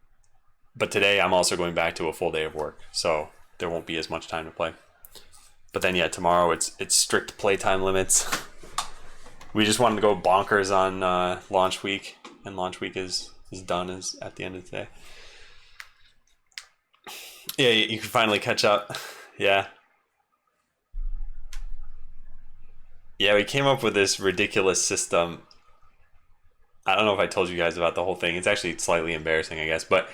But today I'm also going back to a full day of work. So there won't be as much time to play. But then, yeah, tomorrow it's strict playtime limits. We just wanted to go bonkers on launch week. And launch week is done at the end of the day. Yeah, you can finally catch up. Yeah. Yeah, we came up with this ridiculous system. I don't know if I told you guys about the whole thing. It's actually slightly embarrassing, I guess. But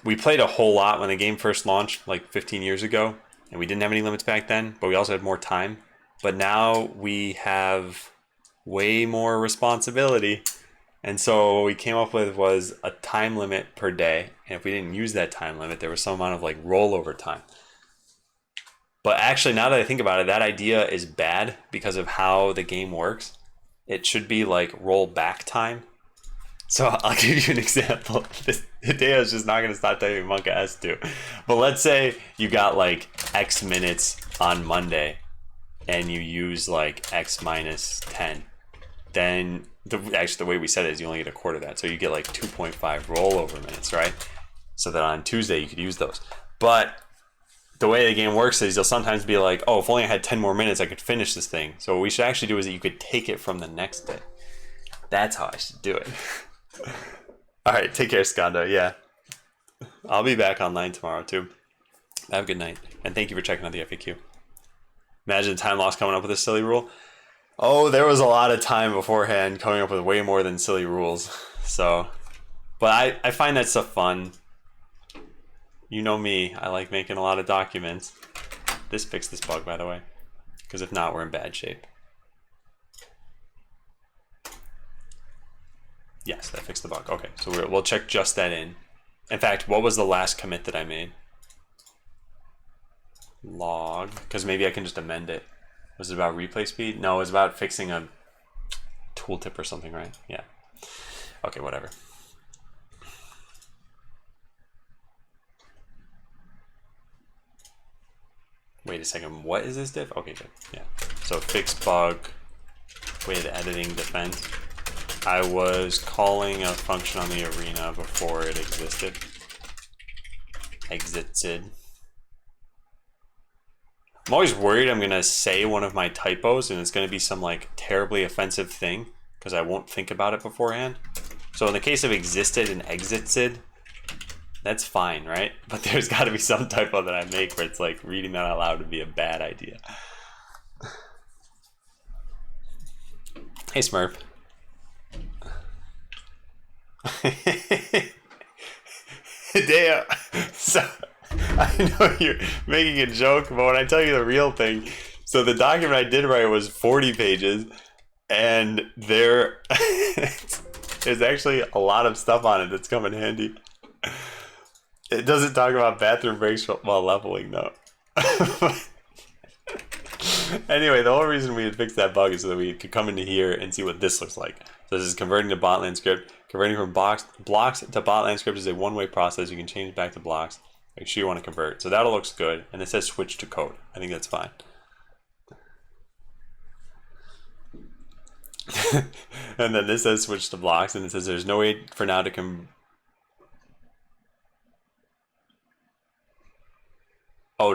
we played a whole lot when the game first launched, like 15 years ago. And we didn't have any limits back then, but we also had more time. But now we have way more responsibility. And so what we came up with was a time limit per day. And if we didn't use that time limit, there was some amount of like rollover time. But actually, now that I think about it, that idea is bad because of how the game works. It should be like roll back time. So I'll give you an example. Hideo is just not going to stop typing Monka S2. But let's say you got like X minutes on Monday and you use like X minus 10. Then, actually the way we said it is you only get a quarter of that. So you get like 2.5 rollover minutes, right? So that on Tuesday you could use those. But the way the game works is you'll sometimes be like, oh, if only I had 10 more minutes, I could finish this thing. So what we should actually do is that you could take it from the next day. That's how I should do it. All right, take care, Skanda. Yeah, I'll be back online tomorrow too. Have a good night, and thank you for checking out the FAQ. Imagine time loss coming up with a silly rule. Oh, there was a lot of time beforehand coming up with way more than silly rules. So, but I find that stuff fun. You know me, I like making a lot of documents. This fixed this bug, by the way, because if not, we're in bad shape. Yes, that fixed the bug. Okay, so we'll check just that in. In fact, what was the last commit that I made? Log, because maybe I can just amend it. Was it about replay speed? No, it was about fixing a tooltip or something, right? Yeah. Okay, whatever. Wait a second, what is this diff? Okay, good, yeah. So fix bug with editing defense. I was calling a function on the arena before it existed. Exited. I'm always worried I'm gonna say one of my typos and it's gonna be some like terribly offensive thing because I won't think about it beforehand. So in the case of existed and exited, that's fine, right? But there's gotta be some typo that I make where it's like reading that out loud would be a bad idea. Hey Smurf. Hideo, so I know you're making a joke, but when I tell you the real thing, so the document I did write was 40 pages, and there's actually a lot of stuff on it that's come in handy. It doesn't talk about bathroom breaks while leveling, though. Anyway, the whole reason we had fixed that bug is so that we could come into here and see what this looks like. So this is converting to botland script. Converting from blocks to botland script is a one-way process. You can change it back to blocks. Make sure you want to convert. So that looks good. And it says switch to code. I think that's fine. And then this says switch to blocks, and it says there's no way for now to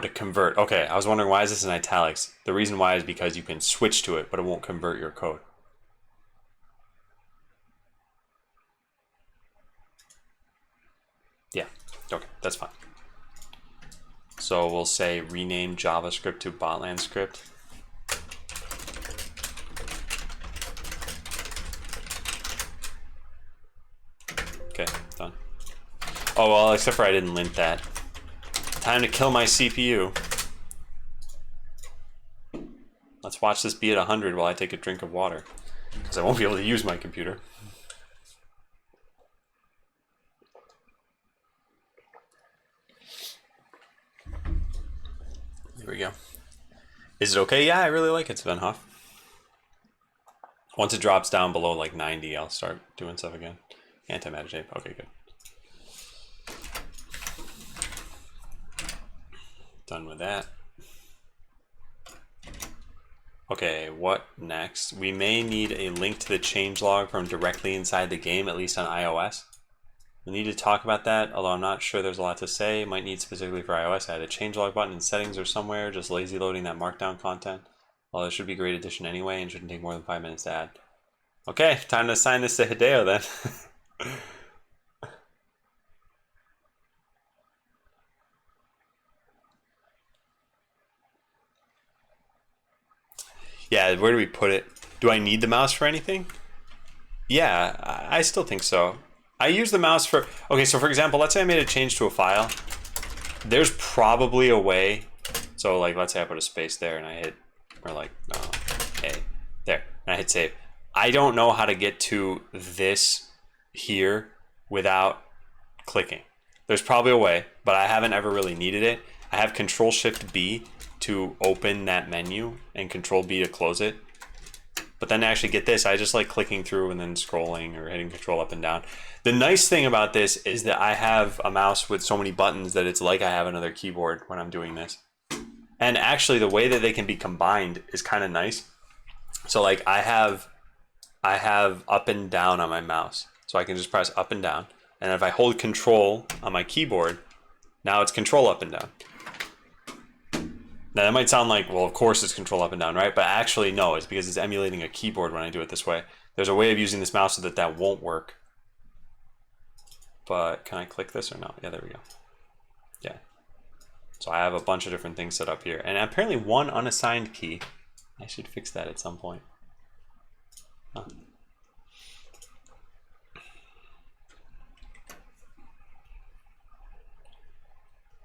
to convert. Okay, I was wondering why is this in italics? The reason why is because you can switch to it, but it won't convert your code. Yeah, okay, that's fine. So we'll say rename JavaScript to Botland script. Okay, done. Oh, well, except for I didn't lint that. Time to kill my CPU. Let's watch this be at 100 while I take a drink of water, because I won't be able to use my computer. There we go. Is it okay? Yeah, I really like it, Sven Hoff. Once it drops down below like 90, I'll start doing stuff again. Antimatter tape. Okay, good. Done with that. Okay, what next? We may need a link to the changelog from directly inside the game, at least on iOS. We need to talk about that, although I'm not sure there's a lot to say. Might need specifically for iOS. I had a changelog button in settings or somewhere, just lazy loading that markdown content. Well, it should be a great addition anyway and shouldn't take more than 5 minutes to add. Okay, time to assign this to Hideo then. Yeah, where do we put it? Do I need the mouse for anything? Yeah, I still think so. I use the mouse for... Okay, so for example, let's say I made a change to a file. There's probably a way... So like, let's say I put a space there and I hit... Or like, A. There. And I hit save. I don't know how to get to this here without clicking. There's probably a way, but I haven't ever really needed it. I have Control-Shift-B to open that menu and Control-B to close it. But then to actually get this, I just like clicking through and then scrolling or hitting Control up and down. The nice thing about this is that I have a mouse with so many buttons that it's like I have another keyboard when I'm doing this. And actually the way that they can be combined is kind of nice. So like I have up and down on my mouse. So I can just press up and down. And if I hold Control on my keyboard, now it's Control up and down. Now that might sound like, well, of course it's Control up and down, right? But actually, no, it's because it's emulating a keyboard when I do it this way. There's a way of using this mouse so that that won't work. But can I click this or no? Yeah, there we go. Yeah. So I have a bunch of different things set up here. And apparently one unassigned key. I should fix that at some point. Huh.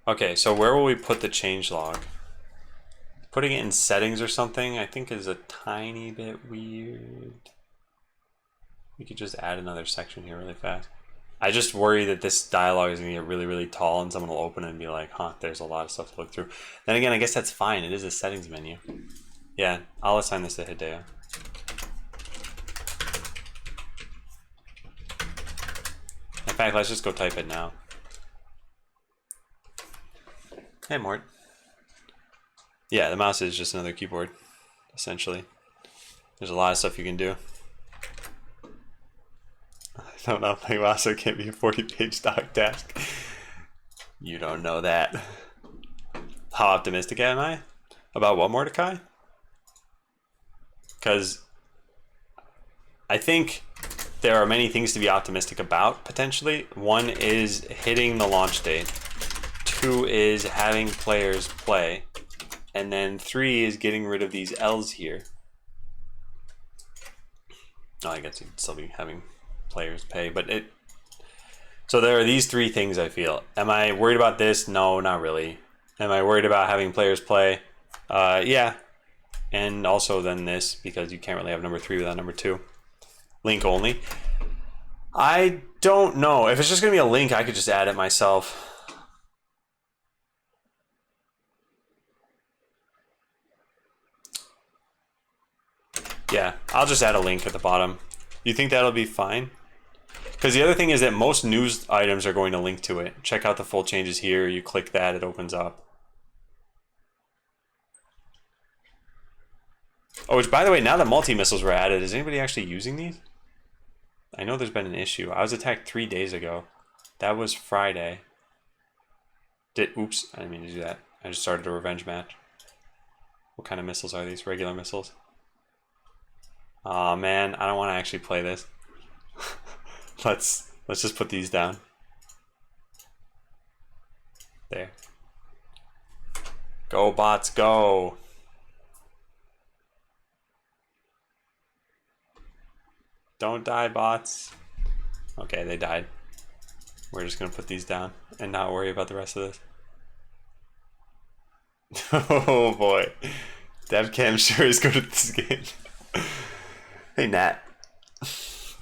Okay, so where will we put the changelog? Putting it in settings or something, I think is a tiny bit weird. We could just add another section here really fast. I just worry that this dialogue is gonna get really, really tall and someone will open it and be like, huh, there's a lot of stuff to look through. Then again, I guess that's fine. It is a settings menu. Yeah, I'll assign this to Hideo. In fact, let's just go type it now. Hey, Mort. Yeah, the mouse is just another keyboard, essentially. There's a lot of stuff you can do. I don't know if my mouse can't be a 40-page doc task. You don't know that. How optimistic am I? About what, Mordecai? Because I think there are many things to be optimistic about, potentially. One is hitting the launch date. 2 is having players play. And then 3 is getting rid of these L's here. Oh, I guess you'd still be having players pay, but it... So there are these 3 things I feel. Am I worried about this? No, not really. Am I worried about having players play? Yeah. And also then this, because you can't really have number 3 without number 2. Link only. I don't know. If it's just going to be a link, I could just add it myself. Yeah, I'll just add a link at the bottom. You think that'll be fine? Because the other thing is that most news items are going to link to it. Check out the full changes here. You click that, it opens up. Oh, which by the way, now that multi-missiles were added, is anybody actually using these? I know there's been an issue. I was attacked 3 days ago. That was Friday. Oops, I didn't mean to do that. I just started a revenge match. What kind of missiles are these? Regular missiles? Aw, man, I don't want to actually play this. Let's just put these down. There. Go, bots, go! Don't die, bots. Okay, they died. We're just gonna put these down and not worry about the rest of this. Oh boy. DevCam sure is good at this game. Hey Nat. It's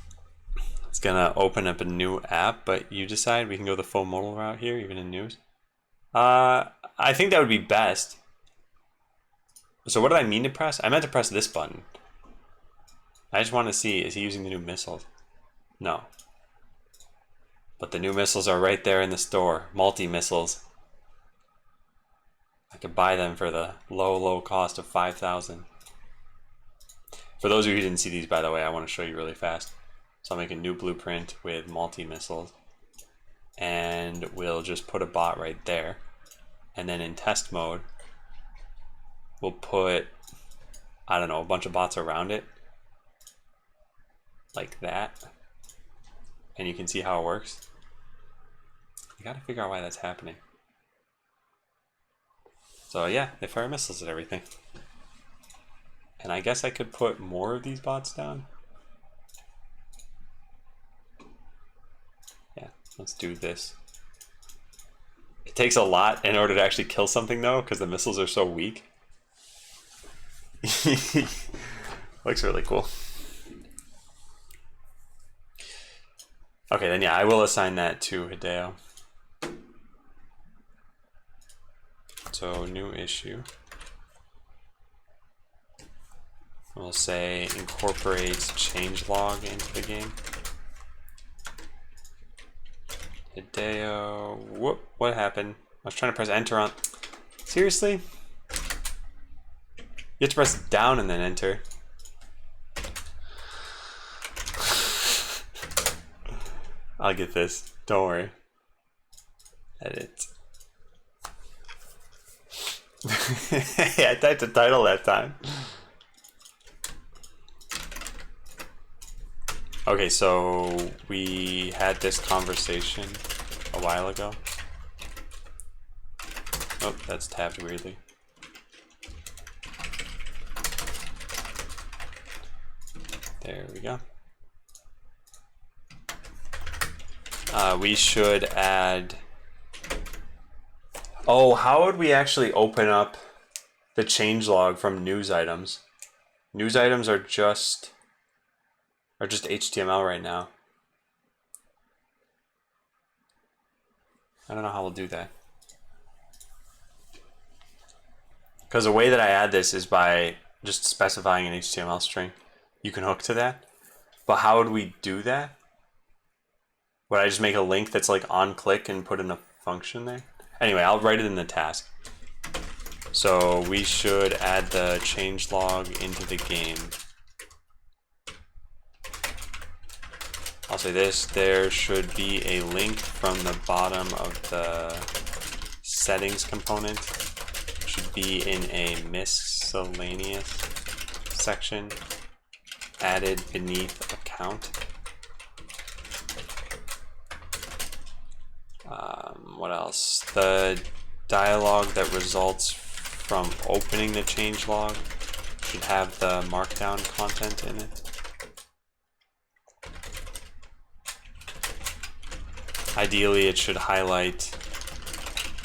gonna open up a new app, but you decide. We can go the full modal route here, even in news. I think that would be best. So what did I mean to press? I meant to press this button. I just want to see, is he using the new missiles? No. But the new missiles are right there in the store. Multi-missiles. I could buy them for the low cost of 5,000. For those of you who didn't see these, by the way, I want to show you really fast. So I'll make a new blueprint with multi-missiles. And we'll just put a bot right there. And then in test mode, we'll put, I don't know, a bunch of bots around it. Like that. And you can see how it works. You gotta figure out why that's happening. So yeah, they fire missiles at everything. And I guess I could put more of these bots down. Yeah, let's do this. It takes a lot in order to actually kill something though, because the missiles are so weak. Looks really cool. Okay, then yeah, I will assign that to Hideo. So new issue. We'll say incorporates changelog into the game. Hideo, whoop, what happened? I was trying to press enter on, seriously? You have to press down and then enter. I'll get this, don't worry. Edit. Yeah, I typed the title that time. Okay, so we had this conversation a while ago. Oh, that's tabbed weirdly. There we go. We should add... Oh, how would we actually open up the changelog from news items? News items are just HTML right now. I don't know how we'll do that. Because the way that I add this is by just specifying an HTML string. You can hook to that. But how would we do that? Would I just make a link that's like on click and put in a function there? Anyway, I'll write it in the task. So we should add the changelog into the game. I'll say this, there should be a link from the bottom of the settings component. It should be in a miscellaneous section added beneath account. What else? The dialogue that results from opening the changelog should have the markdown content in it. Ideally, it should highlight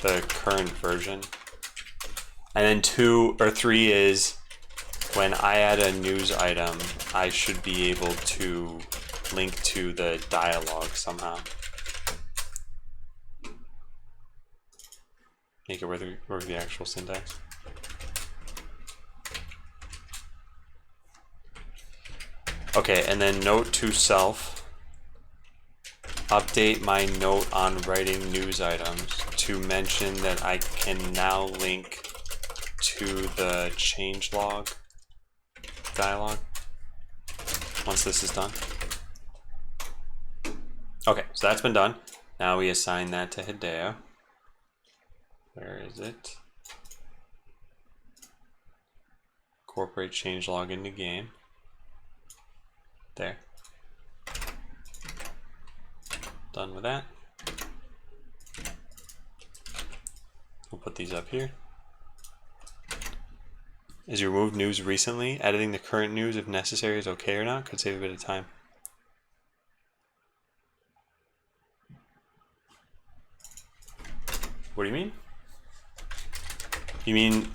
the current version. And then 2 or 3 is when I add a news item, I should be able to link to the dialogue somehow. Make it work the actual syntax. Okay, and then note to self. Update my note on writing news items to mention that I can now link to the changelog dialogue once this is done. Okay, so that's been done. Now we assign that to Hideo. Where is it? Incorporate changelog into game. There. Done with that. We'll put these up here. Is your removed news recently? Editing the current news if necessary is okay or not? Could save a bit of time. What do you mean? You mean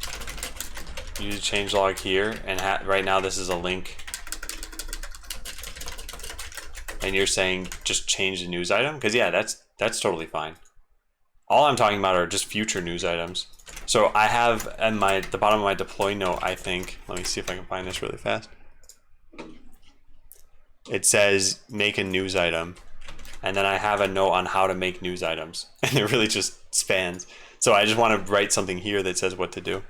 use changelog here and right now this is a link and you're saying just change the news item? Because yeah, that's totally fine. All I'm talking about are just future news items. So I have at the bottom of my deploy note, I think, let me see if I can find this really fast. It says make a news item. And then I have a note on how to make news items. And it really just spans. So I just want to write something here that says what to do.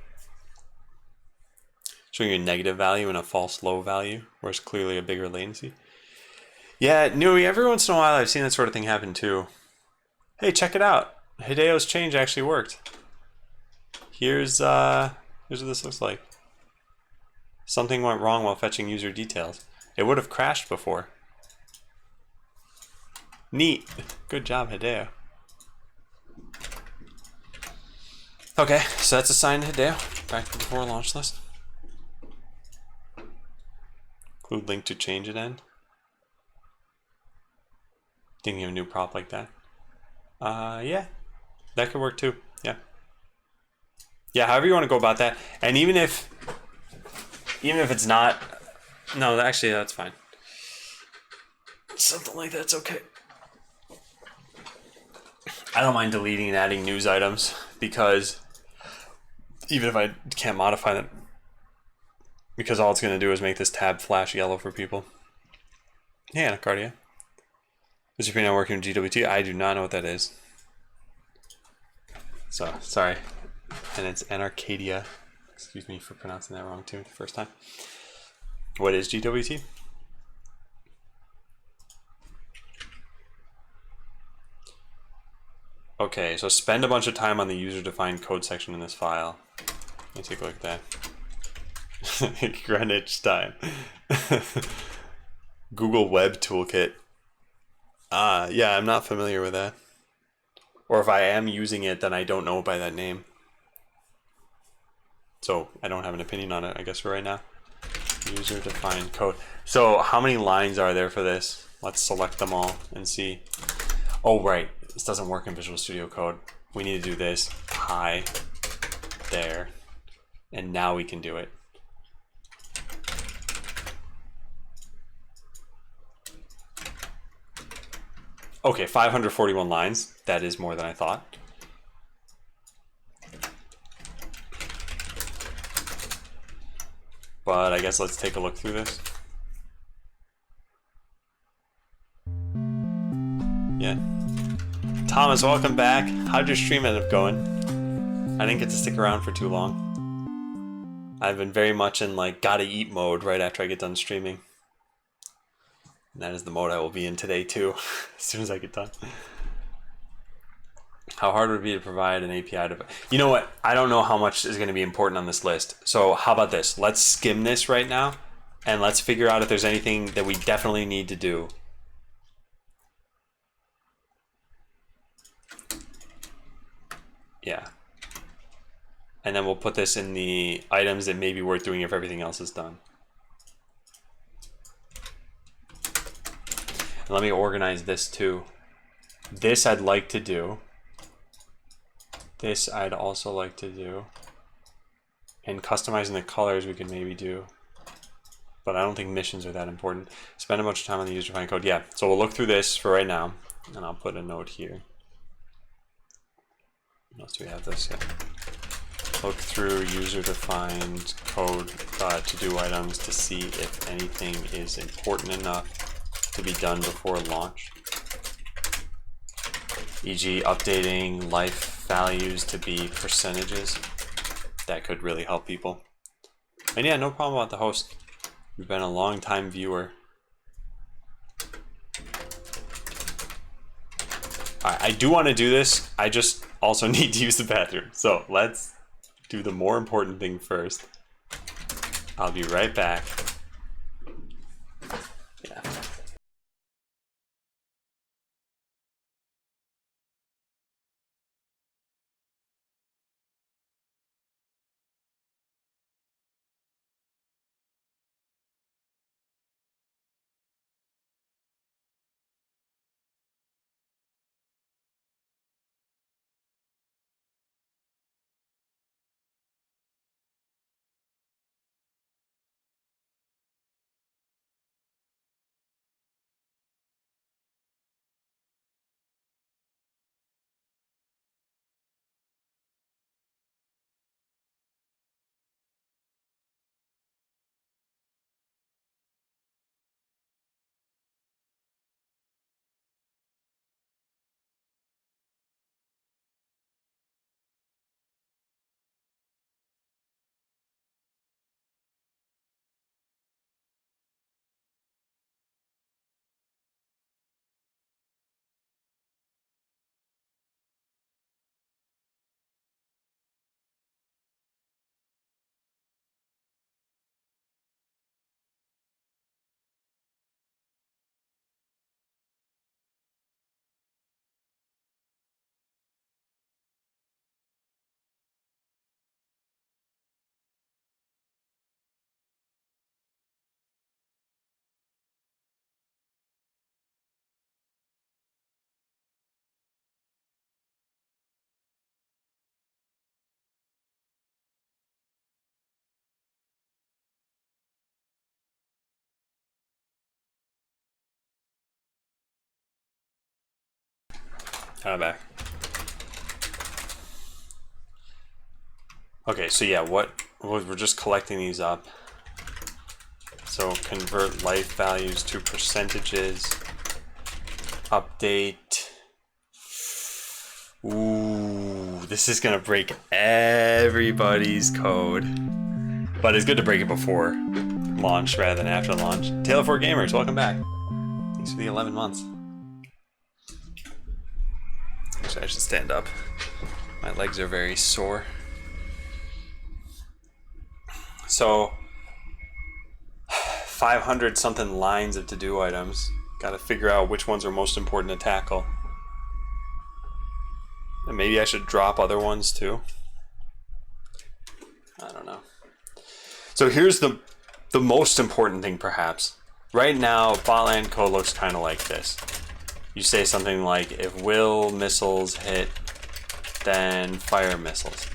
Showing you a negative value and a false low value, where it's clearly a bigger latency. Yeah, Nui, every once in a while I've seen that sort of thing happen too. Hey, check it out. Hideo's change actually worked. Here's what this looks like. Something went wrong while fetching user details. It would have crashed before. Neat. Good job, Hideo. Okay, so that's assigned to Hideo. Back to the before launch list. Include link to change it end. Thinking of a new prop like that. Yeah. That could work too. Yeah. Yeah, however you want to go about that. And even if it's not, no, actually that's fine. Something like that's okay. I don't mind deleting and adding news items because even if I can't modify them, because all it's going to do is make this tab flash yellow for people. Yeah, Anacardia. Is your not working with GWT? I do not know what that is. So, sorry. And it's Anarcadia. Excuse me for pronouncing that wrong too the first time. What is GWT? Okay, so spend a bunch of time on the user-defined code section in this file. Let me take a look at that. Greenwich time. Google Web Toolkit. Yeah, I'm not familiar with that. Or if I am using it, then I don't know it by that name. So I don't have an opinion on it, I guess, for right now. User-defined code. So how many lines are there for this? Let's select them all and see. Oh, right. This doesn't work in Visual Studio Code. We need to do this. Hi. There. And now we can do it. Okay, 541 lines. That is more than I thought. But I guess let's take a look through this. Yeah. Thomas, welcome back. How'd your stream end up going? I didn't get to stick around for too long. I've been very much in like gotta eat mode right after I get done streaming. And that is the mode I will be in today too, as soon as I get done. How hard would it be to provide an API to... You know what? I don't know how much is going to be important on this list. So how about this? Let's skim this right now, and let's figure out if there's anything that we definitely need to do. Yeah. And then we'll put this in the items that may be worth doing if everything else is done. And let me organize this too. This I'd like to do. This I'd also like to do. And customizing the colors we could maybe do. But I don't think missions are that important. Spend a bunch of time on the user-defined code. Yeah, so we'll look through this for right now. And I'll put a note here. What else do we have this? Yeah. Look through user-defined code to-do items to see if anything is important enough to be done before launch. E.g. updating life values to be percentages. That could really help people. And yeah, no problem about the host. You've been a long time viewer. I do want to do this. I just also need to use the bathroom. So let's do the more important thing first. I'll be right back. Yeah. I'm back. Okay, so yeah, we're just collecting these up. So convert life values to percentages. Update. Ooh, this is gonna break everybody's code. But it's good to break it before launch rather than after launch. Taylor 4 Gamers, welcome back. Thanks for the 11 months. Actually, I should stand up. My legs are very sore. So, 500 something lines of to-do items. Got to figure out which ones are most important to tackle. And maybe I should drop other ones too. I don't know. So here's the most important thing perhaps. Right now, Botland code looks kind of like this. You say something like, if will missiles hit, then fire missiles.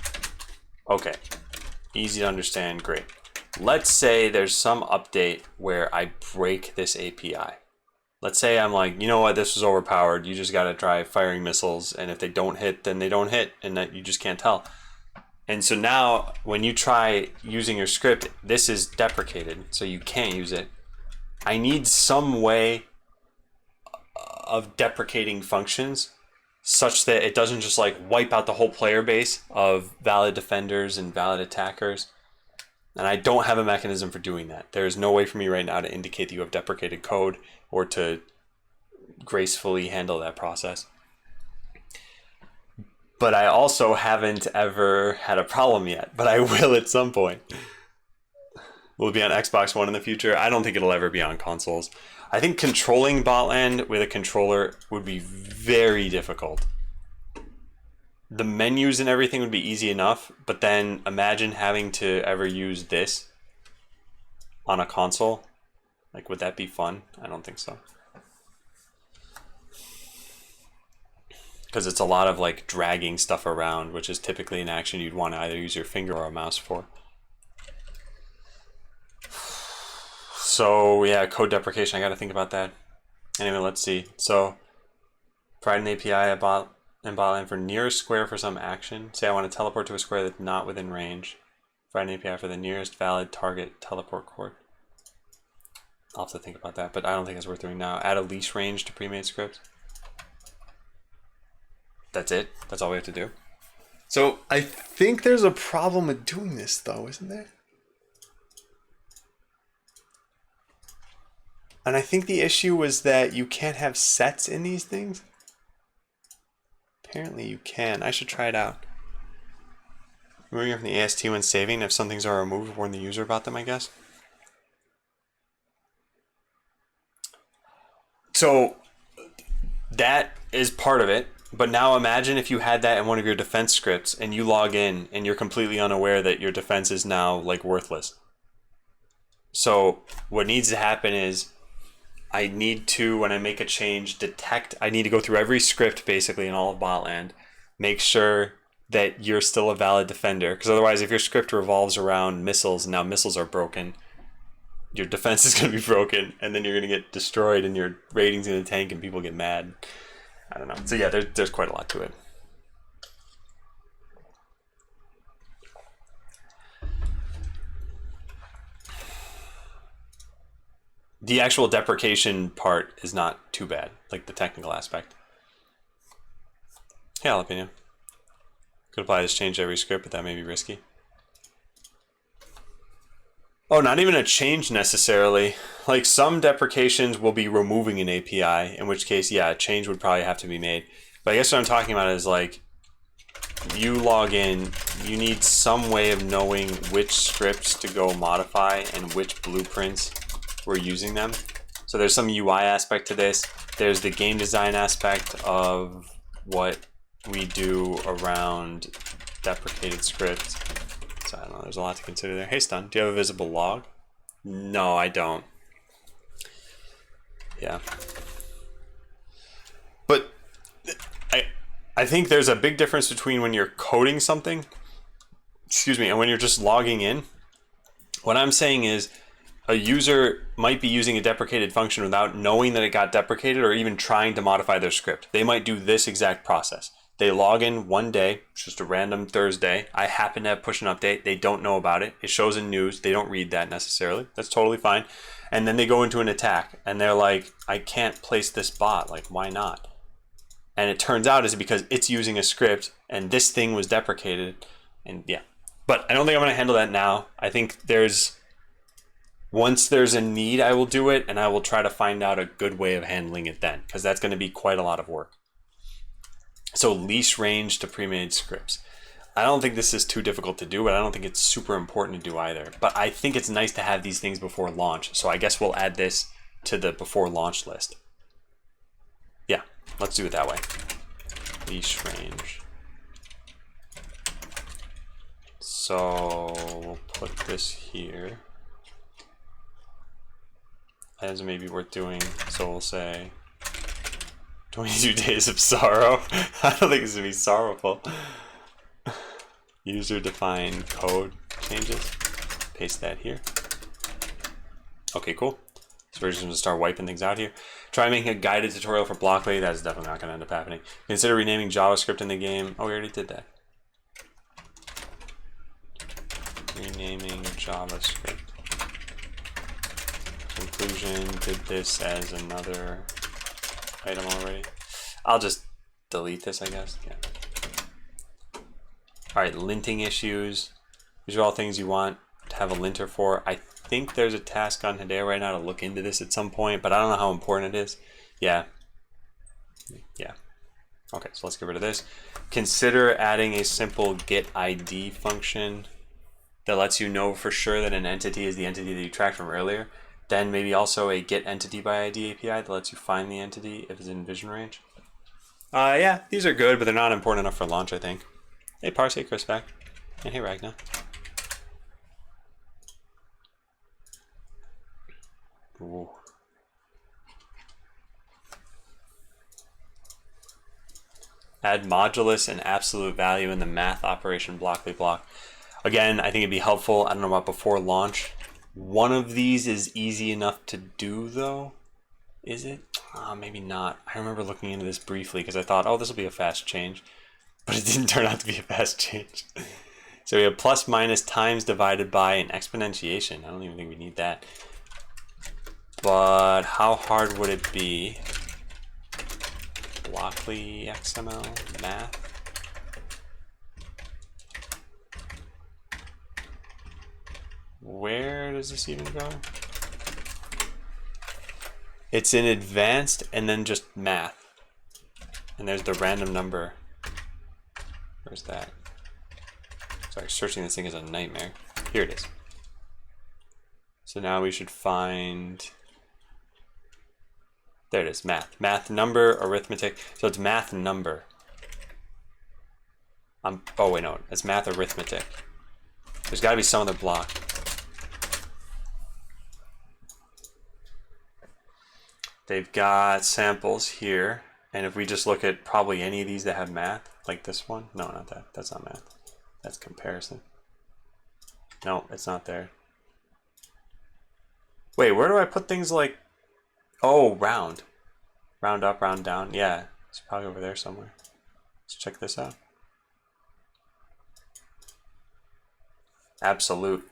Okay, easy to understand, great. Let's say there's some update where I break this API. Let's say I'm like, you know what, this was overpowered. You just gotta try firing missiles, and if they don't hit, then they don't hit, and that you just can't tell. And so now, when you try using your script, this is deprecated, so you can't use it. I need some way of deprecating functions such that it doesn't just like wipe out the whole player base of valid defenders and valid attackers. And I don't have a mechanism for doing that. There's no way for me right now to indicate that you have deprecated code or to gracefully handle that process. But I also haven't ever had a problem yet, but I will at some point. Will it be on Xbox One in the future? I don't think it'll ever be on consoles. I think controlling Botland with a controller would be very difficult. The menus and everything would be easy enough, but then imagine having to ever use this on a console. Like, would that be fun? I don't think so. Because it's a lot of like dragging stuff around, which is typically an action you'd want to either use your finger or a mouse for. So yeah, code deprecation, I gotta think about that. Anyway, let's see. So provide an API in Botland for nearest square for some action. Say I want to teleport to a square that's not within range. Provide an API for the nearest valid target teleport coord. I'll have to think about that, but I don't think it's worth doing now. Add a leash range to pre-made scripts. That's it. That's all we have to do. So I think there's a problem with doing this though, isn't there? And I think the issue was that you can't have sets in these things. Apparently you can. I should try it out. Removing from the AST when saving. If some things are removed, warn the user about them, I guess. So that is part of it. But now imagine if you had that in one of your defense scripts and you log in and you're completely unaware that your defense is now like worthless. So what needs to happen is I need to, when I make a change, I need to go through every script basically in all of Botland, make sure that you're still a valid defender. Because otherwise, if your script revolves around missiles and now missiles are broken, your defense is going to be broken, and then you're going to get destroyed, and your rating's going to tank, and people get mad. I don't know. So yeah, there's quite a lot to it. The actual deprecation part is not too bad, like the technical aspect. Yeah, jalapeno. Could apply this change to every script, but that may be risky. Oh, not even a change necessarily. Like some deprecations will be removing an API, in which case, yeah, a change would probably have to be made. But I guess what I'm talking about is like, you log in, you need some way of knowing which scripts to go modify and which blueprints we're using them. So there's some UI aspect to this. There's the game design aspect of what we do around deprecated scripts. So I don't know, there's a lot to consider there. Hey Stun, do you have a visible log? No, I don't. Yeah. But I think there's a big difference between when you're coding something, excuse me, and when you're just logging in. What I'm saying is a user might be using a deprecated function without knowing that it got deprecated or even trying to modify their script. They might do this exact process. They log in one day, it's just a random Thursday. I happen to have push an update. They don't know about it. It shows in news. They don't read that necessarily. That's totally fine. And then they go into an attack and they're like, I can't place this bot. Like, why not? And it turns out it's because it's using a script and this thing was deprecated. And yeah, but I don't think I'm going to handle that now. I think once there's a need, I will do it, and I will try to find out a good way of handling it then, because that's going to be quite a lot of work. So leash range to pre-made scripts. I don't think this is too difficult to do, but I don't think it's super important to do either. But I think it's nice to have these things before launch. So I guess we'll add this to the before launch list. Yeah, let's do it that way. Leash range. So we'll put this here. As maybe worth doing. So we'll say 22 days of sorrow. I don't think it's gonna be sorrowful. User defined code changes. Paste that here. Okay, cool. So we're just gonna start wiping things out here. Try making a guided tutorial for Blockly. That's definitely not gonna end up happening. Consider renaming JavaScript in the game. Oh, we already did that. Renaming JavaScript. Conclusion, did this as another item already. I'll just delete this, I guess. Yeah. All right, linting issues. These are all things you want to have a linter for. I think there's a task on Hideo right now to look into this at some point, but I don't know how important it is. Yeah. Yeah. Okay, so let's get rid of this. Consider adding a simple get ID function that lets you know for sure that an entity is the entity that you tracked from earlier. Then maybe also a get entity by ID API that lets you find the entity if it's in vision range. Yeah, these are good, but they're not important enough for launch, I think. Hey, Parse, hey, Chris back. And hey, Ragna. Ooh. Add modulus and absolute value in the math operation Blockly block. Again, I think it'd be helpful. I don't know about before launch. One of these is easy enough to do, though. Is it? Maybe not. I remember looking into this briefly because I thought, oh, this will be a fast change. But it didn't turn out to be a fast change. So we have plus minus times divided by an exponentiation. I don't even think we need that. But how hard would it be? Blockly XML math. Where does this even go? It's in advanced and then just math. And there's the random number. Where's that? Sorry, searching this thing is a nightmare. Here it is. So now we should find, there it is, math. Math, number, arithmetic. So it's math, number. Oh wait, no, it's math, arithmetic. There's gotta be some other block. They've got samples here. And if we just look at probably any of these that have math, like this one, no, not that, that's not math. That's comparison. No, it's not there. Wait, where do I put things like, oh, round. Round up, round down. Yeah, it's probably over there somewhere. Let's check this out. Absolute.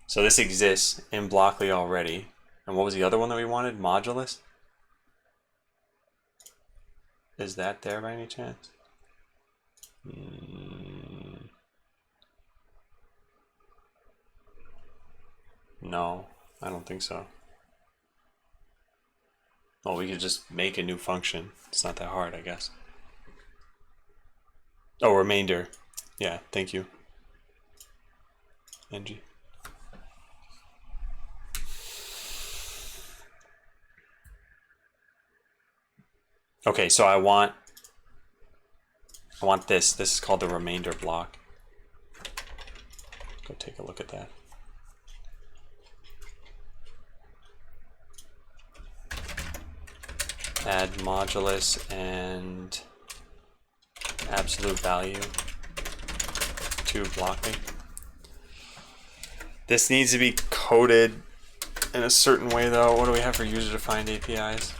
So this exists in Blockly already. And what was the other one that we wanted? Modulus? Is that there by any chance? No, I don't think so. Well, we could just make a new function. It's not that hard, I guess. Oh, remainder. Yeah, thank you. ng. Okay, so I want this. This is called the remainder block. Go take a look at that. Add modulus and absolute value to Blockly. This needs to be coded in a certain way though. What do we have for user-defined APIs?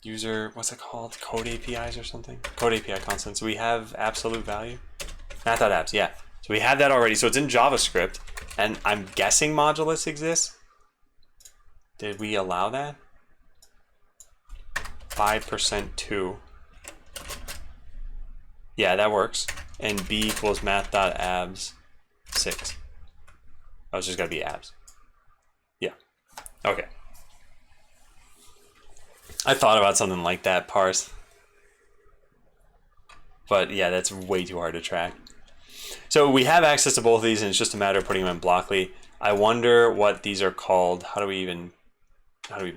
User, what's it called? Code APIs or something? Code API constants. We have absolute value. Math.abs, yeah. So we have that already. So it's in JavaScript, and I'm guessing modulus exists. Did we allow that? 5% 2. Yeah, that works. And b equals math.abs 6. Oh, it's just gotta be abs. Yeah. Okay. I thought about something like that, parse. But yeah, that's way too hard to track. So we have access to both of these, and it's just a matter of putting them in Blockly. I wonder what these are called. How do we even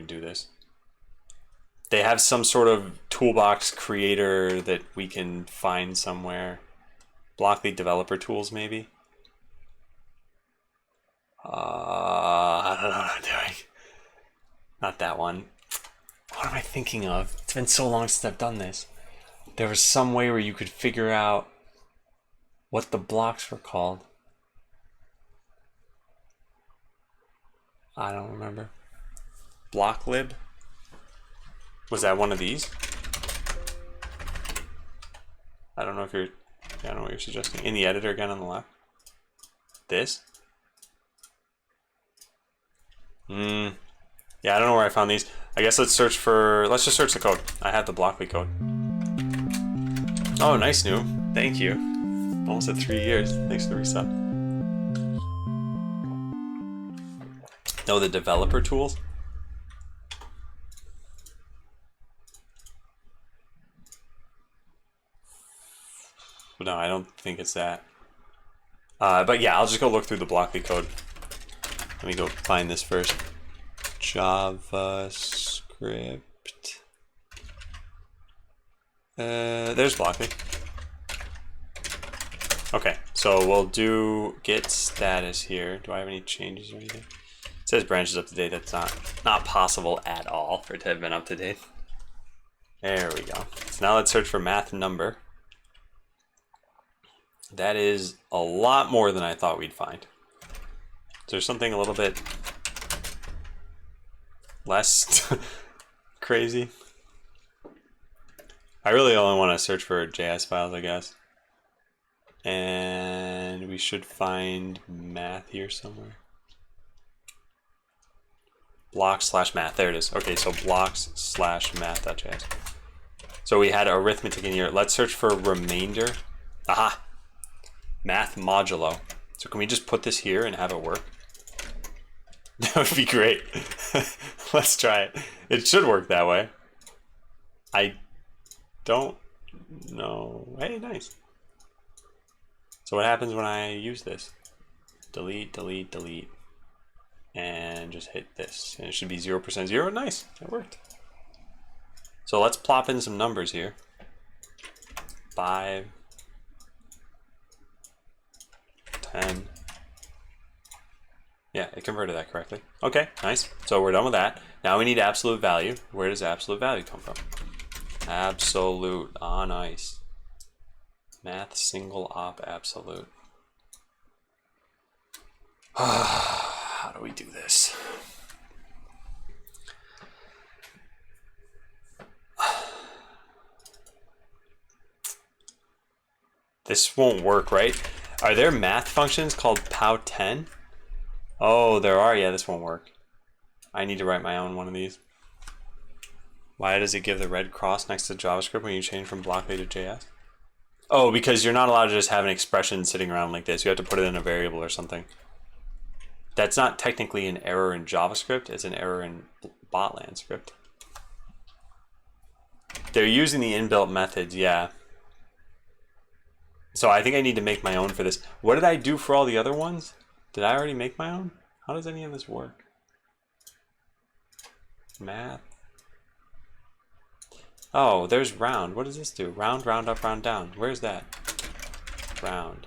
do this? They have some sort of toolbox creator that we can find somewhere. Blockly developer tools, maybe. I don't know what I'm doing. Not that one. What am I thinking of? It's been so long since I've done this. There was some way where you could figure out what the blocks were called. I don't remember. Blocklib? Was that one of these? I don't know if you're... I don't know what you're suggesting. In the editor again on the left? This? Yeah, I don't know where I found these. I guess let's search for... Let's just search the code. I have the Blockly code. Oh, nice, new. Thank you. Almost at 3 years. Thanks for the resub. No, the developer tools? No, I don't think it's that. But yeah, I'll just go look through the Blockly code. Let me go find this first. JavaScript. There's Blockly. Okay, so we'll do git status here. Do I have any changes or anything? It says branches up to date. That's not possible at all for it to have been up to date. There we go. So now let's search for math number. That is a lot more than I thought we'd find. Is there something a little bit less crazy? I really only want to search for JS files, I guess. And we should find math here somewhere. Blocks/math. There it is. Okay, so blocks/math.js. So we had arithmetic in here. Let's search for remainder. Aha! Math modulo. So can we just put this here and have it work? That would be great. Let's try it. It should work that way. I don't No. Hey, nice. So what happens when I use this? Delete, delete, delete. And just hit this. And it should be 0% 0. Nice. That worked. So let's plop in some numbers here. 5, 10. Yeah, it converted that correctly. Okay, nice. So we're done with that. Now we need absolute value. Where does absolute value come from? Absolute. Ah, nice. Math single op absolute. How do we do this? This won't work, right? Are there math functions called POW10? Oh, there are. Yeah, this won't work. I need to write my own one of these. Why does it give the red cross next to JavaScript when you change from Blockly to JS? Oh, because you're not allowed to just have an expression sitting around like this. You have to put it in a variable or something. That's not technically an error in JavaScript. It's an error in Botland script. They're using the inbuilt methods, yeah. So I think I need to make my own for this. What did I do for all the other ones? Did I already make my own? How does any of this work? Math. Oh, there's round. What does this do? Round, round up, round down. Where's that? Round.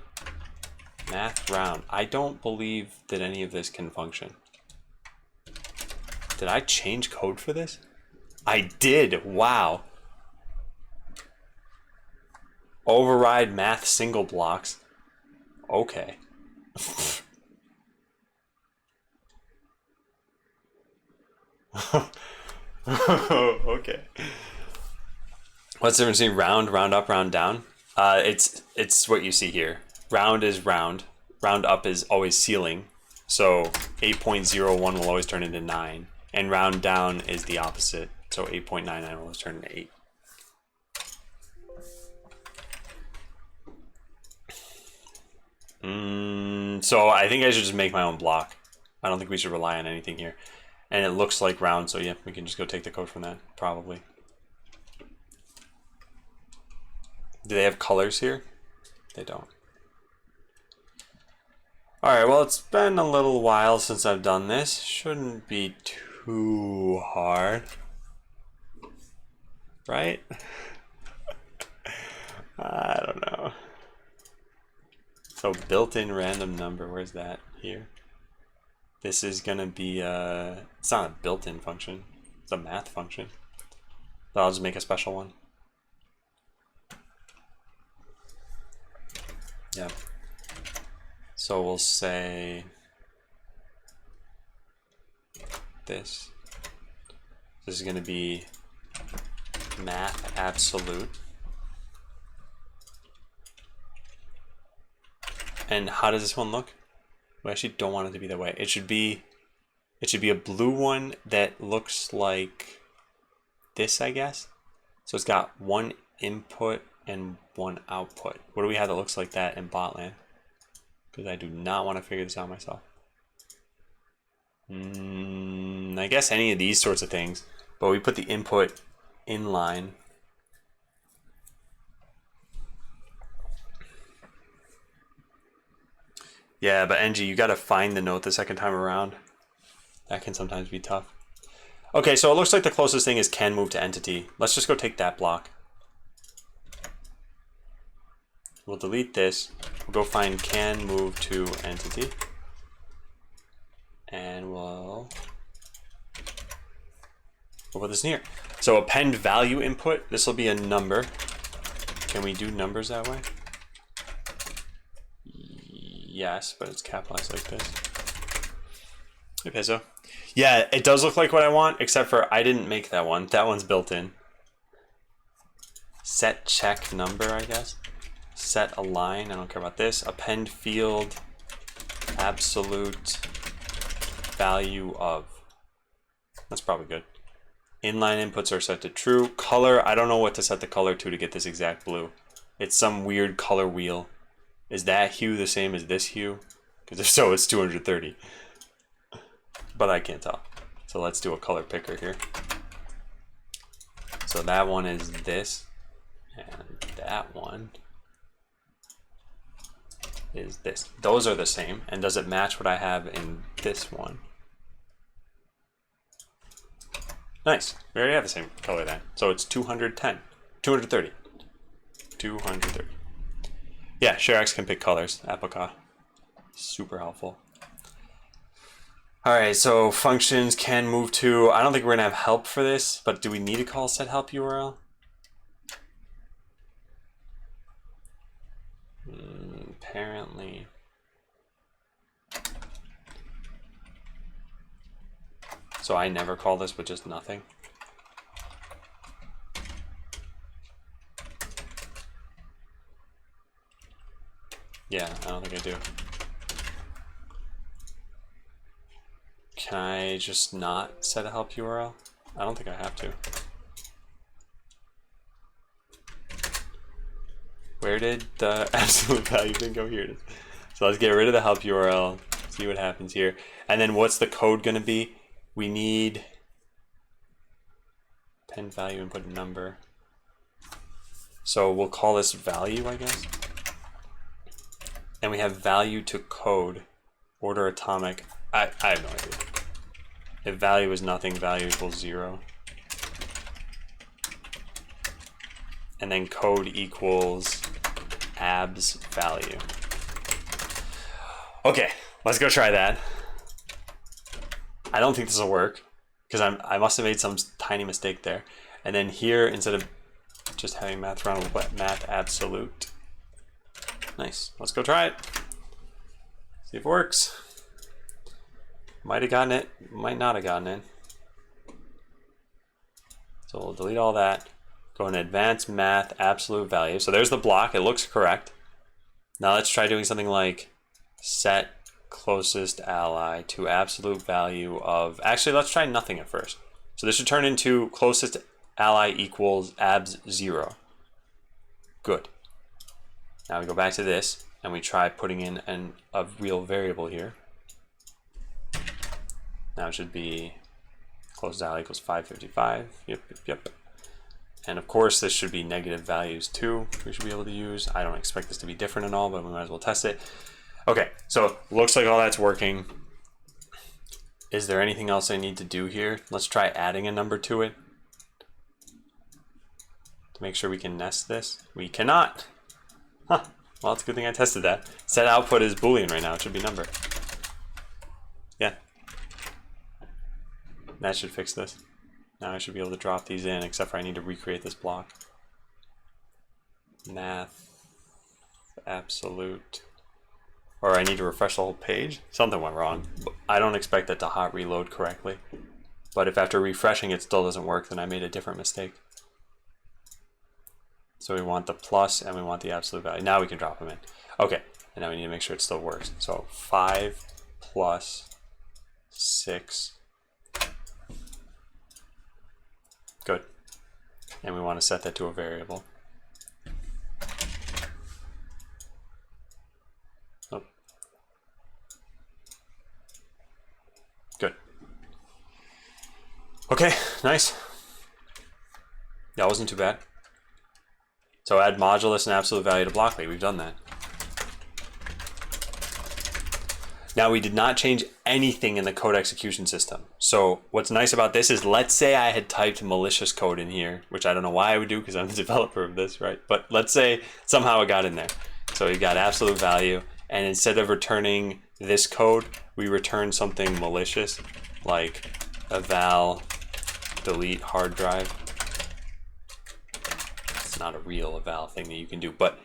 Math round. I don't believe that any of this can function. Did I change code for this? I did. Wow. Override math single blocks. Okay. Okay. What's the difference between round, round up, round down? It's what you see here. Round is round. Round up is always ceiling. So 8.01 will always turn into 9. And round down is the opposite. So 8.99 will always turn into 8. So I think I should just make my own block. I don't think we should rely on anything here. And it looks like round, so yeah, we can just go take the code from that, probably. Do they have colors here? They don't. Alright, well, it's been a little while since I've done this. Shouldn't be too hard. Right? I don't know. So built-in random number, where's that? Here. This is gonna be it's not a built-in function, it's a math function. But I'll just make a special one. Yeah. So we'll say this. This is gonna be math absolute. And how does this one look? We actually don't want it to be that way. It should be a blue one that looks like this, I guess. So it's got one input and one output. What do we have that looks like that in Botland? Because I do not want to figure this out myself. I guess any of these sorts of things, but we put the input in line. Yeah, but NG, you got to find the note the second time around. That can sometimes be tough. Okay, so it looks like the closest thing is can move to entity. Let's just go take that block. We'll delete this. We'll go find can move to entity. And we'll put this in here. So append value input. This will be a number. Can we do numbers that way? Yes, but it's capitalized like this. Okay, so yeah, it does look like what I want, except for I didn't make that one. That one's built in. Set check number, I guess. Set align, I don't care about this. Append field, absolute value of. That's probably good. Inline inputs are set to true. Color, I don't know what to set the color to get this exact blue. It's some weird color wheel. Is that hue the same as this hue? Because if so, it's 230. But I can't tell. So let's do a color picker here. So that one is this. And that one is this. Those are the same. And does it match what I have in this one? Nice. We already have the same color then. So it's 210. 230. 230. Yeah, ShareX can pick colors. Apica. Super helpful. Alright, so functions can move to, I don't think we're going to have help for this, but do we need to call set help URL? Apparently. So I never call this with just nothing. Yeah, I don't think I do. Can I just not set a help URL? I don't think I have to. Where did the absolute value thing go? Here it is. So let's get rid of the help URL, see what happens here. And then what's the code gonna be? We need pen value input number. So we'll call this value, I guess. And we have value to code, order atomic. I have no idea. If value is nothing, value equals 0. And then code equals abs value. Okay, let's go try that. I don't think this will work because I must have made some tiny mistake there. And then here, instead of just having math run with math absolute. Nice, let's go try it. See if it works. Might have gotten it, might not have gotten it. So we'll delete all that. Go in advanced math absolute value. So there's the block, it looks correct. Now let's try doing something like set closest ally to absolute value of, actually let's try nothing at first. So this should turn into closest ally equals abs 0. Good. Now we go back to this and we try putting in a real variable here. Now it should be closest ally equals 555. Yep. And of course this should be negative values too. We should be able to use. I don't expect this to be different and all, but we might as well test it. Okay, so looks like all that's working. Is there anything else I need to do here? Let's try adding a number to it to make sure we can nest this. We cannot. Huh. Well, it's a good thing I tested that. Set output is Boolean right now. It should be number. Yeah. That should fix this. Now I should be able to drop these in, except for I need to recreate this block. Math absolute. Or I need to refresh the whole page. Something went wrong. I don't expect it to hot reload correctly. But if after refreshing it still doesn't work, then I made a different mistake. So we want the plus and we want the absolute value. Now we can drop them in. Okay, and now we need to make sure it still works. So 5 plus 6. Good. And we want to set that to a variable. Oh. Good. Okay, nice. That wasn't too bad. So add modulus and absolute value to Blockly. We've done that. Now we did not change anything in the code execution system. So what's nice about this is, let's say I had typed malicious code in here, which I don't know why I would do because I'm the developer of this, right? But let's say somehow it got in there. So we got absolute value, and instead of returning this code, we return something malicious like eval delete hard drive. It's not a real eval thing that you can do, but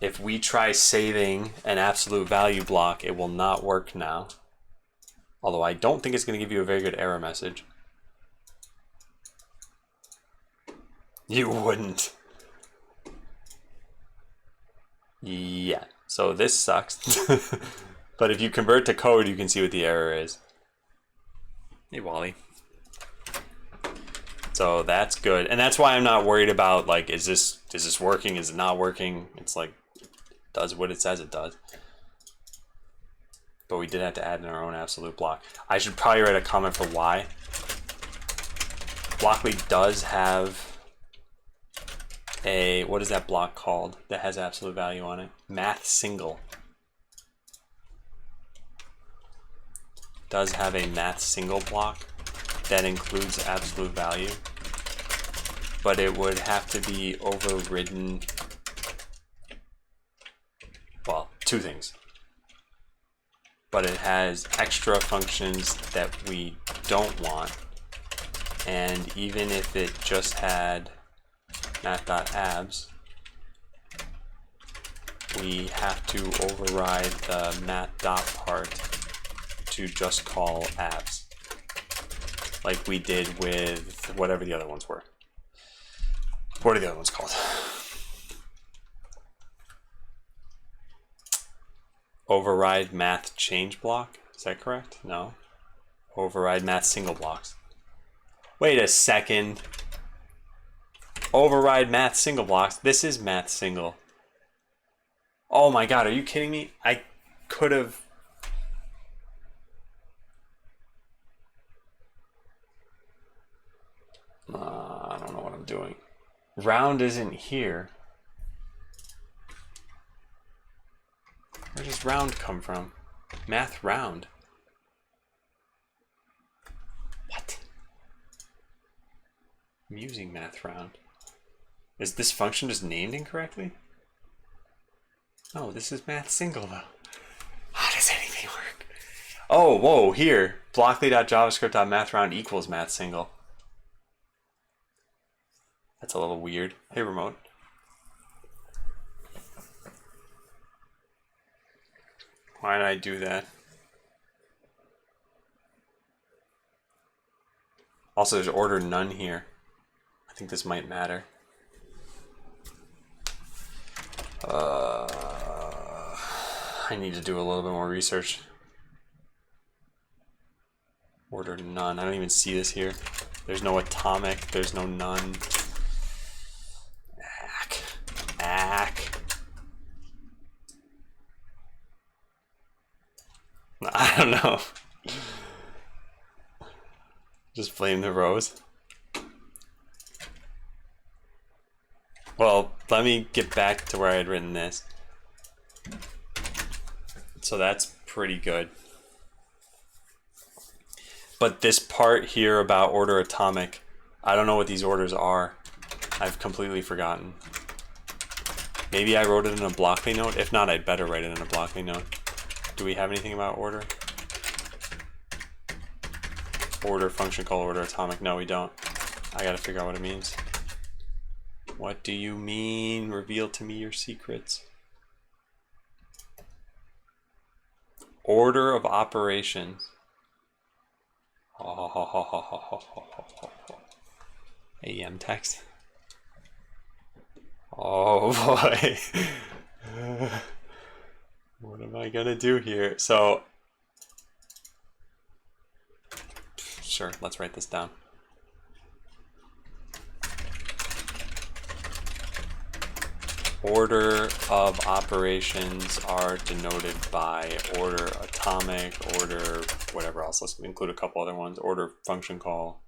if we try saving an absolute value block, it will not work now. Although I don't think it's going to give you a very good error message. You wouldn't. Yeah, so this sucks. But if you convert to code, you can see what the error is. Hey, Wally. So that's good. And that's why I'm not worried about, like, is this working? Is it not working? It's like, does what it says it does. But we did have to add in our own absolute block. I should probably write a comment for why. Blockly does have a, what is that block called that has absolute value on it? Math single. Does have a math single block that includes absolute value, but it would have to be overridden. Well, two things. But it has extra functions that we don't want. And even if it just had math.abs, we have to override the math.dot part to just call abs, like we did with whatever the other ones were. What are the other ones called? Override math change block, is that correct? No. Override math single blocks. Wait a second. Override math single blocks. This is math single. Oh my god, are you kidding me? I could have... I don't know what I'm doing. Round isn't here. Where does round come from? Math round. What? I'm using math round. Is this function just named incorrectly? No, this is math single though. How does anything work? Oh, whoa, here. Blockly.javascript.mathround equals math single. That's a little weird. Hey, remote. Why did I do that? Also, there's order none here. I think this might matter. I need to do a little bit more research. Order none. I don't even see this here. There's no atomic. There's no none. I don't know. Just blame the rows. Well, let me get back to where I had written this. So that's pretty good. But this part here about order atomic, I don't know what these orders are. I've completely forgotten. Maybe I wrote it in a Blockly note. If not, I'd better write it in a Blockly note. Do we have anything about order? Order function call order atomic. No, we don't. I gotta figure out what it means. What do you mean? Reveal to me your secrets. Order of operations. AEM text. Oh boy. What am I gonna do here? So, sure, let's write this down. Order of operations are denoted by order atomic, order whatever else. Let's include a couple other ones. Order function call.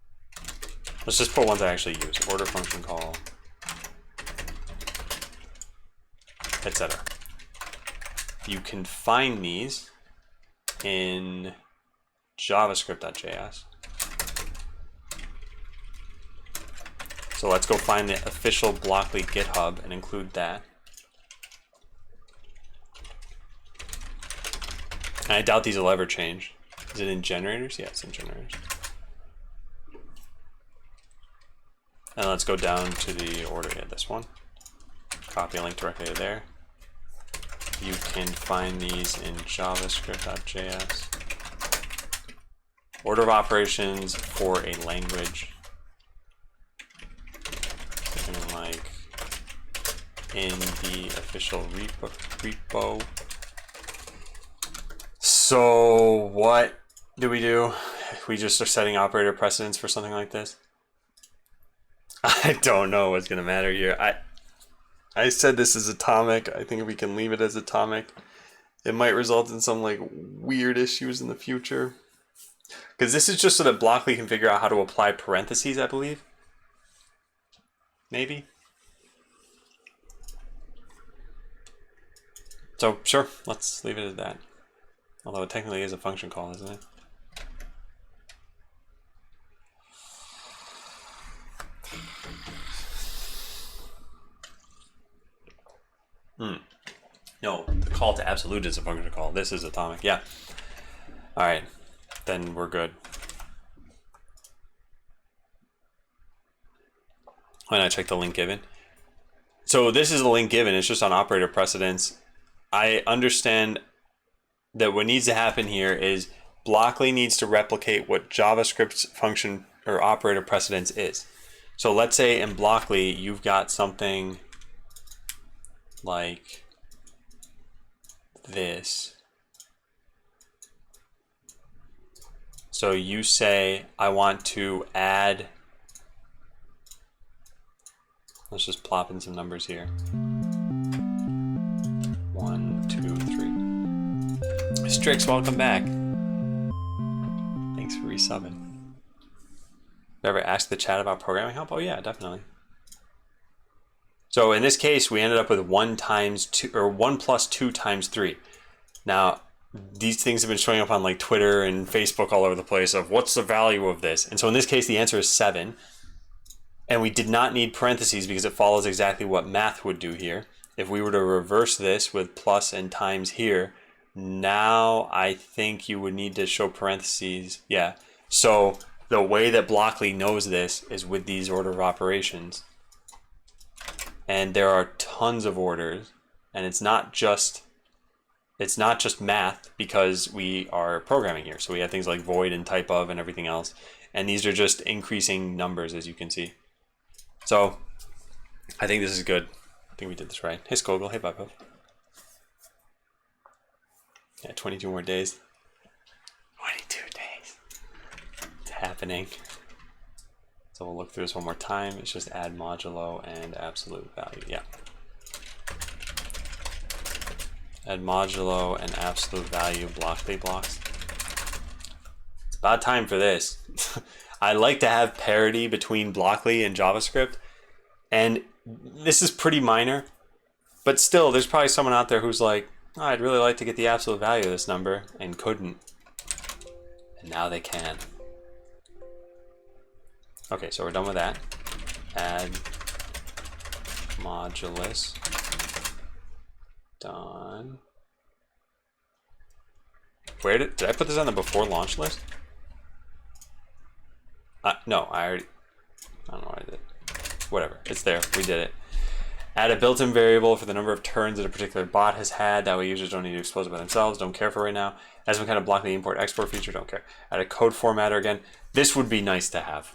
Let's just put ones I actually use. Order function call, etc. You can find these in javascript.js. So let's go find the official Blockly GitHub and include that. And I doubt these will ever change. Is it in generators? Yeah, it's in generators. And let's go down to the order, yeah, this one. Copy a link directly to there. You can find these in javascript.js. Order of operations for a language. Something like in the official repo. So what do? We just are setting operator precedence for something like this? I don't know what's gonna matter here. I said this is atomic. I think we can leave it as atomic. It might result in some like weird issues in the future. Because this is just so that Blockly can figure out how to apply parentheses, I believe. Maybe. So sure, let's leave it at that. Although it technically is a function call, isn't it? No, the call to absolute is a function call. This is atomic. Yeah. All right, then we're good. Why not check the link given? So this is the link given. It's just on operator precedence. I understand that what needs to happen here is Blockly needs to replicate what JavaScript's function or operator precedence is. So let's say in Blockly you've got something like this. So you say, I want to add, let's just plop in some numbers here. 1, 2, 3. Strix, welcome back. Thanks for resubbing. Ever asked the chat about programming help? Oh yeah, definitely. So in this case, we ended up with 1 times 2, or 1 plus 2 times 3. Now, these things have been showing up on like Twitter and Facebook all over the place of what's the value of this? And so in this case, the answer is 7. And we did not need parentheses because it follows exactly what math would do here. If we were to reverse this with plus and times here, now I think you would need to show parentheses. Yeah. So the way that Blockly knows this is with these order of operations. And there are tons of orders, and it's not just math because we are programming here. So we have things like void and type of and everything else. And these are just increasing numbers, as you can see. So I think this is good. I think we did this right. Hey, Skogel. Hey, Bye. Yeah, 22 more days. 22 days. It's happening. So we'll look through this one more time. It's just add modulo and absolute value. Yeah. Add modulo and absolute value Blockly blocks. It's about time for this. I like to have parity between Blockly and JavaScript. And this is pretty minor. But still, there's probably someone out there who's like, oh, I'd really like to get the absolute value of this number and couldn't. And now they can. Okay, so we're done with that. Add modulus. Done. Where did I put this on the before launch list? No, I don't know what I did. Whatever, it's there, we did it. Add a built-in variable for the number of turns that a particular bot has had. That way users don't need to expose it by themselves. Don't care for right now. As some kind of block the import-export feature, don't care. Add a code formatter again. This would be nice to have.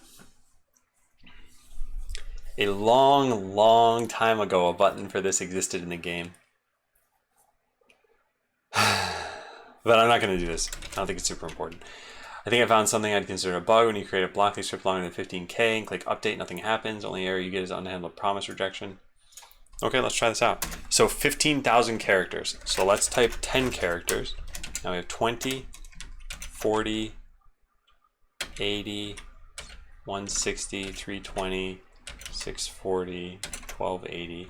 A long, long time ago, a button for this existed in the game. But I'm not going to do this. I don't think it's super important. I think I found something I'd consider a bug. When you create a Blockly script longer than 15K and click update, nothing happens. Only error you get is unhandled promise rejection. Okay, let's try this out. So 15,000 characters. So let's type 10 characters. Now we have 20, 40, 80, 160, 320, 640, 1280.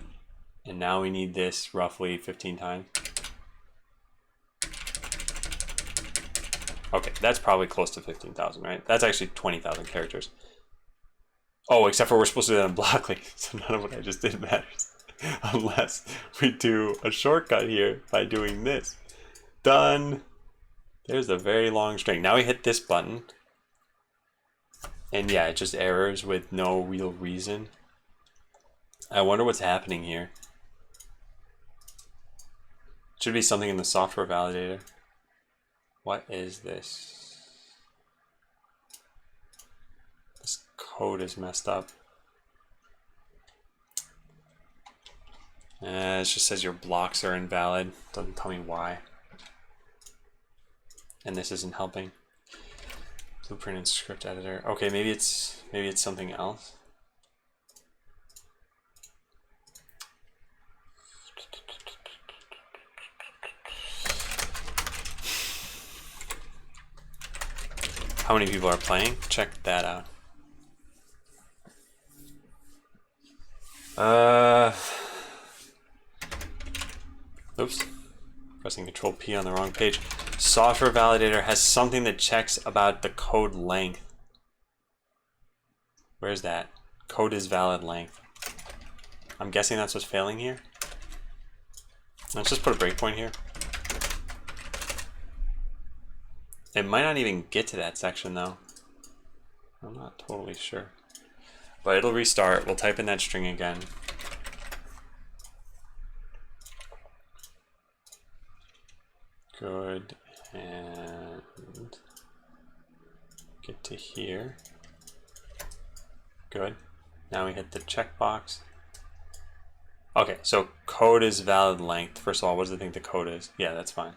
And now we need this roughly 15 times. Okay, that's probably close to 15,000, right? That's actually 20,000 characters. Oh, except for we're supposed to do that in Blockly, so none of what I just did matters. Unless we do a shortcut here by doing this. Done. There's a very long string. Now we hit this button. And yeah, it just errors with no real reason. I wonder what's happening here. Should be something in the software validator. What is this? This code is messed up. It just says your blocks are invalid. Doesn't tell me why. And this isn't helping. Blueprint and script editor. Okay, maybe it's something else. How many people are playing? Check that out. Oops. Pressing Control P on the wrong page. Software validator has something that checks about the code length. Where's that? Code is valid length. I'm guessing that's what's failing here. Let's just put a breakpoint here. It might not even get to that section though. I'm not totally sure. But it'll restart. We'll type in that string again. Good. And get to here. Good. Now we hit the checkbox. Okay, so code is valid length. First of all, what does it think the code is? Yeah, that's fine.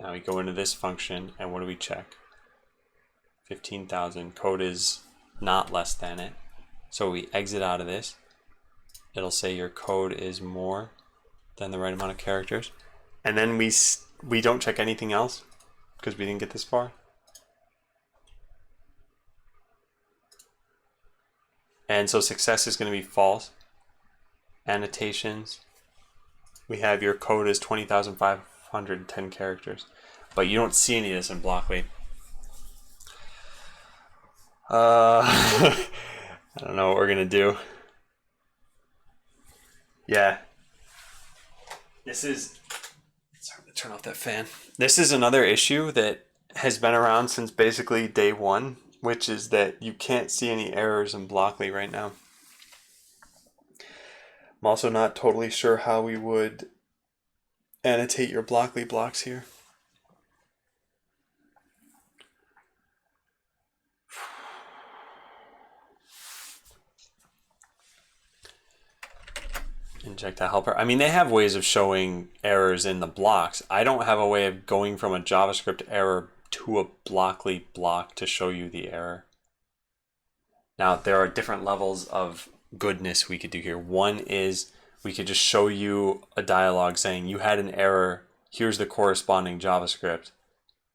Now we go into this function, and what do we check? 15,000. Code is not less than it. So we exit out of this. It'll say your code is more than the right amount of characters. And then we don't check anything else because we didn't get this far. And so success is going to be false. Annotations. We have your code is 20,510 characters. But you don't see any of this in Blockly. I don't know what we're going to do. Yeah. This is... Sorry to turn off that fan. This is another issue that has been around since basically day one, which is that you can't see any errors in Blockly right now. I'm also not totally sure how we would annotate your Blockly blocks here. Inject a helper. I mean, they have ways of showing errors in the blocks. I don't have a way of going from a JavaScript error to a Blockly block to show you the error. Now, there are different levels of goodness we could do here. One is we could just show you a dialog saying you had an error, here's the corresponding JavaScript,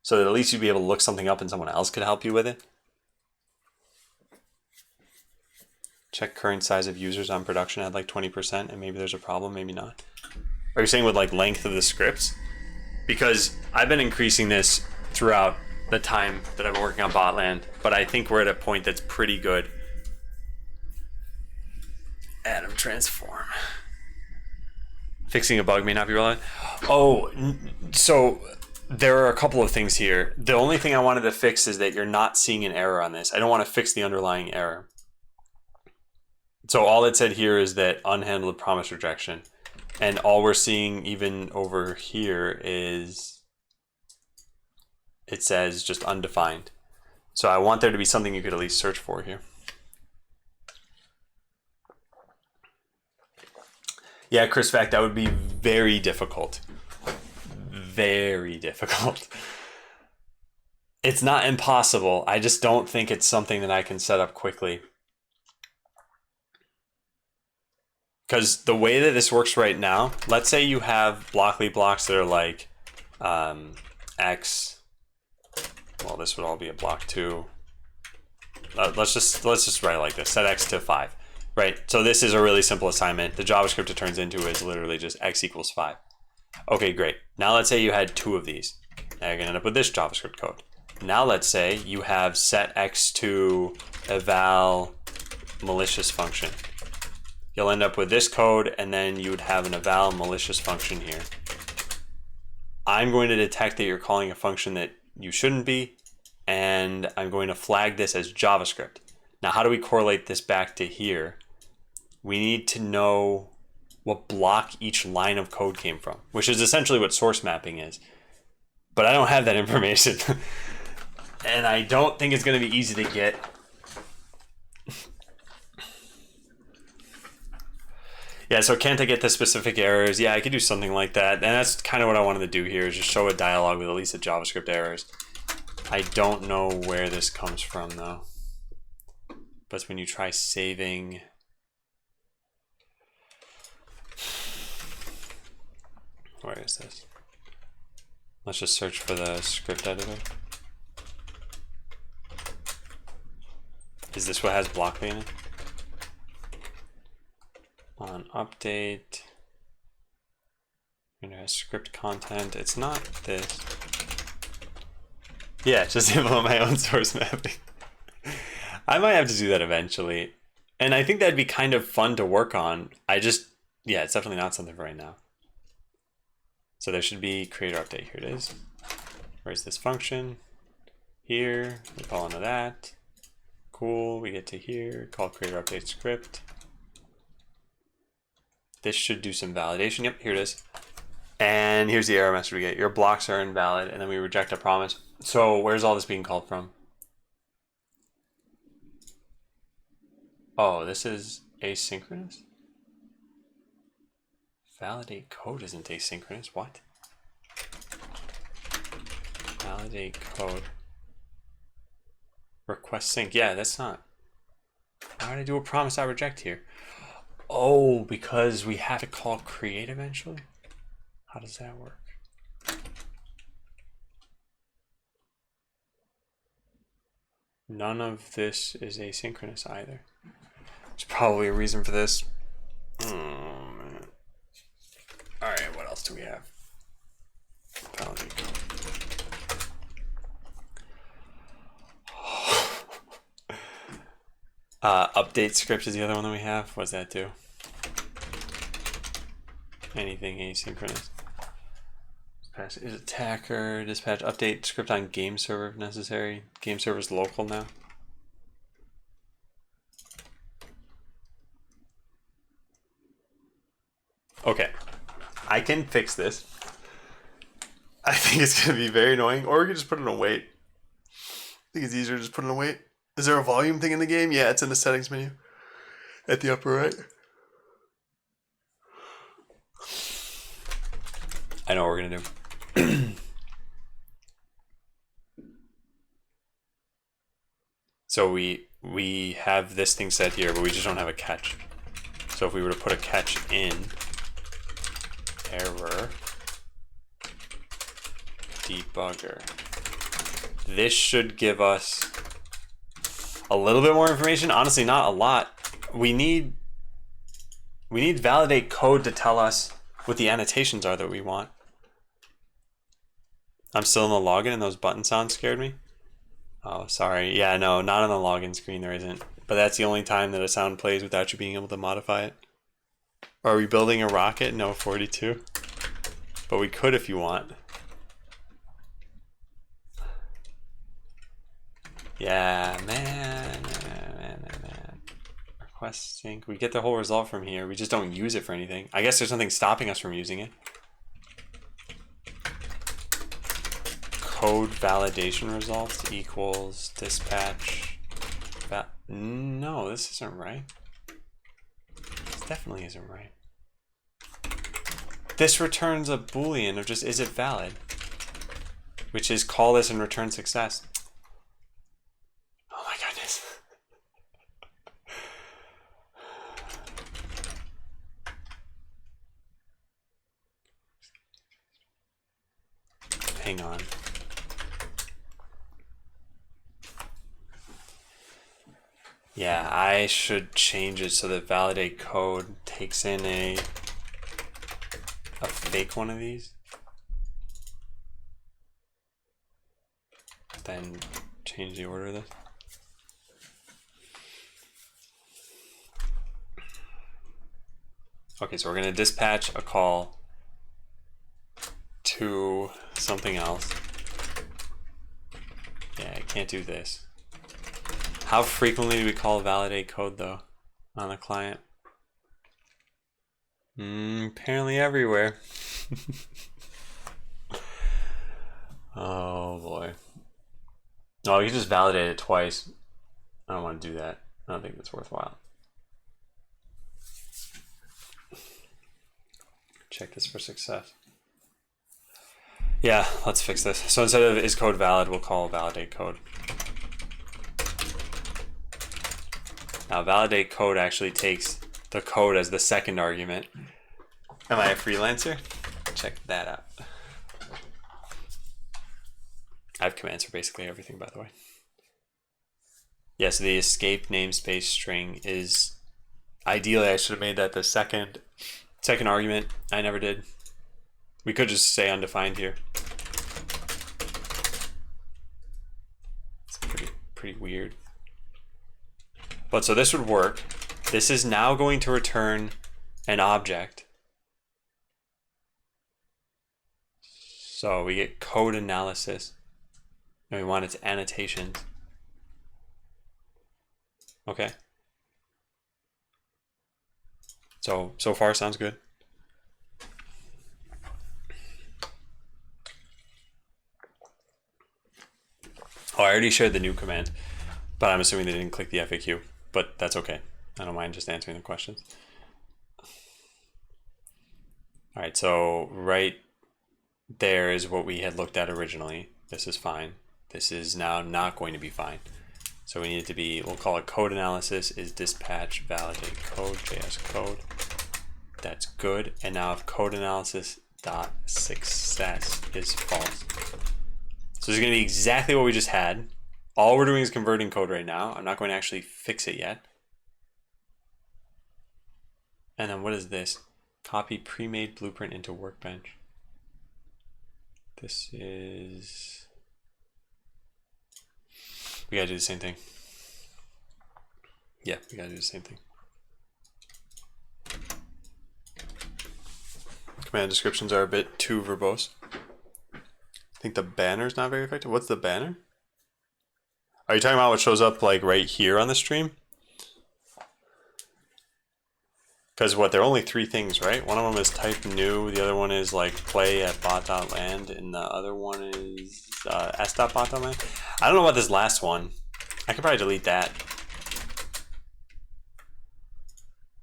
so that at least you'd be able to look something up and someone else could help you with it. Check current size of users on production at like 20%, and maybe there's a problem, maybe not. Are you saying with like length of the scripts? Because I've been increasing this throughout the time that I've been working on Botland, but I think we're at a point that's pretty good. Atom transform. Fixing a bug may not be relevant. Oh, so there are a couple of things here. The only thing I wanted to fix is that you're not seeing an error on this. I don't want to fix the underlying error. So all it said here is that unhandled promise rejection. And all we're seeing even over here is it says just undefined. So I want there to be something you could at least search for here. Yeah, Chris Vac, that would be very difficult. Very difficult. It's not impossible. I just don't think it's something that I can set up quickly. Because the way that this works right now, let's say you have Blockly blocks that are like X. Well, this would all be a block 2. Let's just write it like this. Set X to 5. Right. So this is a really simple assignment. The JavaScript it turns into is literally just X equals 5. Okay, great. Now let's say you had 2 of these. Now you're gonna end up with this JavaScript code. Now let's say you have set X to eval malicious function. You'll end up with this code, and then you would have an eval malicious function here. I'm going to detect that you're calling a function that you shouldn't be, and I'm going to flag this as JavaScript. Now, how do we correlate this back to here? We need to know what block each line of code came from, which is essentially what source mapping is. But I don't have that information. And I don't think it's going to be easy to get. Yeah, so can't I get the specific errors? Yeah, I could do something like that. And that's kind of what I wanted to do here, is just show a dialog with at least the JavaScript errors. I don't know where this comes from, though. But when you try saving... Where is this? Let's just search for the script editor. Is this what has Blockly in it? On update. Script content. It's not this. Yeah, just implement my own source mapping. I might have to do that eventually. And I think that'd be kind of fun to work on. Yeah, it's definitely not something for right now. So there should be creator update. Here it is. Where's this function? Here, we call into that. Cool, we get to here, call creator update script. This should do some validation. Yep, here it is. And here's the error message we get. Your blocks are invalid, and then we reject a promise. So where's all this being called from? Oh, this is asynchronous? Validate code isn't asynchronous. What? Validate code. Request sync. Yeah, that's not. Why would I do a promise I reject here? Oh, because we have to call create eventually? How does that work? None of this is asynchronous either. There's probably a reason for this. Man. All right, what else do we have? Validate code. Update script is the other one that we have. What does that do? Anything asynchronous. Dispatch is attacker. Dispatch update script on game server if necessary. Game server is local now. Okay, I can fix this. I think it's gonna be very annoying, or we can just put it on wait. I think it's easier to just put it on wait. Is there a volume thing in the game? Yeah, it's in the settings menu at the upper right. I know what we're gonna do. So we have this thing set here, but we just don't have a catch. So if we were to put a catch in, error, debugger, this should give us a little bit more information. Honestly, not a lot. We need validate code to tell us what the annotations are that we want. I'm still in the login and those button sounds scared me. Oh, sorry. Yeah, no, not on the login screen there isn't. But that's the only time that a sound plays without you being able to modify it. Are we building a rocket? No, 42. But we could if you want. Yeah, man. Request sync. We get the whole result from here. We just don't use it for anything. I guess there's nothing stopping us from using it. Code validation results equals dispatch. No, this isn't right. This definitely isn't right. This returns a boolean of just is it valid, which is call this and return success. Oh my goodness. Hang on. Yeah, I should change it so that validate code takes in a fake one of these. Then change the order of this. Okay, so we're gonna dispatch a call to something else. Yeah, I can't do this. How frequently do we call validate code though on the client? Apparently everywhere. Oh boy. Oh, you can just validate it twice. I don't want to do that. I don't think that's worthwhile. Check this for success. Yeah, let's fix this. So instead of is code valid, we'll call validate code. Now validate code actually takes the code as the second argument. Am I a freelancer? Check that out. I have commands for basically everything, by the way. Yes, the escape namespace string is ideally I should have made that the second argument. I never did. We could just say undefined here. It's pretty weird. But so this would work. This is now going to return an object. So we get code analysis. And we want its annotations. Okay. So far sounds good. Oh, I already shared the new command, but I'm assuming they didn't click the FAQ, but that's okay. I don't mind just answering the questions. All right, so right there is what we had looked at originally. This is fine. This is now not going to be fine. So we need it to be, we'll call it code analysis is dispatch validate code, JS code. That's good. And now if code analysis dot success is false. So this is going to be exactly what we just had. All we're doing is converting code right now. I'm not going to actually fix it yet. And then what is this? Copy pre-made blueprint into Workbench. This is... We gotta do the same thing. Yeah, we gotta do the same thing. Command descriptions are a bit too verbose. I think the banner's not very effective. What's the banner? Are you talking about what shows up like right here on the stream? Because what, there are only 3 things, right? One of them is type new, the other one is like play at bot.land, and the other one is s.bot.land. I don't know about this last one. I could probably delete that.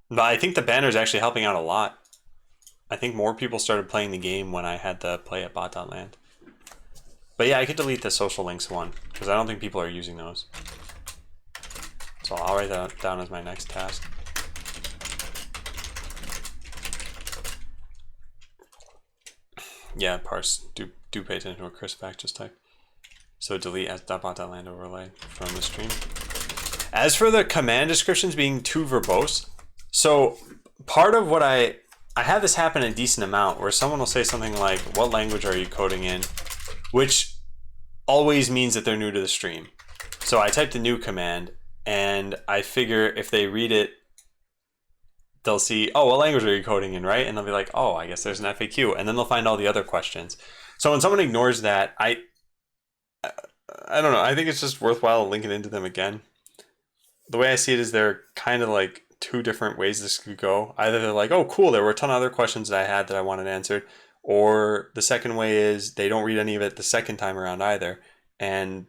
But I think the banner is actually helping out a lot. I think more people started playing the game when I had the play at bot.land. But yeah, I could delete the social links one, because I don't think people are using those. So I'll write that down as my next task. Yeah, parse. Do pay attention to what Chris back just typed. So delete s.bot.land overlay from the stream. As for the command descriptions being too verbose, so part of what I have this happen a decent amount where someone will say something like, what language are you coding in? Which always means that they're new to the stream. So I type the new command and I figure if they read it, they'll see, oh, what language are you coding in, right? And they'll be like, oh, I guess there's an FAQ. And then they'll find all the other questions. So when someone ignores that, I don't know. I think it's just worthwhile linking into them again. The way I see it is they're kind of like 2 different ways this could go. Either they're like, oh, cool, there were a ton of other questions that I had that I wanted answered. Or the second way is they don't read any of it the second time around either. And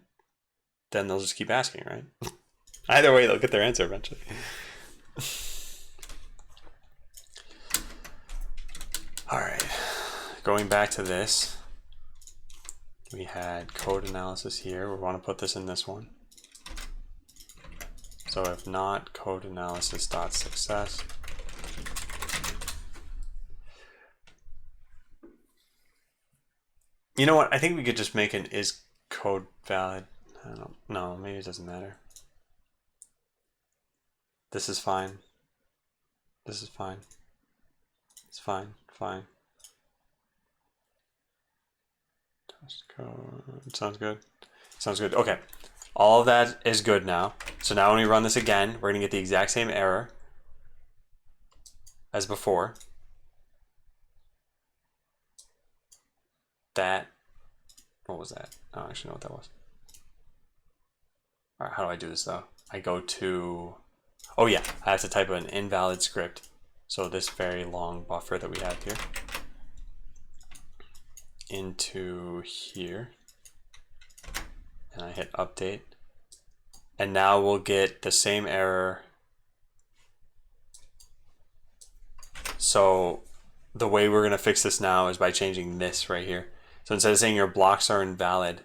then they'll just keep asking, right? Either way, they'll get their answer eventually. All right, going back to this, we had code analysis here. We want to put this in this one. So if not, code analysis dot success. You know what? I think we could just make an is code valid. I don't know. Maybe it doesn't matter. This is fine. This is fine. It's fine. Fine. Test code. Sounds good. Sounds good. Okay. All of that is good now. So now when we run this again, we're going to get the exact same error as before. That, what was that? I don't actually know what that was. All right, how do I do this though? I go to, oh yeah, I have to type an invalid script. So this very long buffer that we have here into here, and I hit update, and now we'll get the same error. So the way we're going to fix this now is by changing this right here. So instead of saying your blocks are invalid,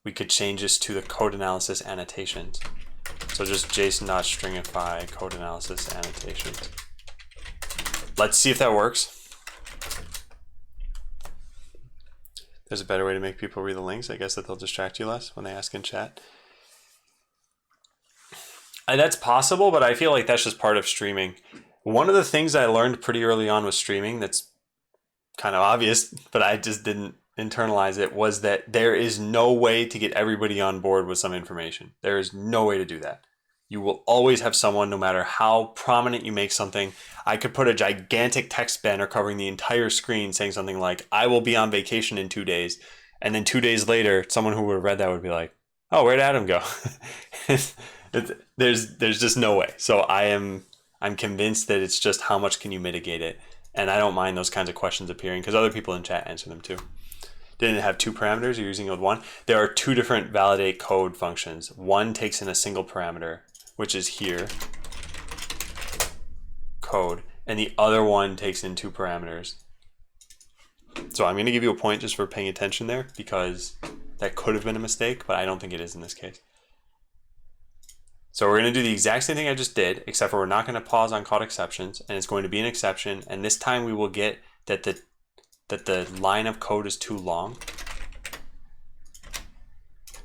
we could change this to the code analysis annotations. So just json.stringify code analysis annotations. Let's see if that works. There's a better way to make people read the links. I guess that they'll distract you less when they ask in chat. That's possible, but I feel like that's just part of streaming. One of the things I learned pretty early on with streaming that's kind of obvious, but I just didn't internalize it, was that there is no way to get everybody on board with some information. There is no way to do that. You will always have someone, no matter how prominent you make something. I could put a gigantic text banner covering the entire screen saying something like, I will be on vacation in 2 days. And then 2 days later, someone who would have read that would be like, oh, where'd Adam go? There's just no way. So I'm convinced that it's just how much can you mitigate it. And I don't mind those kinds of questions appearing because other people in chat answer them too. Didn't have 2 parameters, you're using it with 1. There are 2 different validate code functions. One takes in a single parameter, which is here, code, and the other one takes in 2 parameters. So I'm going to give you a point just for paying attention there, because that could have been a mistake, but I don't think it is in this case. So we're going to do the exact same thing I just did, except for we're not going to pause on called exceptions, and it's going to be an exception, and this time we will get that the line of code is too long.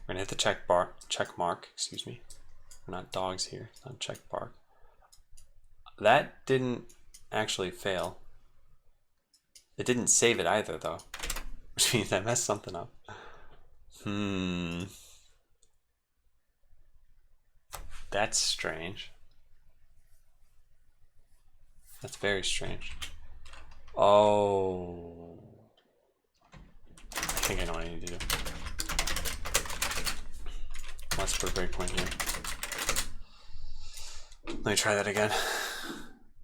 We're going to hit the check mark, excuse me. We're not dogs here, not check bark. That didn't actually fail. It didn't save it either though, which means I messed something up. That's strange. That's very strange. Oh. I think I know what I need to do. Let's put a breakpoint here. Let me try that again.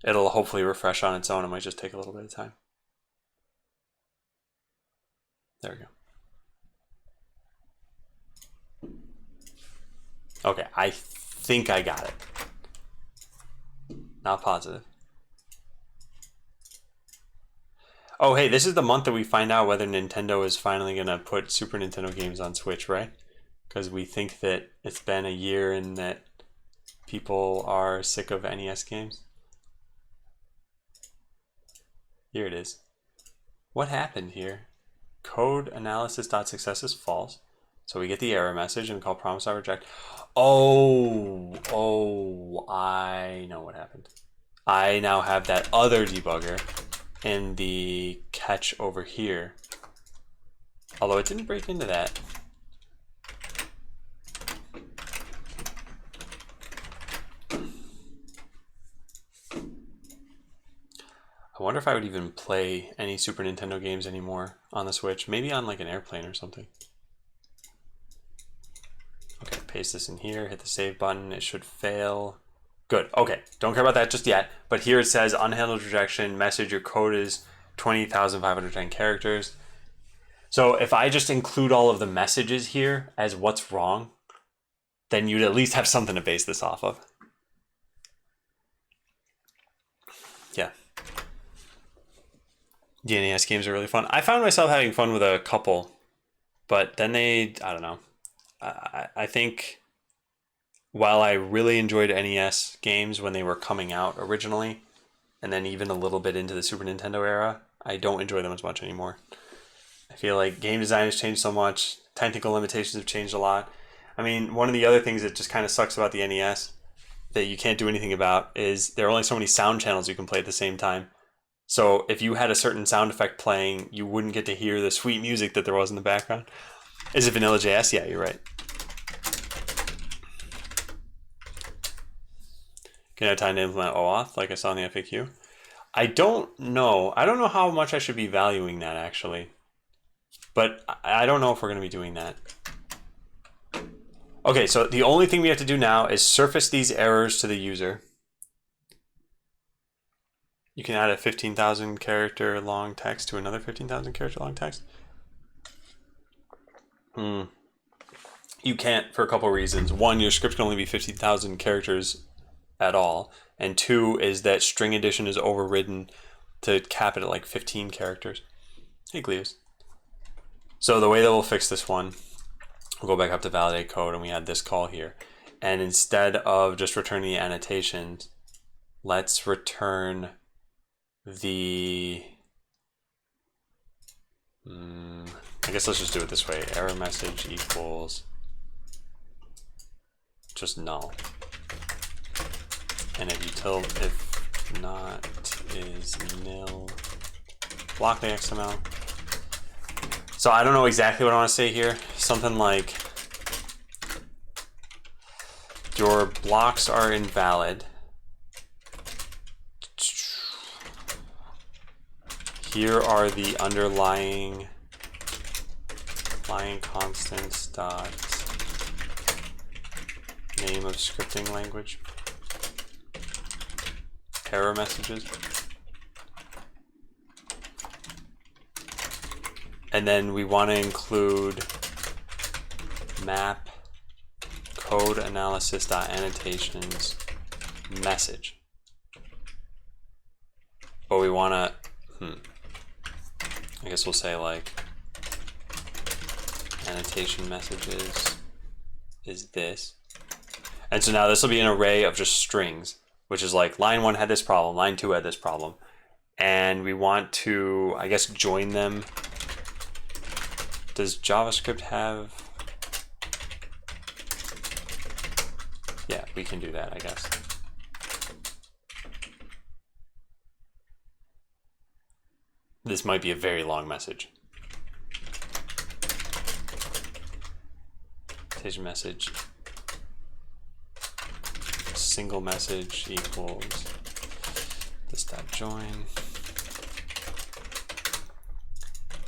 It'll hopefully refresh on its own. It might just take a little bit of time. There we go. Okay, I think I got it. Not positive. Oh, hey, this is the month that we find out whether Nintendo is finally going to put Super Nintendo games on Switch, right? Because we think that it's been a year and that people are sick of NES games. Here it is. What happened here? Code analysis.success is false. So we get the error message and we call promise.reject. Oh, I know what happened. I now have that other debugger in the catch over here. Although it didn't break into that. I wonder if I would even play any Super Nintendo games anymore on the Switch. Maybe on like an airplane or something. Okay, paste this in here, hit the save button. It should fail. Good, okay, don't care about that just yet. But here it says unhandled rejection message, your code is 20,510 characters. So if I just include all of the messages here as what's wrong, then you'd at least have something to base this off of. Yeah. The NES games are really fun. I found myself having fun with a couple, but then I don't know. I think while I really enjoyed NES games when they were coming out originally, and then even a little bit into the Super Nintendo era, I don't enjoy them as much anymore. I feel like game design has changed so much, technical limitations have changed a lot. I mean, one of the other things that just kind of sucks about the NES that you can't do anything about is there are only so many sound channels you can play at the same time. So if you had a certain sound effect playing, you wouldn't get to hear the sweet music that there was in the background. Is it Vanilla.js? Yeah, you're right. Can I have time to implement OAuth like I saw in the FAQ? I don't know. I don't know how much I should be valuing that actually. But I don't know if we're going to be doing that. Okay, so the only thing we have to do now is surface these errors to the user. You can add a 15,000 character long text to another 15,000 character long text. You can't for a couple reasons. One, your script can only be 15,000 characters at all. And 2 is that string addition is overridden to cap it at like 15 characters. Hey, Gleus. So the way that we'll fix this one, we'll go back up to validate code and we add this call here. And instead of just returning the annotations, let's return the... I guess let's just do it this way. Error message equals just null. And if not is nil, Blockly XML. So I don't know exactly what I want to say here. Something like your blocks are invalid. Here are the underlying constants dot name of scripting language. Error messages. And then we want to include map code analysis dot annotations message. But we want to, I guess we'll say like annotation messages is this. And so now this will be an array of just strings, which is like line 1 had this problem, line 2 had this problem. And we want to, I guess, join them. Does JavaScript have? Yeah, we can do that, I guess. This might be a very long message. Annotation message. Single message equals this dot join,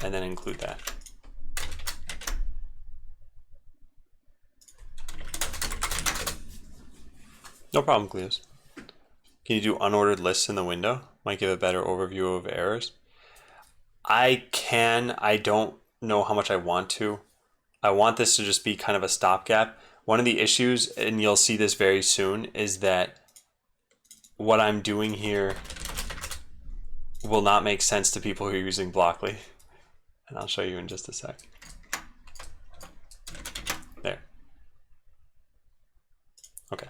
and then include that. No problem, Cleos. Can you do unordered lists in the window? Might give a better overview of errors. I can. I don't know how much I want to. I want this to just be kind of a stopgap. One of the issues, and you'll see this very soon, is that what I'm doing here will not make sense to people who are using Blockly. And I'll show you in just a sec. There. Okay.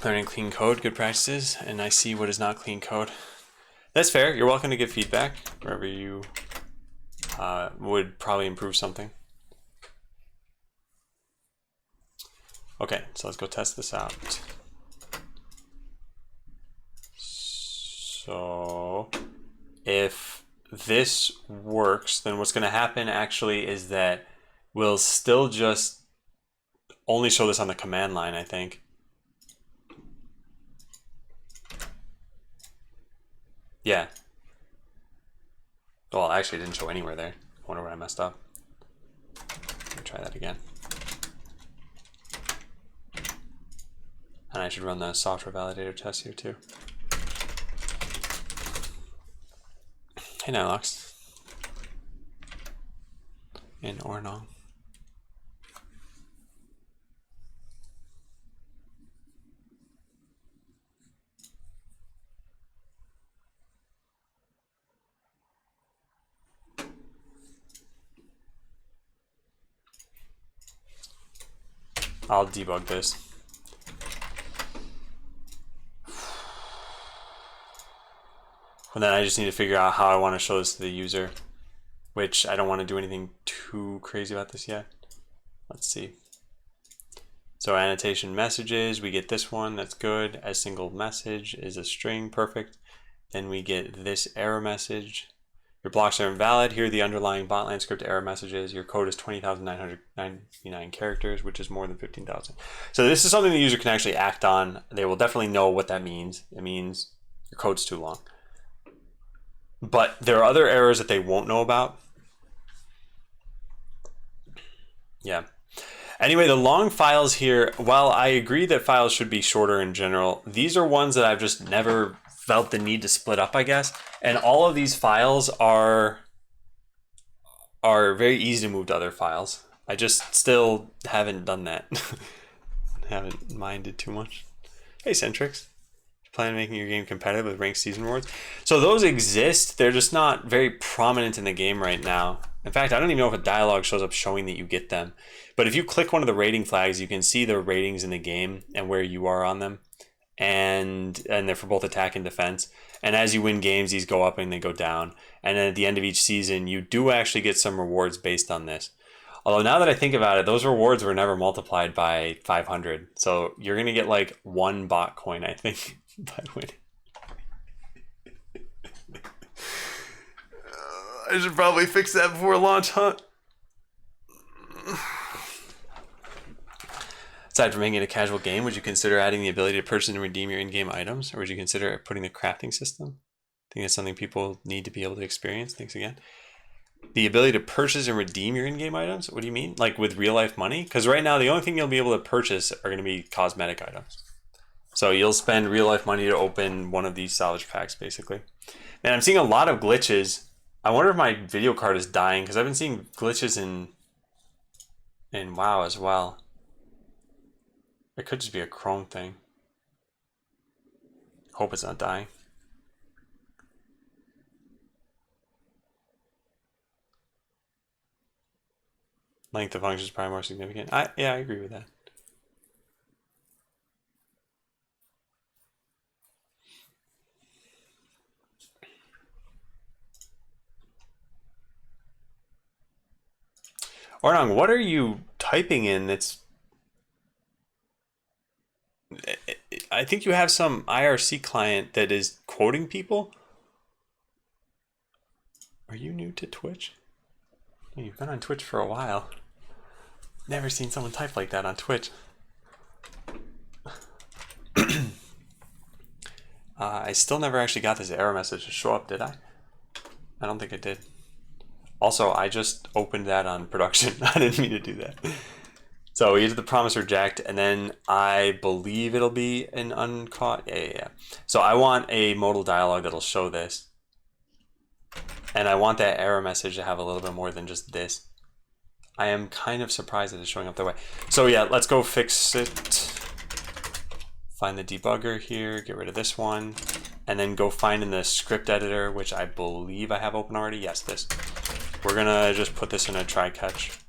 Learning clean code, good practices, and I see what is not clean code. That's fair. You're welcome to give feedback wherever you would probably improve something. Okay, so let's go test this out. So if this works, then what's going to happen actually is that we'll still just only show this on the command line, I think. Yeah. Well, actually, it didn't show anywhere there. I wonder where I messed up. Let me try that again. And I should run the software validator test here too. Hey, Nilox. In Ornong. I'll debug this. And then I just need to figure out how I want to show this to the user, which I don't want to do anything too crazy about this yet. Let's see. So annotation messages, we get this one, that's good. A single message is a string, perfect. Then we get this error message. Your blocks are invalid. Here are the underlying botland script error messages. Your code is 20,999 characters, which is more than 15,000. So this is something the user can actually act on. They will definitely know what that means. It means your code's too long. But there are other errors that they won't know about. Yeah. Anyway, the long files here, while I agree that files should be shorter in general, these are ones that I've just never felt the need to split up, I guess. And all of these files are very easy to move to other files. I just still haven't done that. Haven't minded too much. Hey, Centrix. Plan on making your game competitive with ranked season rewards. So those exist. They're just not very prominent in the game right now. In fact, I don't even know if a dialogue shows up showing that you get them. But if you click one of the rating flags, you can see the ratings in the game and where you are on them. And they're for both attack and defense. And as you win games, these go up and they go down. And then at the end of each season, you do actually get some rewards based on this. Although now that I think about it, those rewards were never multiplied by 500. So you're going to get like one bot coin, I think, by winning. I should probably fix that before launch, huh? Aside from making it a casual game, would you consider adding the ability to purchase and redeem your in-game items, or would you consider putting the crafting system? I think that's something people need to be able to experience. Thanks again. The ability to purchase and redeem your in-game items? What do you mean? Like with real-life money? Because right now, the only thing you'll be able to purchase are going to be cosmetic items. So you'll spend real-life money to open one of these salvage packs, basically. And I'm seeing a lot of glitches. I wonder if my video card is dying, because I've been seeing glitches in WoW as well. It could just be a Chrome thing. Hope it's not dying. Length of function is probably more significant. Yeah, I agree with that. Ornong, what are you typing in that's... I think you have some IRC client that is quoting people? Are you new to Twitch? You've been on Twitch for a while. Never seen someone type like that on Twitch. I still never actually got this error message to show up, did I? I don't think I did. Also, I just opened that on production. I didn't mean to do that. So we get to the promise reject, and then I believe it'll be an uncaught. Yeah. So I want a modal dialog that'll show this. And I want that error message to have a little bit more than just this. I am kind of surprised that it's showing up that way. So yeah, let's go fix it. Find the debugger here, get rid of this one, and then go find in the script editor, which I believe I have open already. Yes, this. We're gonna just put this in a try catch.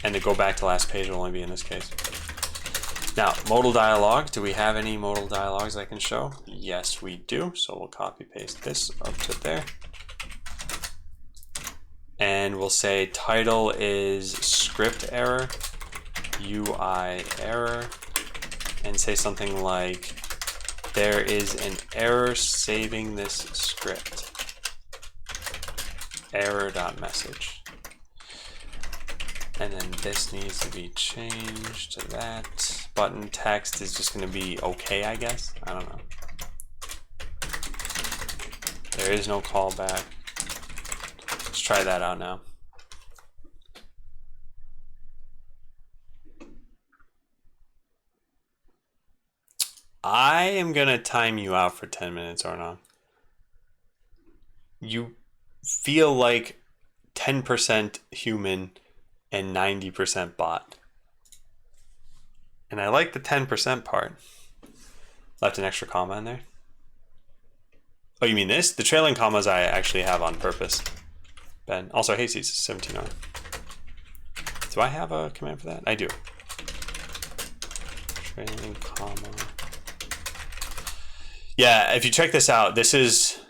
And to go back to last page will only be in this case. Now, modal dialog. Do we have any modal dialogues I can show? Yes, we do. So we'll copy paste this up to there. And we'll say title is script error, UI error, and say something like, there is an error saving this script. Error.message. And then this needs to be changed to that. Button text is just going to be okay, I guess. I don't know. There is no callback. Let's try that out now. I am going to time you out for 10 minutes or not. You feel like 10% human and 90% bot. And I like the 10% part. Left an extra comma in there. Oh, you mean this? The trailing commas I actually have on purpose. Ben. Also, Hayseeds is 17R. Do I have a command for that? I do. Trailing comma. Yeah, if you check this out, this is...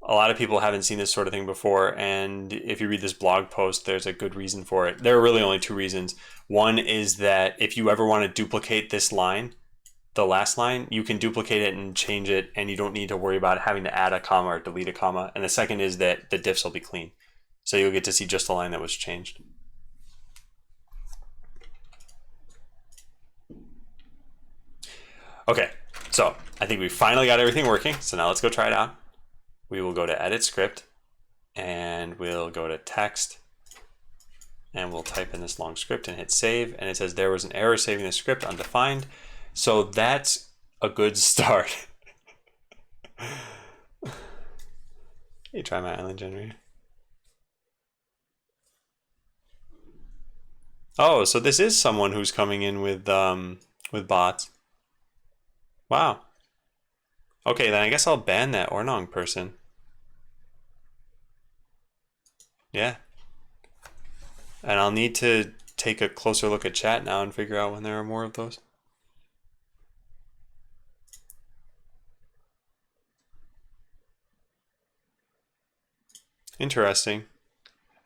A lot of people haven't seen this sort of thing before, and if you read this blog post, there's a good reason for it. There are really only two reasons. One is that if you ever want to duplicate this line, the last line, you can duplicate it and change it, and you don't need to worry about having to add a comma or delete a comma. And the second is that the diffs will be clean. So you'll get to see just the line that was changed. Okay, so I think we finally got everything working. So now let's go try it out. We will go to edit script, and we'll go to text, and we'll type in this long script and hit save, and it says there was an error saving the script undefined. So that's a good start. You try my island generator. Oh, so this is someone who's coming in with bots. Wow. Okay, then I guess I'll ban that Ornong person. Yeah. And I'll need to take a closer look at chat now and figure out when there are more of those. Interesting.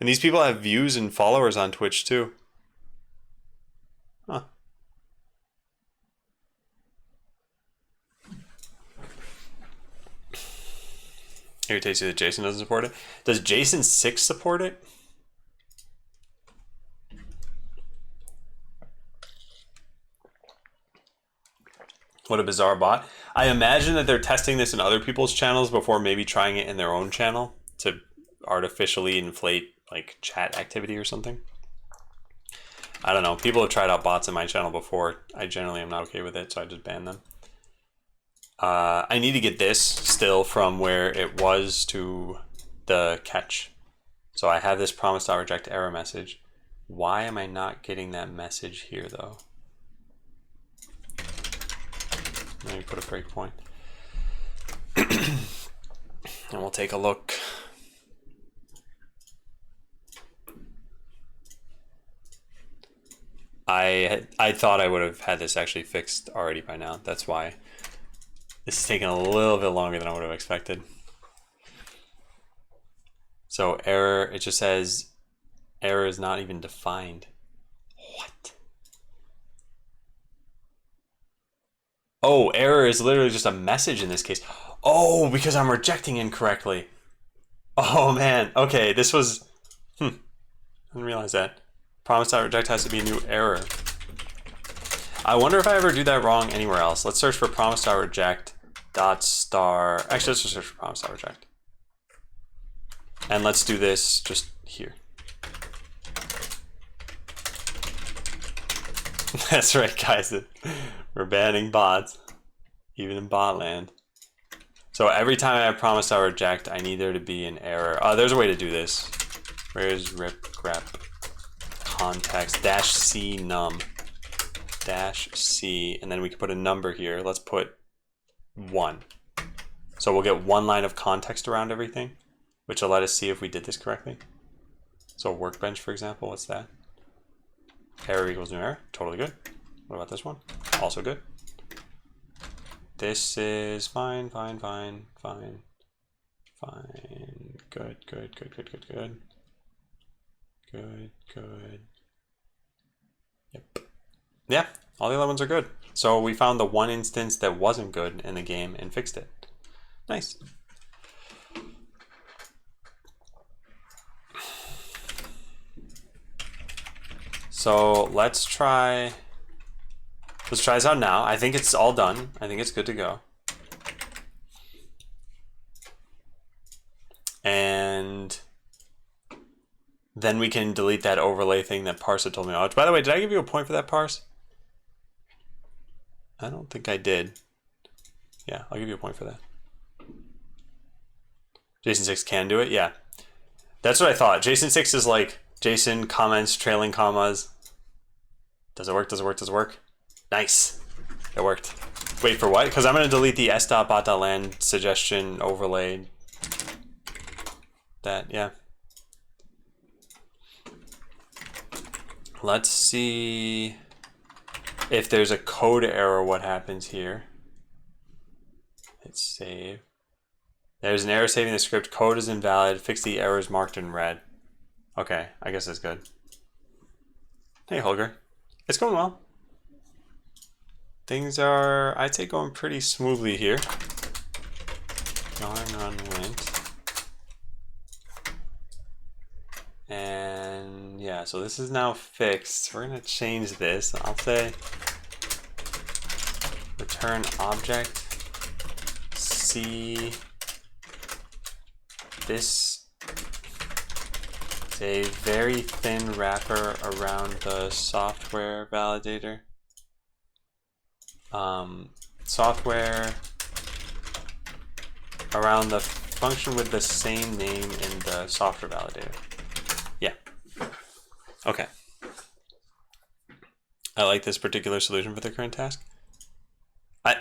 And these people have views and followers on Twitch too. Huh. Irritates you that Jason doesn't support it. Does Jason 6 support it? What a bizarre bot. I imagine that they're testing this in other people's channels before maybe trying it in their own channel to artificially inflate like chat activity or something. I don't know. People have tried out bots in my channel before. I generally am not okay with it, so I just ban them. I need to get this still from where it was to the catch. So I have this promise.reject error message. Why am I not getting that message here though? Let me put a breakpoint. And we'll take a look. I thought I would have had this actually fixed already by now. That's why this is taking a little bit longer than I would have expected. So error, it just says error is not even defined. What? Oh, error is literally just a message in this case. Oh, because I'm rejecting incorrectly. Oh man, okay, this was, I didn't realize that. Promise.reject has to be a new error. I wonder if I ever do that wrong anywhere else. Let's search for promise.reject dot star. Actually, let's just search for promise.reject. And let's do this just here. That's right, guys. We're banning bots, even in bot land. So every time I have promise.reject, I need there to be an error. Oh, there's a way to do this. Where's rip grep context -c num -c, and then we can put a number here. Let's put 1. So we'll get 1 line of context around everything, which will let us see if we did this correctly. So workbench, for example, what's that? Error equals new error, totally good. What about this one? Also good. This is fine, fine, fine, fine, fine. Good, good, good, good, good, good. Good, good. Yep. Yeah, all the other ones are good. So we found the one instance that wasn't good in the game and fixed it. Nice. So let's try this out now. I think it's all done. I think it's good to go. And then we can delete that overlay thing that Parse had told me about. Which, by the way, did I give you a point for that, Parse? I don't think I did. Yeah, I'll give you a point for that. Jason 6 can do it? Yeah. That's what I thought. Jason 6 is like Jason comments, trailing commas. Does it work? Does it work? Does it work? Nice. It worked. Wait, for what? Because I'm going to delete the s.bot.land suggestion overlay. That, yeah. Let's see if there's a code error, what happens here. Hit save. There's an error saving the script. Code is invalid. Fix the errors marked in red. Okay, I guess that's good. Hey, Holger. It's going well. Things are, I'd say, going pretty smoothly here. Yarn run went. And yeah, so this is now fixed. We're gonna change this. I'll say return object C. This is a very thin wrapper around the software validator. Software around the function with the same name in the software validator. Yeah. Okay. I like this particular solution for the current task.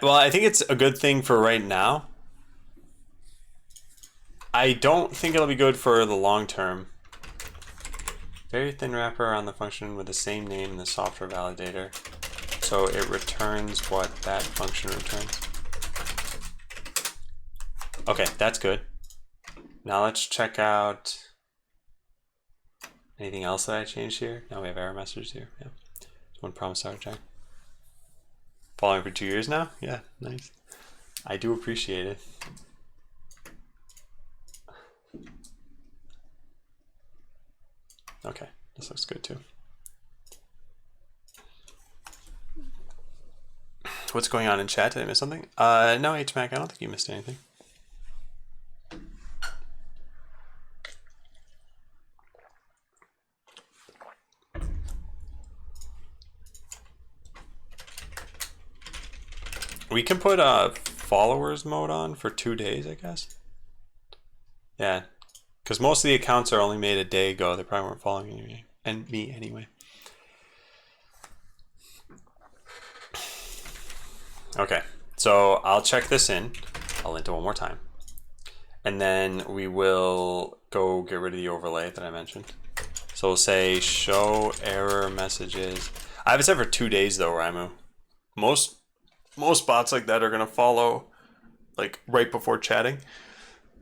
Well, I think it's a good thing for right now. I don't think it'll be good for the long term. Very thin wrapper around the function with the same name in the software validator. So it returns what that function returns. Okay, that's good. Now let's check out anything else that I changed here. Now we have error messages here. Yeah. One promise reject. Following for 2 years now? Yeah, nice. I do appreciate it. Okay, this looks good too. What's going on in chat? Did I miss something? No, HMac, I don't think you missed anything. We can put followers mode on for 2 days, I guess. Yeah, because most of the accounts are only made a day ago. They probably weren't following me anyway. Okay, so I'll check this in. I'll enter one more time. And then we will go get rid of the overlay that I mentioned. So we'll say show error messages. I have it set for 2 days though, Ramu. Most bots like that are gonna follow like right before chatting.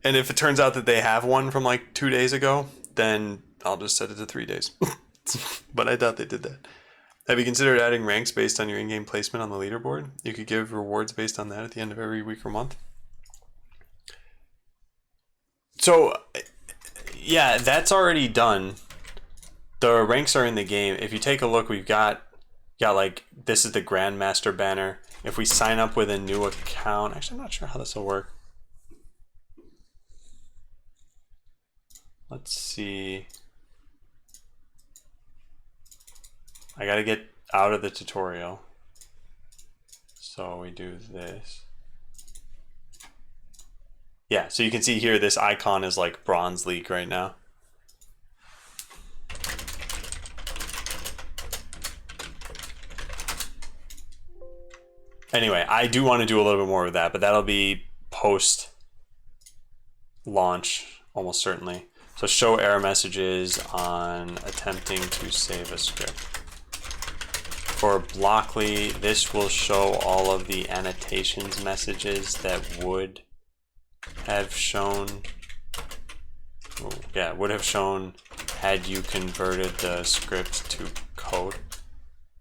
And if it turns out that they have one from like 2 days ago, then I'll just set it to 3 days. But I doubt they did that. Have you considered adding ranks based on your in-game placement on the leaderboard? You could give rewards based on that at the end of every week or month. So, yeah, that's already done. The ranks are in the game. If you take a look, we've got like, this is the Grandmaster banner. If we sign up with a new account, actually, I'm not sure how this will work. Let's see. I gotta get out of the tutorial. So we do this. Yeah, so you can see here, this icon is like Bronze League right now. Anyway, I do want to do a little bit more of that, but that'll be post launch, almost certainly. So show error messages on attempting to save a script. For Blockly, this will show all of the annotations messages that would have shown, would have shown had you converted the script to code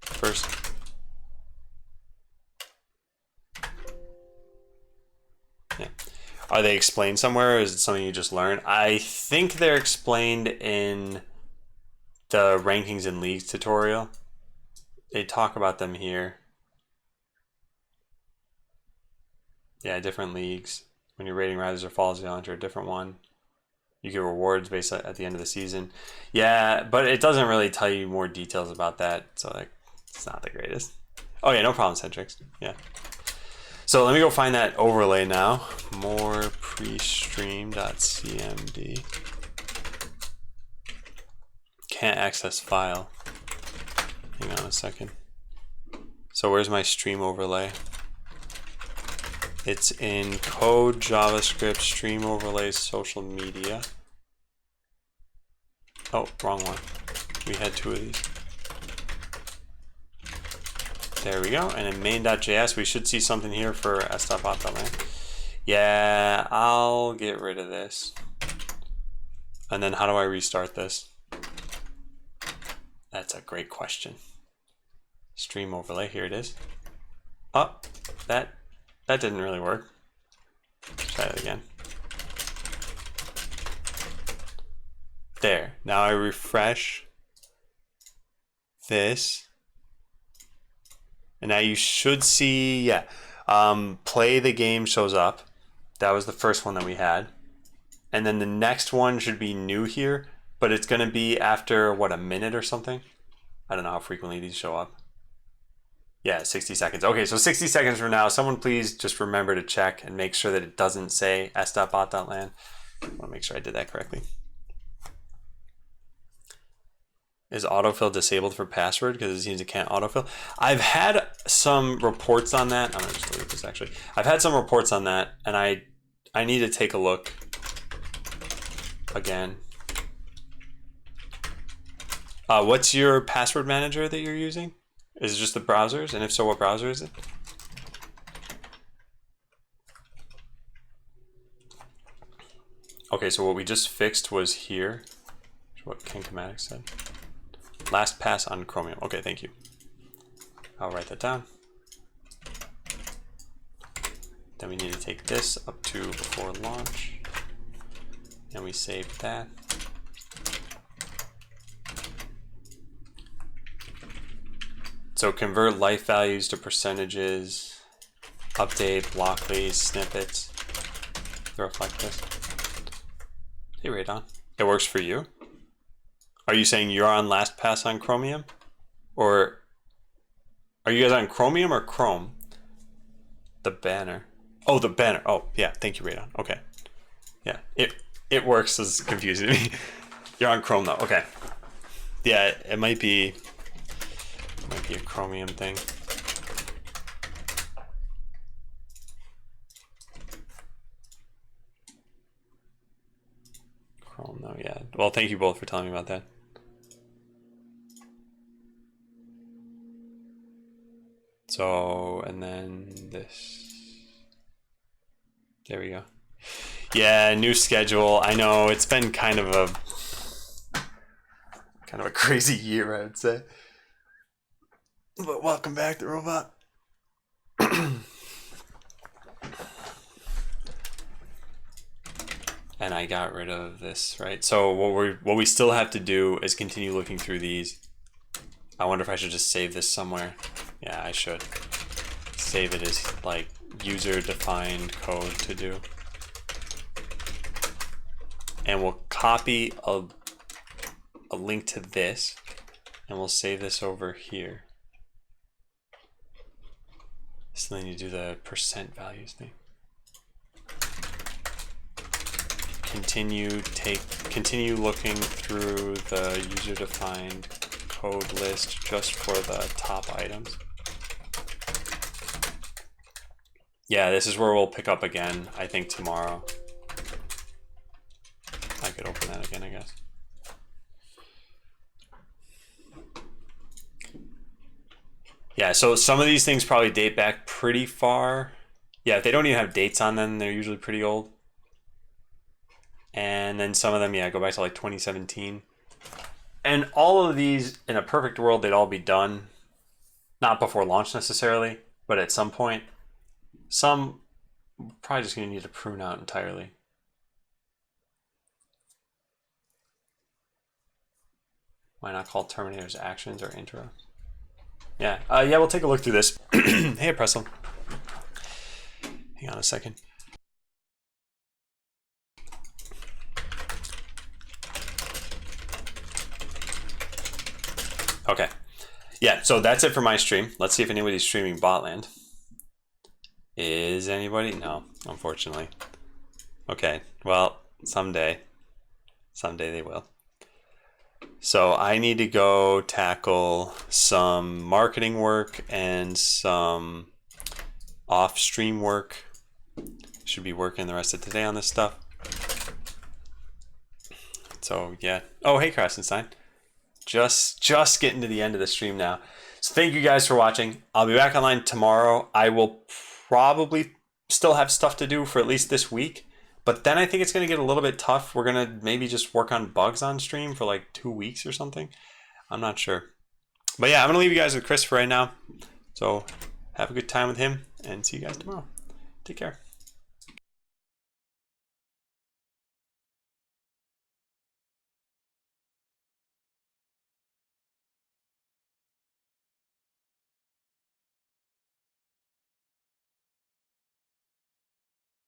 first. Yeah. Are they explained somewhere, or is it something you just learned? I think they're explained in the rankings and leagues tutorial. They talk about them here. Yeah, different leagues. When your rating rises or falls, you'll enter a different one. You get rewards based at the end of the season. Yeah, but it doesn't really tell you more details about that, so like, it's not the greatest. Oh yeah, no problem, Centrix. Yeah. So let me go find that overlay now. More prestream.cmd. Can't access file. Hang on a second. So where's my stream overlay? It's in code, JavaScript, stream overlays, social media. Oh, wrong one. We had 2 of these. There we go. And in main.js, we should see something here for s.bot.land. Yeah, I'll get rid of this. And then how do I restart this? That's a great question. Stream overlay, here it is. Oh, that didn't really work. Try it again. There. Now I refresh this. And now you should see, yeah, play the game shows up. That was the first one that we had. And then the next one should be new here, but it's going to be after, what, a minute or something? I don't know how frequently these show up. Yeah, 60 seconds. Okay, so 60 seconds from now, someone please just remember to check and make sure that it doesn't say s.bot.land. I want to make sure I did that correctly. Is autofill disabled for password because it seems it can't autofill? I've had some reports on that. I'm gonna just delete this actually. I've had some reports on that, and I need to take a look again. What's your password manager that you're using? Is it just the browsers? And if so, what browser is it? Okay, so what we just fixed was here. What Kinkomatic said. Last pass on Chromium. Okay, thank you. I'll write that down. Then we need to take this up to before launch. And we save that. So convert life values to percentages, update block-based snippets to reflect this. Hey, Radon. It works for you? Are you saying you're on LastPass on Chromium? Or are you guys on Chromium or Chrome? The banner. Oh, the banner. Oh, yeah. Thank you, Radon. Okay. Yeah, it works. Is confusing me. You're on Chrome though. Okay. Yeah, it might be a Chromium thing. Chrome though, yeah. Well, thank you both for telling me about that. So, and then this. There we go. Yeah, new schedule. I know it's been kind of a crazy year, I would say. But welcome back, the robot. And I got rid of this, right? So what we still have to do is continue looking through these. I wonder if I should just save this somewhere. Yeah, I should. Save it as like user-defined code to do. And we'll copy a link to this, and we'll save this over here. So then you do the percent values thing. Continue looking through the user-defined code list just for the top items. Yeah, this is where we'll pick up again, I think tomorrow. I could open that again, I guess. Yeah, so some of these things probably date back pretty far. Yeah, if they don't even have dates on them, they're usually pretty old. And then some of them, yeah, go back to like 2017. And all of these, in a perfect world, they'd all be done. Not before launch necessarily, but at some point. Some probably just gonna need to prune out entirely. Why not call terminators actions or interrupts? Yeah, yeah, we'll take a look through this. Hey, Presley. Hang on a second. Okay. Yeah, so that's it for my stream. Let's see if anybody's streaming Botland. Is anybody? No, unfortunately. Okay, well, someday. Someday they will. So I need to go tackle some marketing work and some off-stream work. Should be working the rest of today on this stuff. So yeah. Oh, hey, Krasenstein. Just getting to the end of the stream now. So thank you guys for watching. I'll be back online tomorrow. I will probably still have stuff to do for at least this week. But then I think it's going to get a little bit tough. We're going to maybe just work on bugs on stream for like 2 weeks or something. I'm not sure. But yeah, I'm going to leave you guys with Chris for right now. So have a good time with him and see you guys tomorrow. Take care.